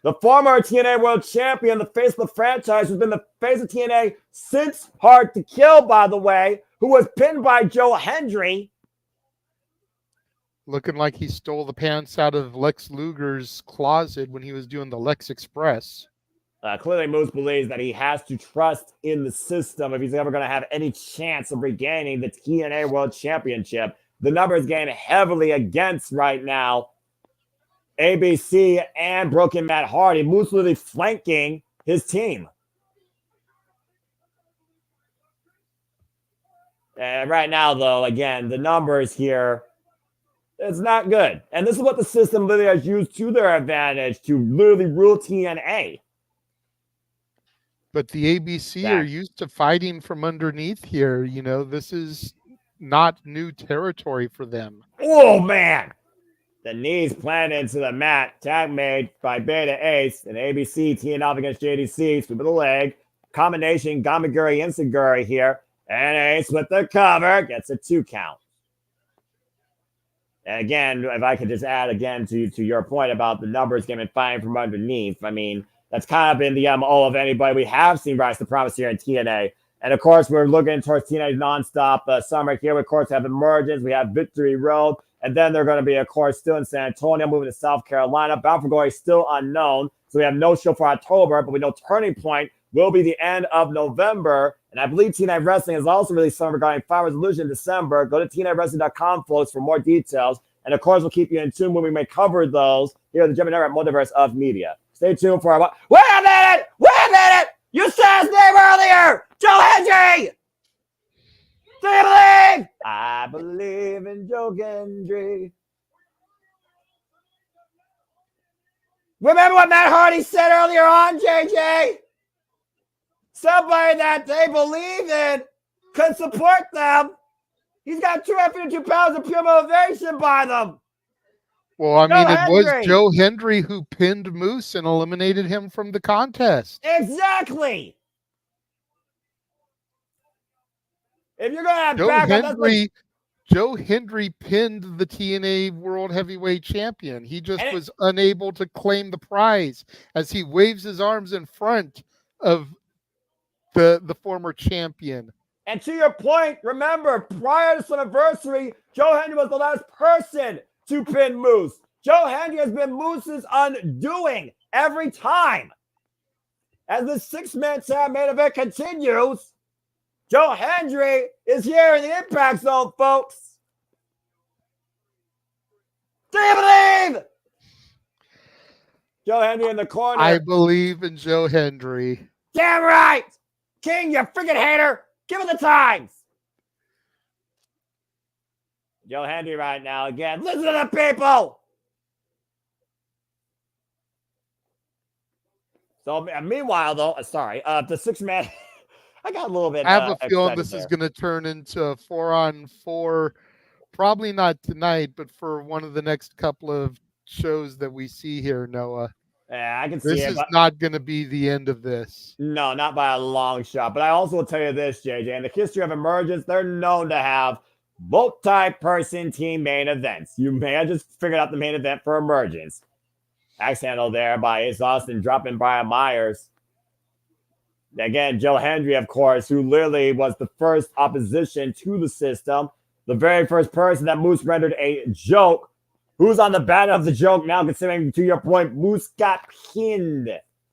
Speaker 6: The former TNA World Champion, the face of the franchise, who's been the face of TNA since Hard to Kill, by the way, who was pinned by Joe Hendry.
Speaker 8: Looking like he stole the pants out of Lex Luger's closet when he was doing the Lex Express.
Speaker 6: Clearly, Moose believes that he has to trust in the system if he's ever going to have any chance of regaining the TNA World Championship. The numbers game heavily against right now ABC and Broken Matt Hardy. Moose literally flanking his team. And right now, though, again, the numbers here, it's not good. And this is what the system literally has used to their advantage to literally rule TNA.
Speaker 8: But the ABC are used to fighting from underneath here. You know, this is not new territory for them.
Speaker 6: Oh, man. The knees planted into the mat. Tag made by Beta Ace and ABC teeing off against JDC. Sweep of the leg. Combination Gamaguri Insaguri here. And Ace with the cover. Gets a 2 count. And again, if I could just add again to your point about the numbers getting firing from underneath, I mean, that's kind of been the MO of anybody we have seen rise to promise here in TNA. And of course, we're looking towards TNA's nonstop summer here. We, of course, have Emergence. We have Victory Road. And then they're going to be, of course, still in San Antonio, moving to South Carolina. Bound for Glory still unknown. So we have no show for October, but we know Turning Point will be the end of November. And I believe TNA Wrestling has also released something regarding Fire Resolution in December. Go to TNAWrestling.com, folks, for more details. And of course, we'll keep you in tune when we may cover those here at the JMN Multiverse of Media. Stay tuned for our... Wait a minute! Wait a minute! You said his name earlier! Joe Hendry! Do you believe? I believe in Joe Hendry. Remember what Matt Hardy said earlier on, JJ? Somebody that they believe in could support them. He's got 252 pounds of pure motivation by them.
Speaker 8: Well, I mean, it was
Speaker 6: Hendry.
Speaker 8: Joe Hendry who pinned Moose and eliminated him from the contest.
Speaker 6: Exactly. If you're going to have backup,
Speaker 8: Joe Hendry pinned the TNA World Heavyweight Champion. He just was unable to claim the prize as he waves his arms in front of the former champion.
Speaker 6: And to your point, remember, prior to Slammiversary, Joe Hendry was the last person to pin Moose. Joe Hendry has been Moose's undoing every time. As the 6-man tag main event continues, Joe Hendry is here in the impact zone, folks. Do you believe? Joe Hendry in the corner.
Speaker 8: I believe in Joe Hendry.
Speaker 6: Damn right. King, you freaking hater. Give it the times. Joe Hendry right now again. Listen to the people. So meanwhile, though, the 6-man, I got a little bit.
Speaker 8: I have a feeling this
Speaker 6: there.
Speaker 8: is going to turn into a 4-on-4. Probably not tonight, but for one of the next couple of shows that we see here, Noah.
Speaker 6: Yeah, I can see
Speaker 8: this
Speaker 6: it.
Speaker 8: This is not going to be the end of this.
Speaker 6: No, not by a long shot. But I also will tell you this, JJ. In the history of Emergence, they're known to have multi-person team main events. You may have just figured out the main event for Emergence. Axe handle there by Ace Austin, dropping Brian Myers. Again, Joe Hendry, of course, who literally was the first opposition to the system. The very first person that Moose rendered a joke. Who's on the bad of the joke now, considering, to your point, Moose got pinned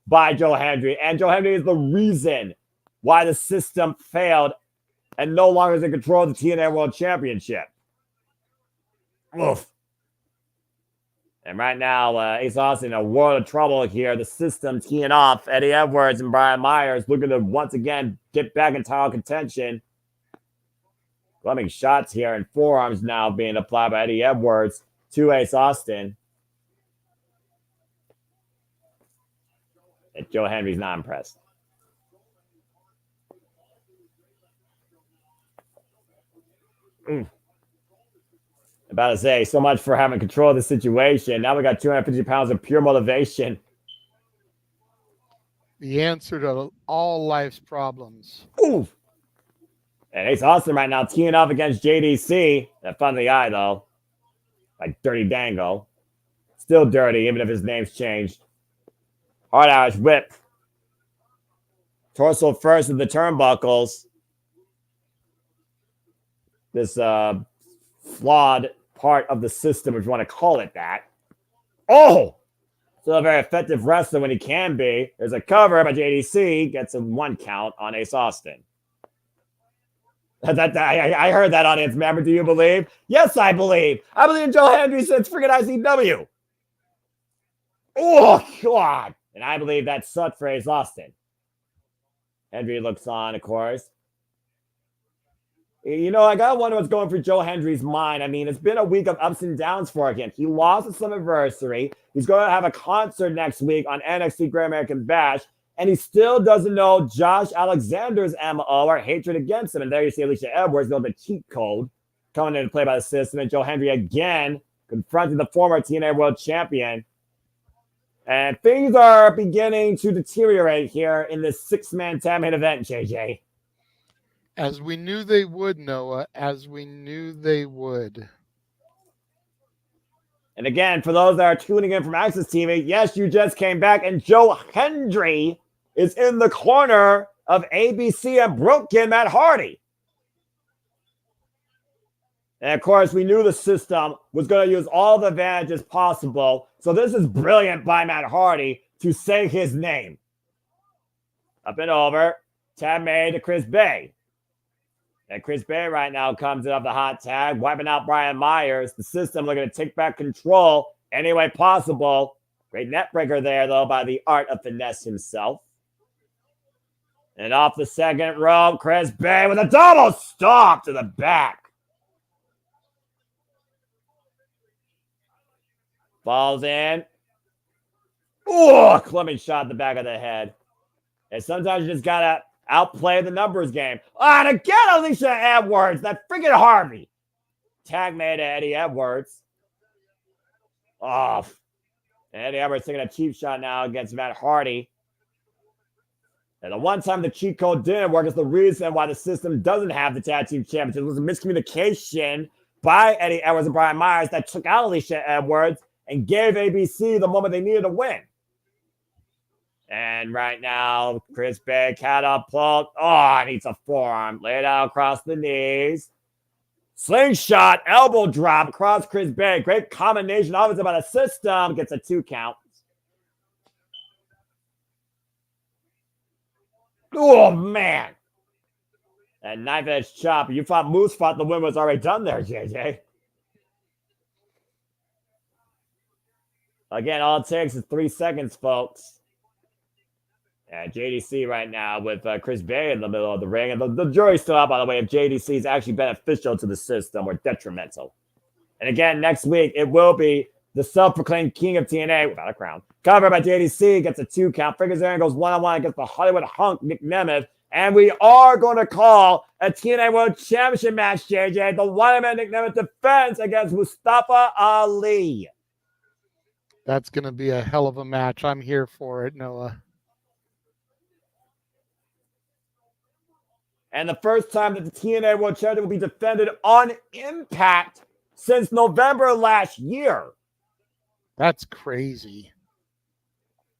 Speaker 6: by Joe Hendry. And Joe Hendry is the reason why the system failed and no longer is in control of the TNA World Championship. Oof. And right now, Ace Austin in a world of trouble here. The system teeing off. Eddie Edwards and Brian Myers looking to once again get back in title contention. Glumming shots here and forearms now being applied by Eddie Edwards to Ace Austin. And Joe Hendry's not impressed. About to say, so much for having control of the situation. Now we got 250 pounds of pure motivation.
Speaker 8: The answer to all life's problems.
Speaker 6: Ooh. And Ace Austin right now teeing off against JDC. That fun in the eye, though. Like Dirty Dango. Still dirty, even if his name's changed. Hard Irish whip. Torso first of the turnbuckles. This flawed part of the system, if you want to call it that. Oh! Still a very effective wrestler when he can be. There's a cover by JDC. Gets a 1 count on Ace Austin. I heard that, audience member. Do you believe? Yes, I believe. I believe in Joe Hendry since freaking ICW. Oh, God. And I believe that sucked for Ace Austin. Hendry looks on, of course. You know, I gotta wonder what's going through Joe Hendry's mind. I mean, it's been a week of ups and downs for him. He lost at Slammiversary. He's going to have a concert next week on NXT Great American Bash. And he still doesn't know Josh Alexander's MO or hatred against him. And there you see Alicia Edwards, the cheat code, coming into play by the system. And Joe Hendry again confronting the former TNA World Champion. And things are beginning to deteriorate here in this six-man tag main event, JJ.
Speaker 8: As we knew they would, Noah. As we knew they would.
Speaker 6: And again, for those that are tuning in from Access TV, yes, you just came back, and Joe Hendry is in the corner of ABC and Broken Matt Hardy. And of course, we knew the system was going to use all the advantages possible. So this is brilliant by Matt Hardy to say his name. Up and over. Tag made to Chris Bay. And Chris Bay right now comes in off the hot tag, wiping out Brian Myers. The system looking to take back control any way possible. Great net breaker there, though, by the art of finesse himself. And off the second rope, Chris Bay with a double stomp to the back. Falls in. Ooh, Clement shot in the back of the head. And sometimes you just got to outplay the numbers game. And again, Alicia Edwards, that freaking Harvey. Tag made to Eddie Edwards. Off. Eddie Edwards taking a cheap shot now against Matt Hardy. And the one time the cheat code didn't work is the reason why the system doesn't have the tag team championship. It was a miscommunication by Eddie Edwards and Brian Myers that took out Alicia Edwards and gave ABC the moment they needed to win. And right now, Chris Bay catapult. Oh, needs a forearm. Laid out across the knees. Slingshot, elbow drop across Chris Bay. Great combination, obviously, by the system. Gets a 2 count. Oh, man. That knife edge chop. You thought Moose fought the win was already done there, JJ. Again, all it takes is 3 seconds, folks. And JDC right now with Chris Bay in the middle of the ring. And the jury's still out, by the way, if JDC is actually beneficial to the system or detrimental. And again, next week, it will be the self-proclaimed king of TNA without a crown. Covered by JDC, gets a 2 count. Figures there and goes one-on-one against the Hollywood hunk, Nick Nemeth. And we are going to call a TNA World Championship match, JJ. The one-man Nick Nemeth defense against Mustafa Ali.
Speaker 8: That's going to be a hell of a match. I'm here for it, Noah.
Speaker 6: And the first time that the TNA World Championship will be defended on iMPACT since November last year.
Speaker 8: That's crazy.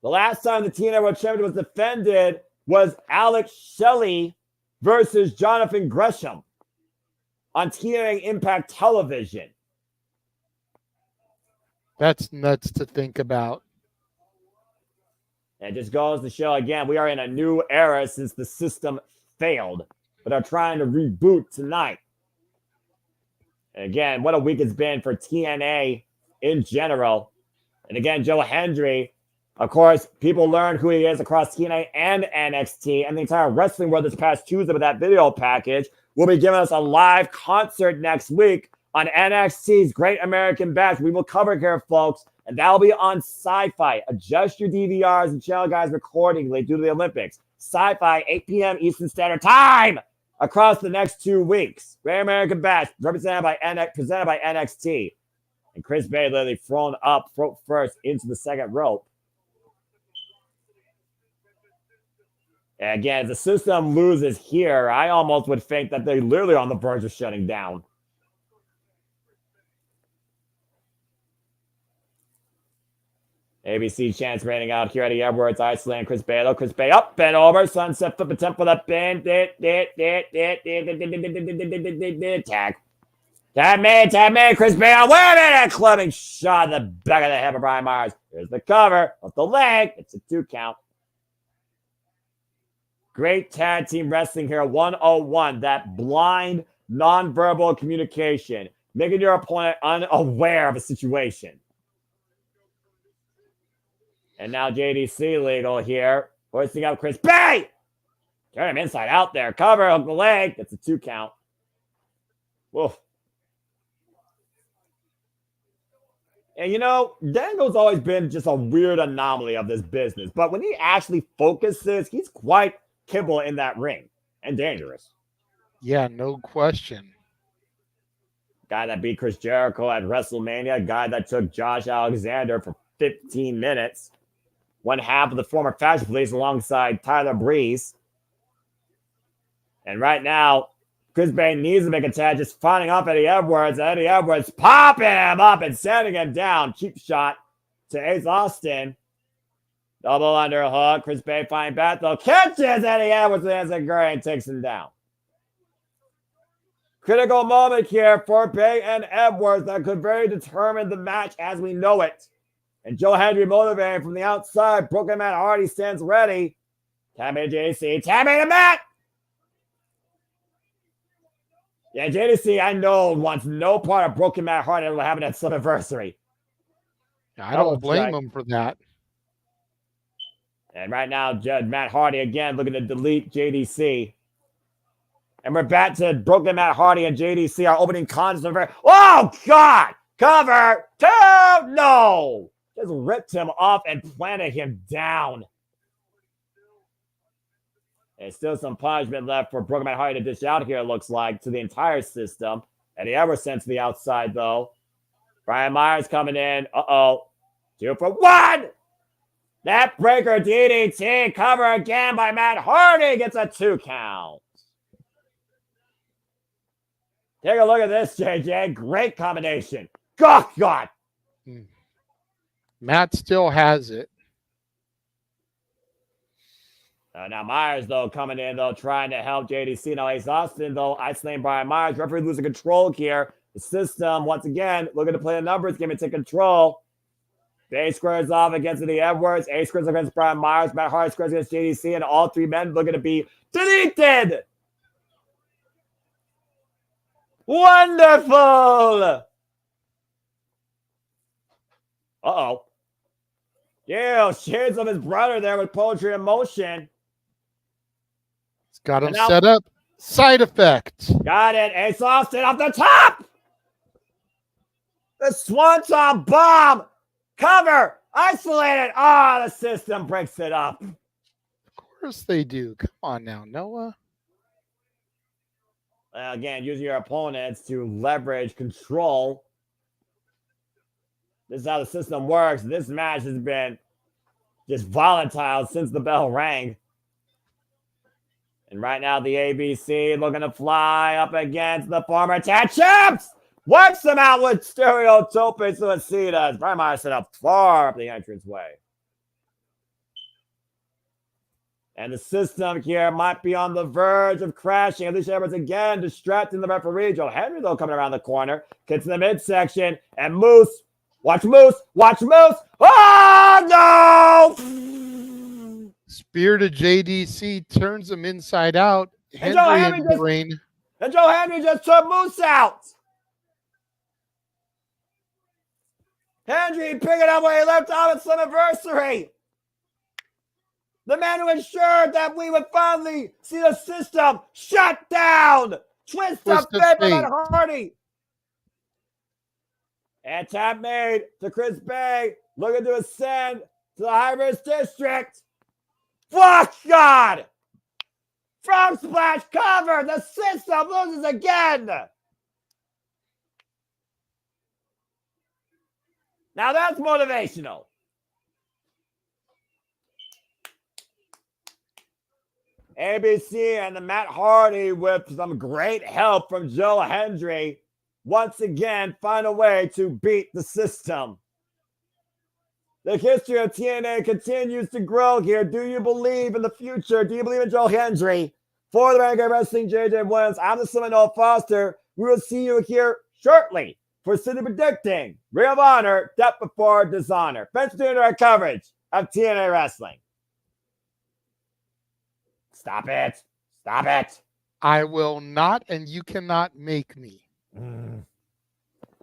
Speaker 6: The last time the TNA World Championship was defended was Alex Shelley versus Jonathan Gresham on TNA iMPACT television.
Speaker 8: That's nuts to think about.
Speaker 6: And it just goes to show, again, we are in a new era since the system failed, but are trying to reboot tonight. And again, what a week it's been for TNA in general. And again, Joe Hendry, of course, people learned who he is across TNA and NXT and the entire wrestling world this past Tuesday with that video package. Will be giving us a live concert next week on NXT's Great American Bash. We will cover it here, folks, and that'll be on Sci-Fi. Adjust your DVRs and channel guys accordingly due to the Olympics. Sci-Fi, 8 p.m. Eastern Standard Time across the next 2 weeks. Great American Bash, presented by NXT. And Chris Bay literally thrown up first into the second rope. And again, if the system loses here, I almost would think that they're literally on the verge of shutting down. ABC chance rating out here. Eddie Edwards, Iceland, Chris Bay. Chris Bay up and over. Sunset flip attempt for the pin. Tag. Tag man. Chris Bay on. Wait a minute. Clubbing shot in the back of the head of Brian Myers. Here's the cover of the leg. It's a 2 count. Great tag team wrestling here. 101. That blind, nonverbal communication. Making your opponent unaware of a situation. And now JDC legal here. Hoisting up Chris Bay. Turn him inside out there. Cover of the leg. That's a 2 count. Woof. And you know, Dango's always been just a weird anomaly of this business. But when he actually focuses, he's quite kibble in that ring. And dangerous.
Speaker 8: Yeah, no question.
Speaker 6: Guy that beat Chris Jericho at WrestleMania. Guy that took Josh Alexander for 15 minutes. One half of the former Fashion Police alongside Tyler Breeze. And right now, Chris Bay needs to make a tag, just finding off Eddie Edwards. Eddie Edwards popping him up and sending him down. Cheap shot to Ace Austin. Double underhook. Chris Bay finding back though. Catches Eddie Edwards and Gray and takes him down. Critical moment here for Bay and Edwards that could very determine the match as we know it. And Joe Hendry motivating from the outside. Brooklyn Matt Hardy stands ready. Tap in JC. Tap in to Matt. Yeah, JDC, I know, wants no part of Broken Matt Hardy that will happen at Slammiversary.
Speaker 8: I don't blame him for that.
Speaker 6: And right now, Matt Hardy again looking to delete JDC. And we're back to Broken Matt Hardy and JDC, our opening contest. Oh, God! Cover! Two! No! Just ripped him off and planted him down. There's still some punishment left for Broken Matt Hardy to dish out here, it looks like, to the entire system. Eddie Edwards sent to the outside, though. Brian Myers coming in. Uh-oh. 2 for 1! That breaker DDT cover again by Matt Hardy gets a 2 count. Take a look at this, JJ. Great combination. God, God.
Speaker 8: Matt still has it.
Speaker 6: Now Myers, though, coming in, though, trying to help JDC. Now Ace Austin, though, isolating Brian Myers. Referee losing control here. The system, once again, looking to play the numbers game and take control. Bay squares off against Eddie Edwards. Ace squares against Brian Myers. Matt Hardy squares against JDC. And all 3 men looking to be deleted. Wonderful. Uh-oh. Yeah, shades of his brother there with poetry in motion.
Speaker 8: It's got him set up. Side effect.
Speaker 6: Got it. Ace Austin off the top. The Swanton bomb. Cover. Isolated. The system breaks it up.
Speaker 8: Of course they do. Come on now, Noah.
Speaker 6: Again, using your opponents to leverage control. This is how the system works. This match has been just volatile since the bell rang. And right now, the ABC looking to fly up against the former tag champs. Wipes them out with stereotope suicidas. Brian Myers set up far up the entranceway. And the system here might be on the verge of crashing. Alicia Edwards again distracting the referee. Joe Henry, though, coming around the corner. Gets in the midsection. And Moose. Watch Moose. Watch Moose. Oh, no!
Speaker 8: Spear to JDC turns him inside out.
Speaker 6: And Joe Henry just took Moose out. Henry picking up where he left off at Slammiversary. The man who ensured that we would finally see the system shut down. Twist up fate for Matt Hardy. And tap made to Chris Bay. Looking to ascend to the high-risk district. Fuck God! From splash cover. The system loses again. Now that's motivational. ABC and the Matt Hardy with some great help from Joe Hendry once again find a way to beat the system. The history of TNA continues to grow here. Do you believe in the future? Do you believe in Joe Hendry? For the Renegade Wrestling, JJ Williams, I'm the Seminole Foster. We will see you here shortly for City Predicting, Ring of Honor, Death Before Dishonor. Thanks for tuning our coverage of TNA Wrestling. Stop it. Stop it.
Speaker 8: I will not, and you cannot make me.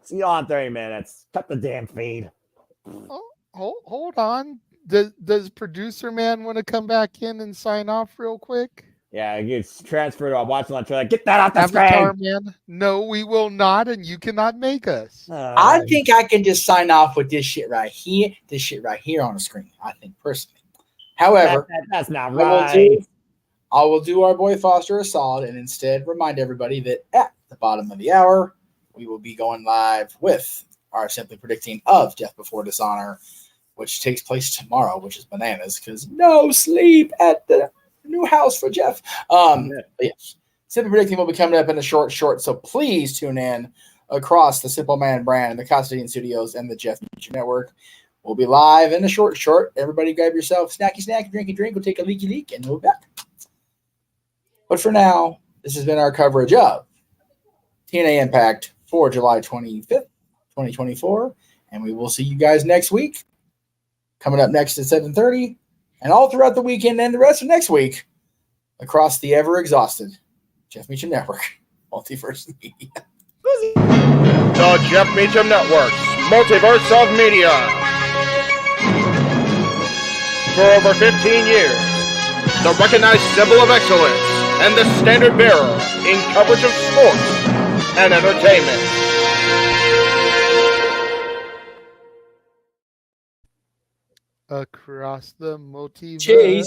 Speaker 6: See you on 30 minutes. Cut the damn feed.
Speaker 8: Hold on. Does producer man want to come back in and sign off real quick?
Speaker 6: Yeah, it gets transferred to a watch on trailer. Get that off the
Speaker 8: Avatar
Speaker 6: screen.
Speaker 8: man. No, we will not, and you cannot make us.
Speaker 7: I think I can just sign off with this shit right here. This shit right here on the screen. I think personally. However,
Speaker 6: that's not right.
Speaker 7: I will do our boy Foster a solid and instead remind everybody that at the bottom of the hour, we will be going live with our Simply Predicting of Death Before Dishonor, which takes place tomorrow, which is bananas because no sleep at the new house for Jeff. But yes, Simply Predicting will be coming up in a short, so please tune in across the Simple Man brand, the Constantine Studios, and the Jeff Meacham Network. We'll be live in a short. Everybody grab yourself snacky snack, drinky drink. We'll take a leaky leak, and we'll be back. But for now, this has been our coverage of TNA Impact for July 25th, 2024, and we will see you guys next week. Coming up next at 7:30, and all throughout the weekend and the rest of next week, across the ever-exhausted Jeff Meacham Network, Multiverse of Media.
Speaker 5: The Jeff Meacham Network's Multiverse of Media. For over 15 years, the recognized symbol of excellence and the standard bearer in coverage of sports and entertainment.
Speaker 8: Across the multiverse.
Speaker 7: Chase.